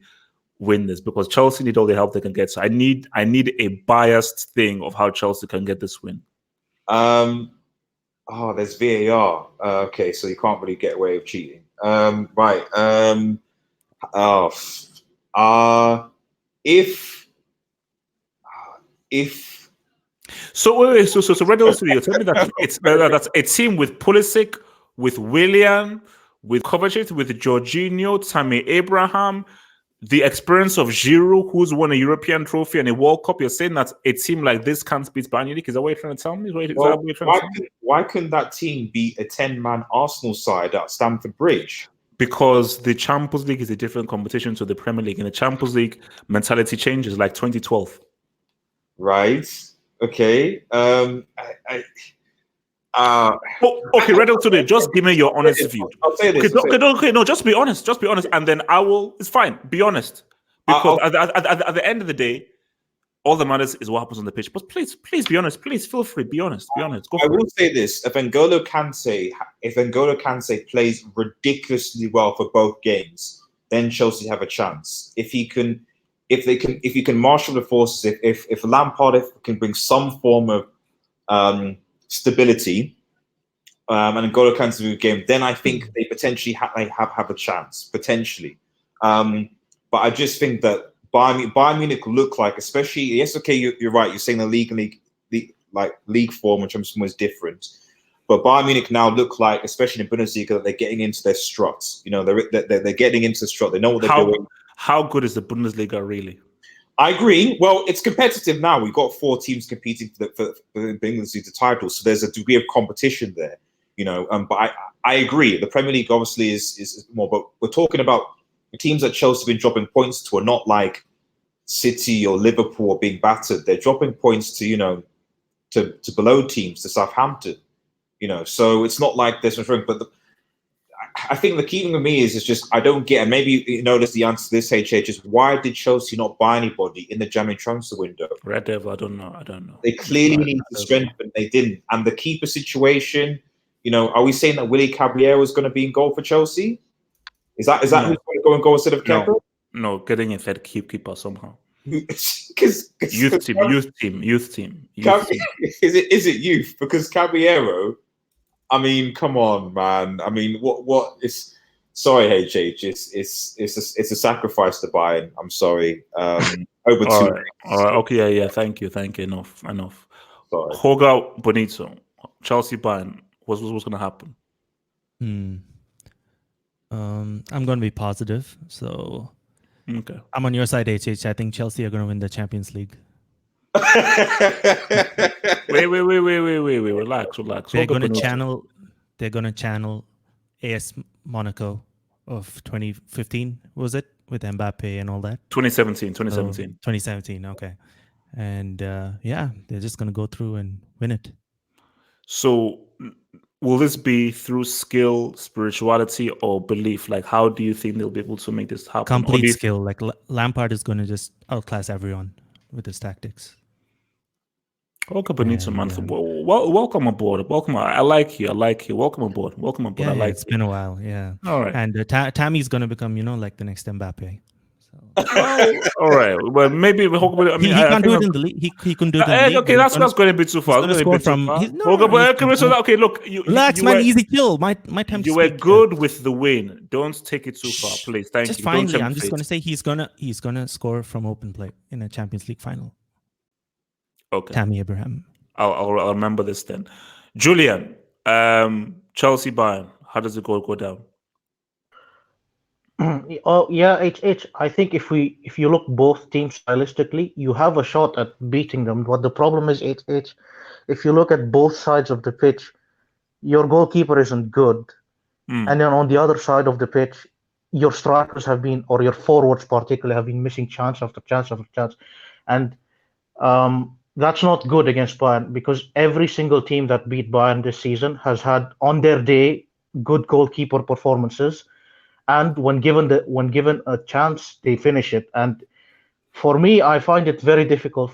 win this? Because Chelsea need all the help they can get. So I need a biased thing of how Chelsea can get this win. There's VAR. Okay, so you can't really get away with cheating. Right. So Red Devil Studio, tell me that that's a team with Pulisic, with Willian, with Kovacic, with Jorginho, Tammy Abraham, the experience of Giroud, who's won a European trophy and a World Cup. You're saying that a team like this can't beat Bayern Munich? Is that what you're trying to tell me? Why couldn't that team beat a 10-man Arsenal side at Stamford Bridge? Because the Champions League is a different competition to the Premier League. In the Champions League, mentality changes like 2012. Right. Okay. Okay, Red Devil Studio, just give me your honest view. I'll say this. Okay, no, just be honest, and then I will. It's fine. Be honest, because at the end of the day, all that matters is what happens on the pitch. But please be honest. Please feel free. Be honest. Go for I will say this: if N'Golo Kante plays ridiculously well for both games, then Chelsea have a chance. If you can marshal the forces, if Lampard can bring some form of stability, and N'Golo Kante in the game, then I think they potentially have a chance, potentially. But I just think that Bayern Munich look like, especially, yes, okay, you're right, you're saying the league form, which I'm assuming is different. But Bayern Munich now look like, especially in Bundesliga, that they're getting into their struts. You know, they're getting into the strut. They know what they're doing. How good is the Bundesliga really? I agree. Well, it's competitive now. We've got 4 teams competing for the Bundesliga title, so there's a degree of competition there. You know, but I agree. The Premier League obviously is more, but we're talking about the teams that Chelsea have been dropping points to are not like City or Liverpool are being battered. They're dropping points to to below teams, to Southampton. You know, so it's not like this. But I think the key thing for me is just I don't get, and maybe you notice the answer to this, HH, is why did Chelsea not buy anybody in the January transfer window? Red Devil, I don't know. They clearly need to strengthen. They didn't. And the keeper situation, you know, are we saying that Willy Caballero is going to be in goal for Chelsea? Is that who's going to go and goal instead of Kepa? No, getting a third keeper somehow. Because youth team. Is it youth? Because Caballero, I mean, come on, man. I mean, what is? Sorry, HH. It's a sacrifice to Bayern. I'm sorry. Over two. All right. Okay. Yeah. Thank you. Enough. Sorry. Hangout, Bonito, Chelsea, Bayern. What's going to happen? I'm going to be positive. So, okay. I'm on your side, HH. I think Chelsea are going to win the Champions League. Wait. Relax. They're going to channel AS Monaco of 2015, was it? With Mbappe and all that? 2017. Okay. And they're just going to go through and win it. So will this be through skill, spirituality, or belief? Like, how do you think they'll be able to make this happen? Complete skill. Like, Lampard is going to just outclass everyone with his tactics. Okay, Benito, man. Welcome aboard. Welcome. I like you. Welcome aboard. Yeah, it's been a while. Yeah. All right. And Tammy's going to become, like the next Mbappe. So. All right. Well, maybe he can do it in the league. He can do it in the league. Okay, that's going to be too far. Okay, look. Relax, man. Easy kill. My time. You were good with the win. Don't take it too far, please. Thank you. Finally, I'm just going to say he's gonna score from open play in a Champions League final. Okay. Tammy Abraham. I'll remember this then. Julian, Chelsea Bayern. How does it go down? Oh yeah, H. I think if you look both teams stylistically, you have a shot at beating them. But the problem is H. If you look at both sides of the pitch, your goalkeeper isn't good, and then on the other side of the pitch, your strikers have been, or your forwards particularly, have been missing chance after chance after chance, and that's not good against Bayern because every single team that beat Bayern this season has had on their day good goalkeeper performances, and when given a chance, they finish it. And for me, I find it very difficult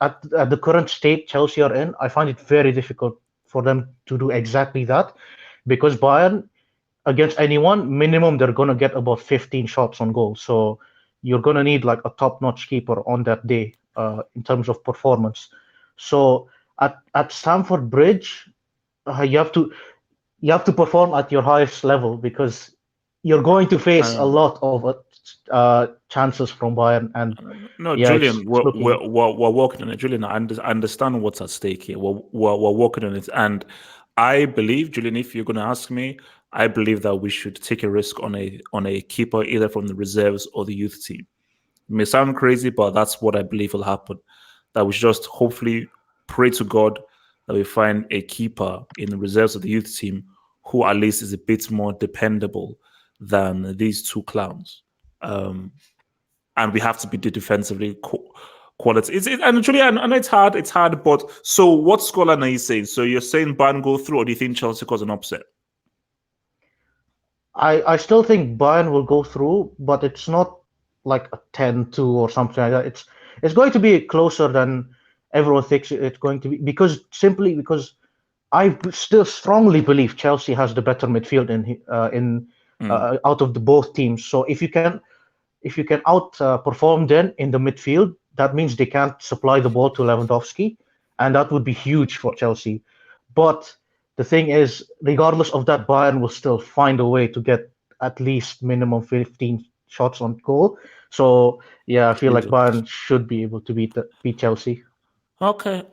at the current state Chelsea are in. I find it very difficult for them to do exactly that because Bayern, against anyone, minimum they're gonna get about 15 shots on goal. So you're gonna need like a top-notch keeper on that day in terms of performance. So at Stamford Bridge, you have to perform at your highest level because you're going to face a lot of chances from Bayern. And no, yeah, Julian, we're working on it. Julian, I understand what's at stake here. We're working on it, and I believe, Julian, if you're going to ask me, I believe that we should take a risk on a keeper either from the reserves or the youth team. It may sound crazy, but that's what I believe will happen. That we should just hopefully pray to God that we find a keeper in the reserves of the youth team who at least is a bit more dependable than these two clowns. And we have to be defensively quality. And Julian, I know it's hard, but so what scoreline are you saying? So you're saying Bayern go through, or do you think Chelsea cause an upset? I still think Bayern will go through, but it's not like a 10-2 or something like that. It's going to be closer than everyone thinks it's going to be because I still strongly believe Chelsea has the better midfield out of the both teams. So if you can outperform them in the midfield, that means they can't supply the ball to Lewandowski, and that would be huge for Chelsea. But the thing is, regardless of that, Bayern will still find a way to get at least minimum 15 shots on goal. So yeah, I feel like Bayern should be able to beat Chelsea. Okay.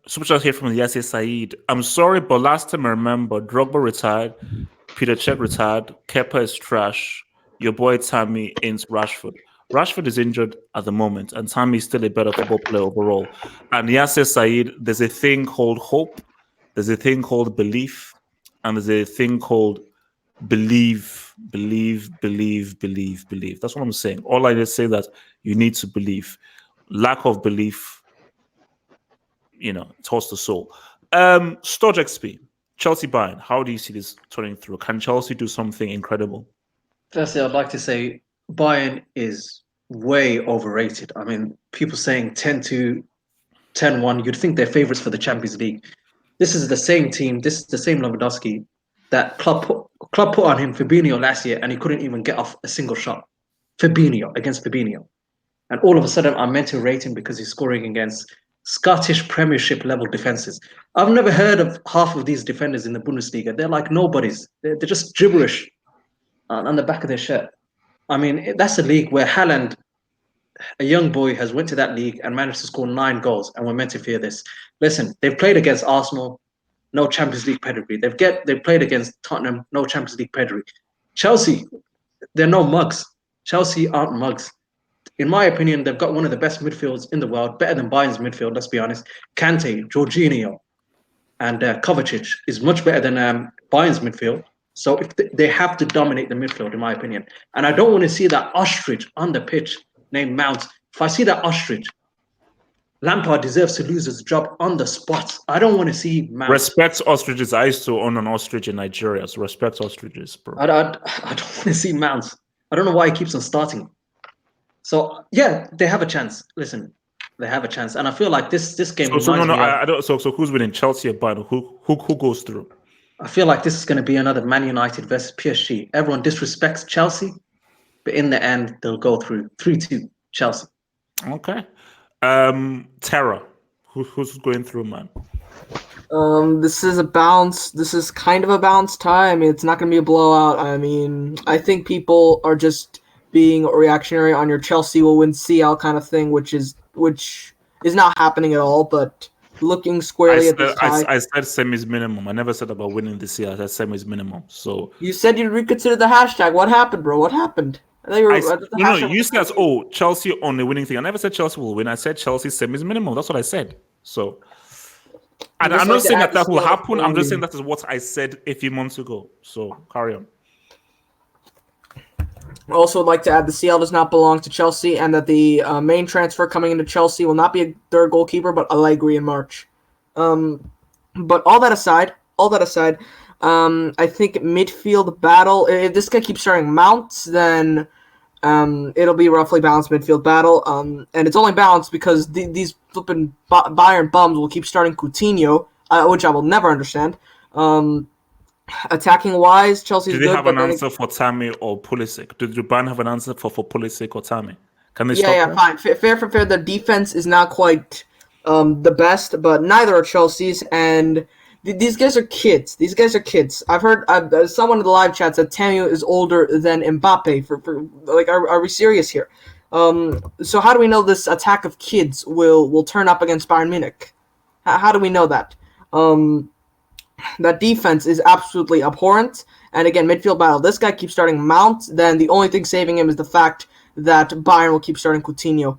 Super chat here from Yasser Saeed. I'm sorry, but last time I remember, Drogba retired, Peter Cech retired, Kepa is trash. Your boy Tammy ain't Rashford. Rashford is injured at the moment, and Tammy is still a better football player overall. And Yasser Saeed, there's a thing called hope, there's a thing called belief, and there's a thing called believe. That's what I'm saying. All I just say that you need to believe. Lack of belief, it hurts the soul. Storage XP, Chelsea Bayern. How do you see this turning through? Can Chelsea do something incredible? Firstly, I'd like to say Bayern is way overrated. I mean, people saying 10-2, 10-1, you'd think they're favourites for the Champions League. This is the same team, this is the same Lewandowski that Club put on him Fabinho last year, and he couldn't even get off a single shot. Against Fabinho. And all of a sudden, I'm meant to rate him because he's scoring against Scottish Premiership level defenses. I've never heard of half of these defenders in the Bundesliga. They're like nobodies. They're just gibberish on the back of their shirt. I mean, that's a league where Haaland, a young boy, has went to that league and managed to score 9 goals, and we're meant to fear this. Listen, they've played against Arsenal, no Champions League pedigree. They've played against Tottenham, no Champions League pedigree. Chelsea, they're no mugs. Chelsea aren't mugs. In my opinion, they've got one of the best midfields in the world, better than Bayern's midfield, let's be honest. Kante, Jorginho, and Kovacic is much better than Bayern's midfield. So if they have to dominate the midfield, in my opinion. And I don't want to see that ostrich on the pitch named Mount. If I see that ostrich, Lampard deserves to lose his job on the spot. I don't want to see Mount. Respect ostriches. I used to own an ostrich in Nigeria, so respect ostriches, bro. I don't want to see Mount. I don't know why he keeps on starting. So yeah, they have a chance. Listen, they have a chance, and I feel like this game. I don't. So who's winning, Chelsea or Bayern? Who goes through? I feel like this is going to be another Man United versus PSG. Everyone disrespects Chelsea, but in the end, they'll go through 3-2 Chelsea. Okay. Tara, who's going through, man? This is a bounce. This is kind of a bounce tie. I mean, it's not going to be a blowout. I mean, I think people are just being reactionary on your Chelsea will win CL kind of thing, which is not happening at all. But looking I squarely at said, this tie, I said semis minimum. I never said about winning this year. I said semis minimum. So you said you'd reconsider the hashtag. What happened, bro? What happened? I thought you were, I thought the no, hashtag you was said, oh, Chelsea on the winning thing. I never said Chelsea will win. I said Chelsea semis minimum. That's what I said. So, and just I'm like not to saying add that the will seal of happen. I'm just saying volume. that is what I said a few months ago. So carry on. I also would like to add the CL does not belong to Chelsea, and that the main transfer coming into Chelsea will not be a third goalkeeper, but Allegri in March. But all that aside, I think midfield battle. If this guy keeps starting Mount, then it'll be roughly balanced midfield battle. And it's only balanced because these flipping Bayern bums will keep starting Coutinho, which I will never understand. Attacking wise, Chelsea's Do they good, have but an then answer for Tammy or Pulisic? Do Bayern have an answer for Pulisic or Tammy? Can they stop yeah, that? fine. Fair for fair. The defense is not quite the best, but neither are Chelsea's. And these guys are kids. I've heard someone in the live chat said Tamu is older than Mbappe. For like, are we serious here? So how do we know this attack of kids will turn up against Bayern Munich? How do we know that? That defense is absolutely abhorrent. And again, midfield battle. This guy keeps starting Mount. Then the only thing saving him is the fact that Bayern will keep starting Coutinho.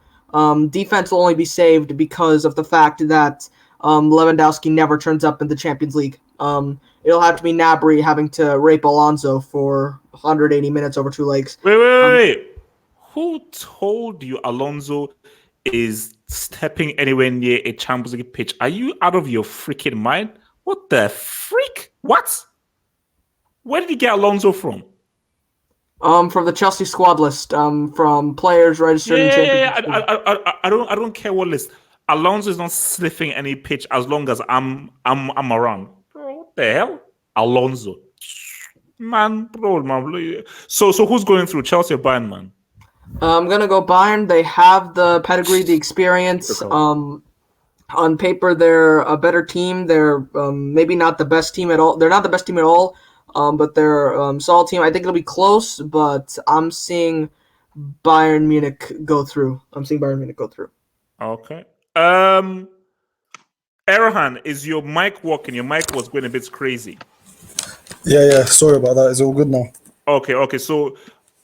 Defense will only be saved because of the fact that Lewandowski never turns up in the Champions League. It'll have to be Gnabry having to rape Alonso for 180 minutes over two legs. Wait. Who told you Alonso is stepping anywhere near a Champions League pitch? Are you out of your freaking mind? What the freak? What? Where did you get Alonso from? From the Chelsea squad list. From players registered in Champions League. I don't care what list. Alonso is not sniffing any pitch as long as I'm around. Bro, what the hell? Alonso. Man. So who's going through, Chelsea or Bayern, man? I'm gonna go Bayern. They have the pedigree, the experience. On paper, they're a better team. They're maybe not the best team at all. They're not the best team at all, but they're a solid team. I think it'll be close, but I'm seeing Bayern Munich go through. Okay. Erhan, is your mic working? Your mic was going a bit crazy. Yeah. Sorry about that. It's all good now. Okay. So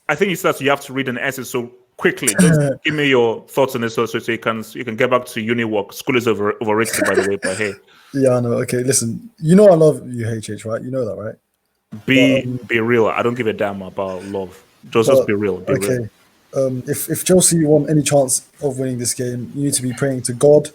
I think you said you have to read an essay. So quickly, just give me your thoughts on this, so you can get back to uni work. School is overrated, by the way. But hey, Yeah, I know. Okay, listen. You know I love you, HH, right? You know that, right? be real. I don't give a damn about love. Just be real. Be real. If Chelsea want any chance of winning this game, you need to be praying to God,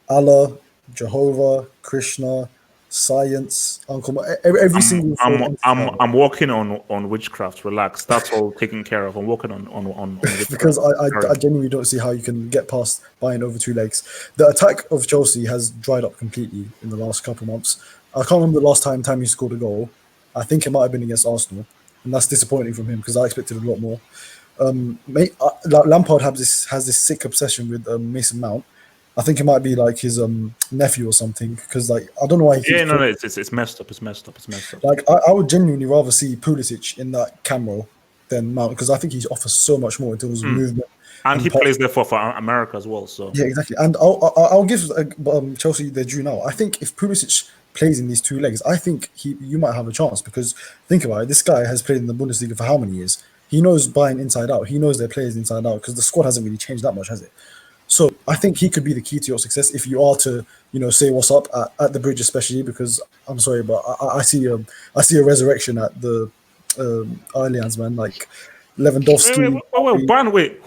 Allah, Jehovah, Krishna, science, Uncle. Every single. I'm working on witchcraft. Relax. That's all taken care of. I'm working on witchcraft. Because I genuinely don't see how you can get past Bayern over two legs. The attack of Chelsea has dried up completely in the last couple of months. I can't remember the last time Tammy scored a goal. I think it might have been against Arsenal, and that's disappointing from him because I expected a lot more. Lampard has this sick obsession with Mason Mount. I think it might be like his nephew or something, because like I don't know why he keeps it's messed up. It's messed up. Like I would genuinely rather see Pulisic in that camera than Mount, because I think he offers so much more in terms of movement. And he plays there for America as well. So yeah, exactly. And I'll give Chelsea their due now. I think if Pulisic plays in these two legs, I think you might have a chance, because think about it. This guy has played in the Bundesliga for how many years? He knows Bayern inside out. He knows their players inside out, because the squad hasn't really changed that much, has it? So I think he could be the key to your success if you are to, say what's up at the bridge, especially because I'm sorry, but I see a resurrection at the Allianz, man. Like Lewandowski. Wait.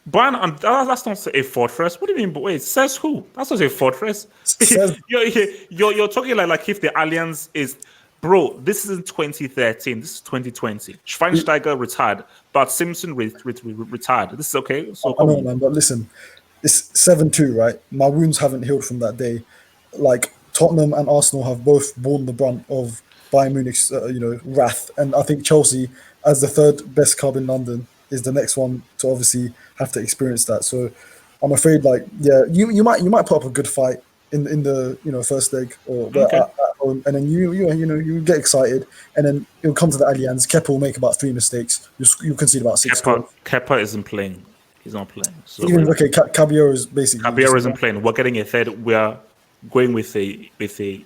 Bayern, and that's not a fortress. What do you mean? Wait, says who? That's not a fortress. You're talking like if the Allianz is. Bro, this isn't 2013. This is 2020. Schweinsteiger retired, but Simpson retired. This is okay. So I know, man. But listen, it's 7-2, right? My wounds haven't healed from that day. Like Tottenham and Arsenal have both borne the brunt of Bayern Munich's, wrath, and I think Chelsea, as the third best club in London, is the next one to obviously have to experience that. So I'm afraid, you might put up a good fight in the first leg or at home, and then you get excited, and then it'll come to the Allianz. Kepa will make about 3 mistakes. You concede about 6 goals. Kepa isn't playing. He's not playing. So Even okay, Caballero is basically. Caballero isn't playing. We're getting a third. We are going with a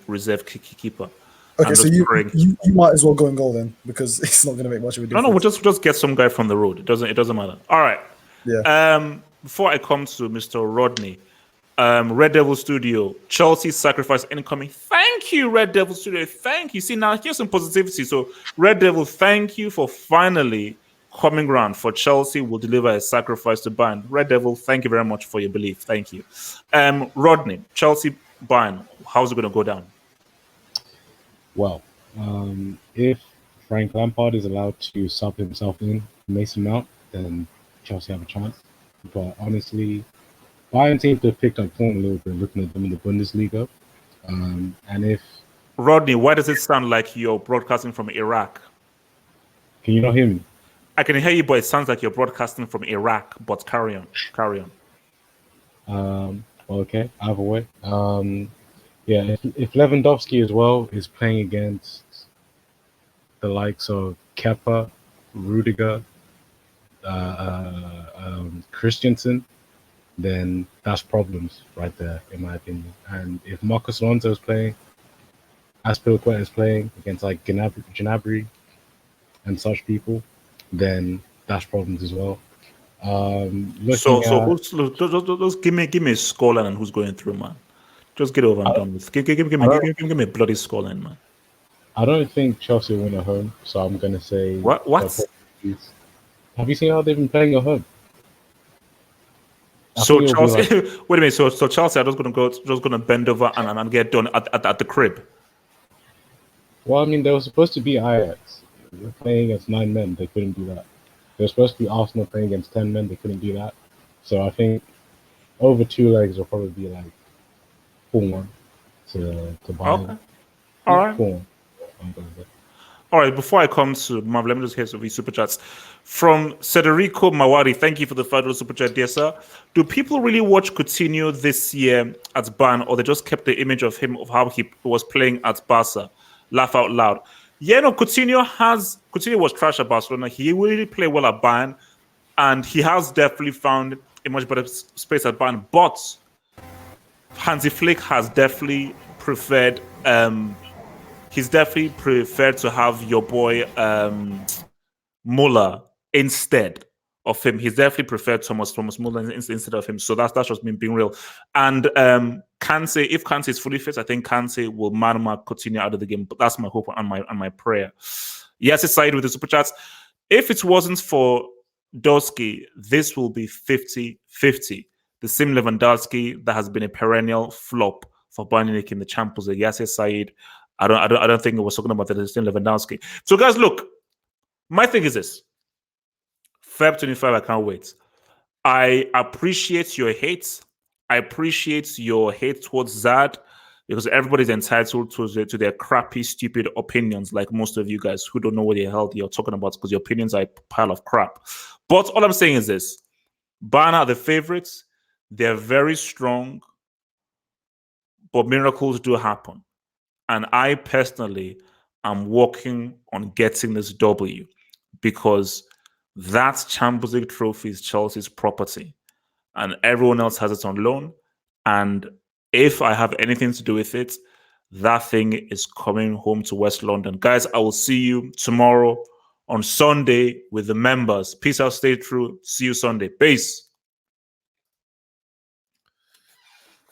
reserve keeper. Okay, so you might as well go and goal then, because it's not going to make much of a difference. No, we'll just get some guy from the road. It doesn't matter. All right. Yeah. Before I come to Mr. Rodney, Red Devil Studio, Chelsea sacrifice incoming. Thank you, Red Devil Studio. Thank you. See, now here's some positivity. So, Red Devil, thank you for finally coming around. For Chelsea will deliver a sacrifice to Bayern. Red Devil, thank you very much for your belief. Thank you. Rodney, Chelsea, Bayern, how's it going to go down? Well, if Frank Lampard is allowed to sub himself in Mason Mount, then Chelsea have a chance. But honestly, Bayern seems to have picked up form a little bit looking at them in the Bundesliga. And if... Rodney, why does it sound like you're broadcasting from Iraq? Can you not hear me? I can hear you, but it sounds like you're broadcasting from Iraq. But carry on. Okay, either way. Yeah, if Lewandowski as well is playing against the likes of Kepa, Rudiger, Christensen, then that's problems right there, in my opinion. And if Marcos Alonso is playing, Aspilicueta is playing against like Gnabry and such people, then that's problems as well. Just give me a scoreline and who's going through, man. Just get over and done with. Give me a bloody scoreline, man. I don't think Chelsea will win at home, so I'm gonna say what? Have you seen how they've been playing at home? So Chelsea, wait a minute. So Chelsea are just gonna bend over and get done at the crib. Well, I mean, they were supposed to be Ajax. They were playing against 9 men. They couldn't do that. They were supposed to be Arsenal playing against 10 men. They couldn't do that. So I think over 2 legs will probably be like 4-1 to Bayern. Okay. All right. 4-1. All right, before I come to Marv, let me just hear some of these super chats. From Federico Mawari, thank you for the $5 super chat, dear sir. Do people really watch Coutinho this year at Bayern, or they just kept the image of him of how he was playing at Barca? Laugh out loud. Yeah, no, Coutinho was trash at Barcelona. He really played well at Bayern, and he has definitely found a much better space at Bayern. But Hansi Flick has definitely preferred. He's definitely preferred to have your boy Muller instead of him. He's definitely preferred Thomas Muller instead of him. So that's just me being real. And Kante, if Kante is fully fit, I think Kante will man-mark Coutinho out of the game. But that's my hope and my prayer. Yes, it's side with the super chats. If it wasn't for Dosky, this will be 50-50. The same Lewandowski that has been a perennial flop for Bayern Munich in the Champions League. Yes, Said. I don't think it was talking about the same Lewandowski. So guys, look, my thing is this. Feb 25, I can't wait. I appreciate your hate. I appreciate your hate towards Zad because everybody's entitled to their crappy, stupid opinions, like most of you guys who don't know what the hell you're talking about because your opinions are a pile of crap. But all I'm saying is this. Bayern are the favorites. They're very strong, but miracles do happen. And I personally am working on getting this W because that Champions League trophy is Chelsea's property and everyone else has it on loan. And if I have anything to do with it, that thing is coming home to West London. Guys, I will see you tomorrow on Sunday with the members. Peace out, stay true. See you Sunday. Peace.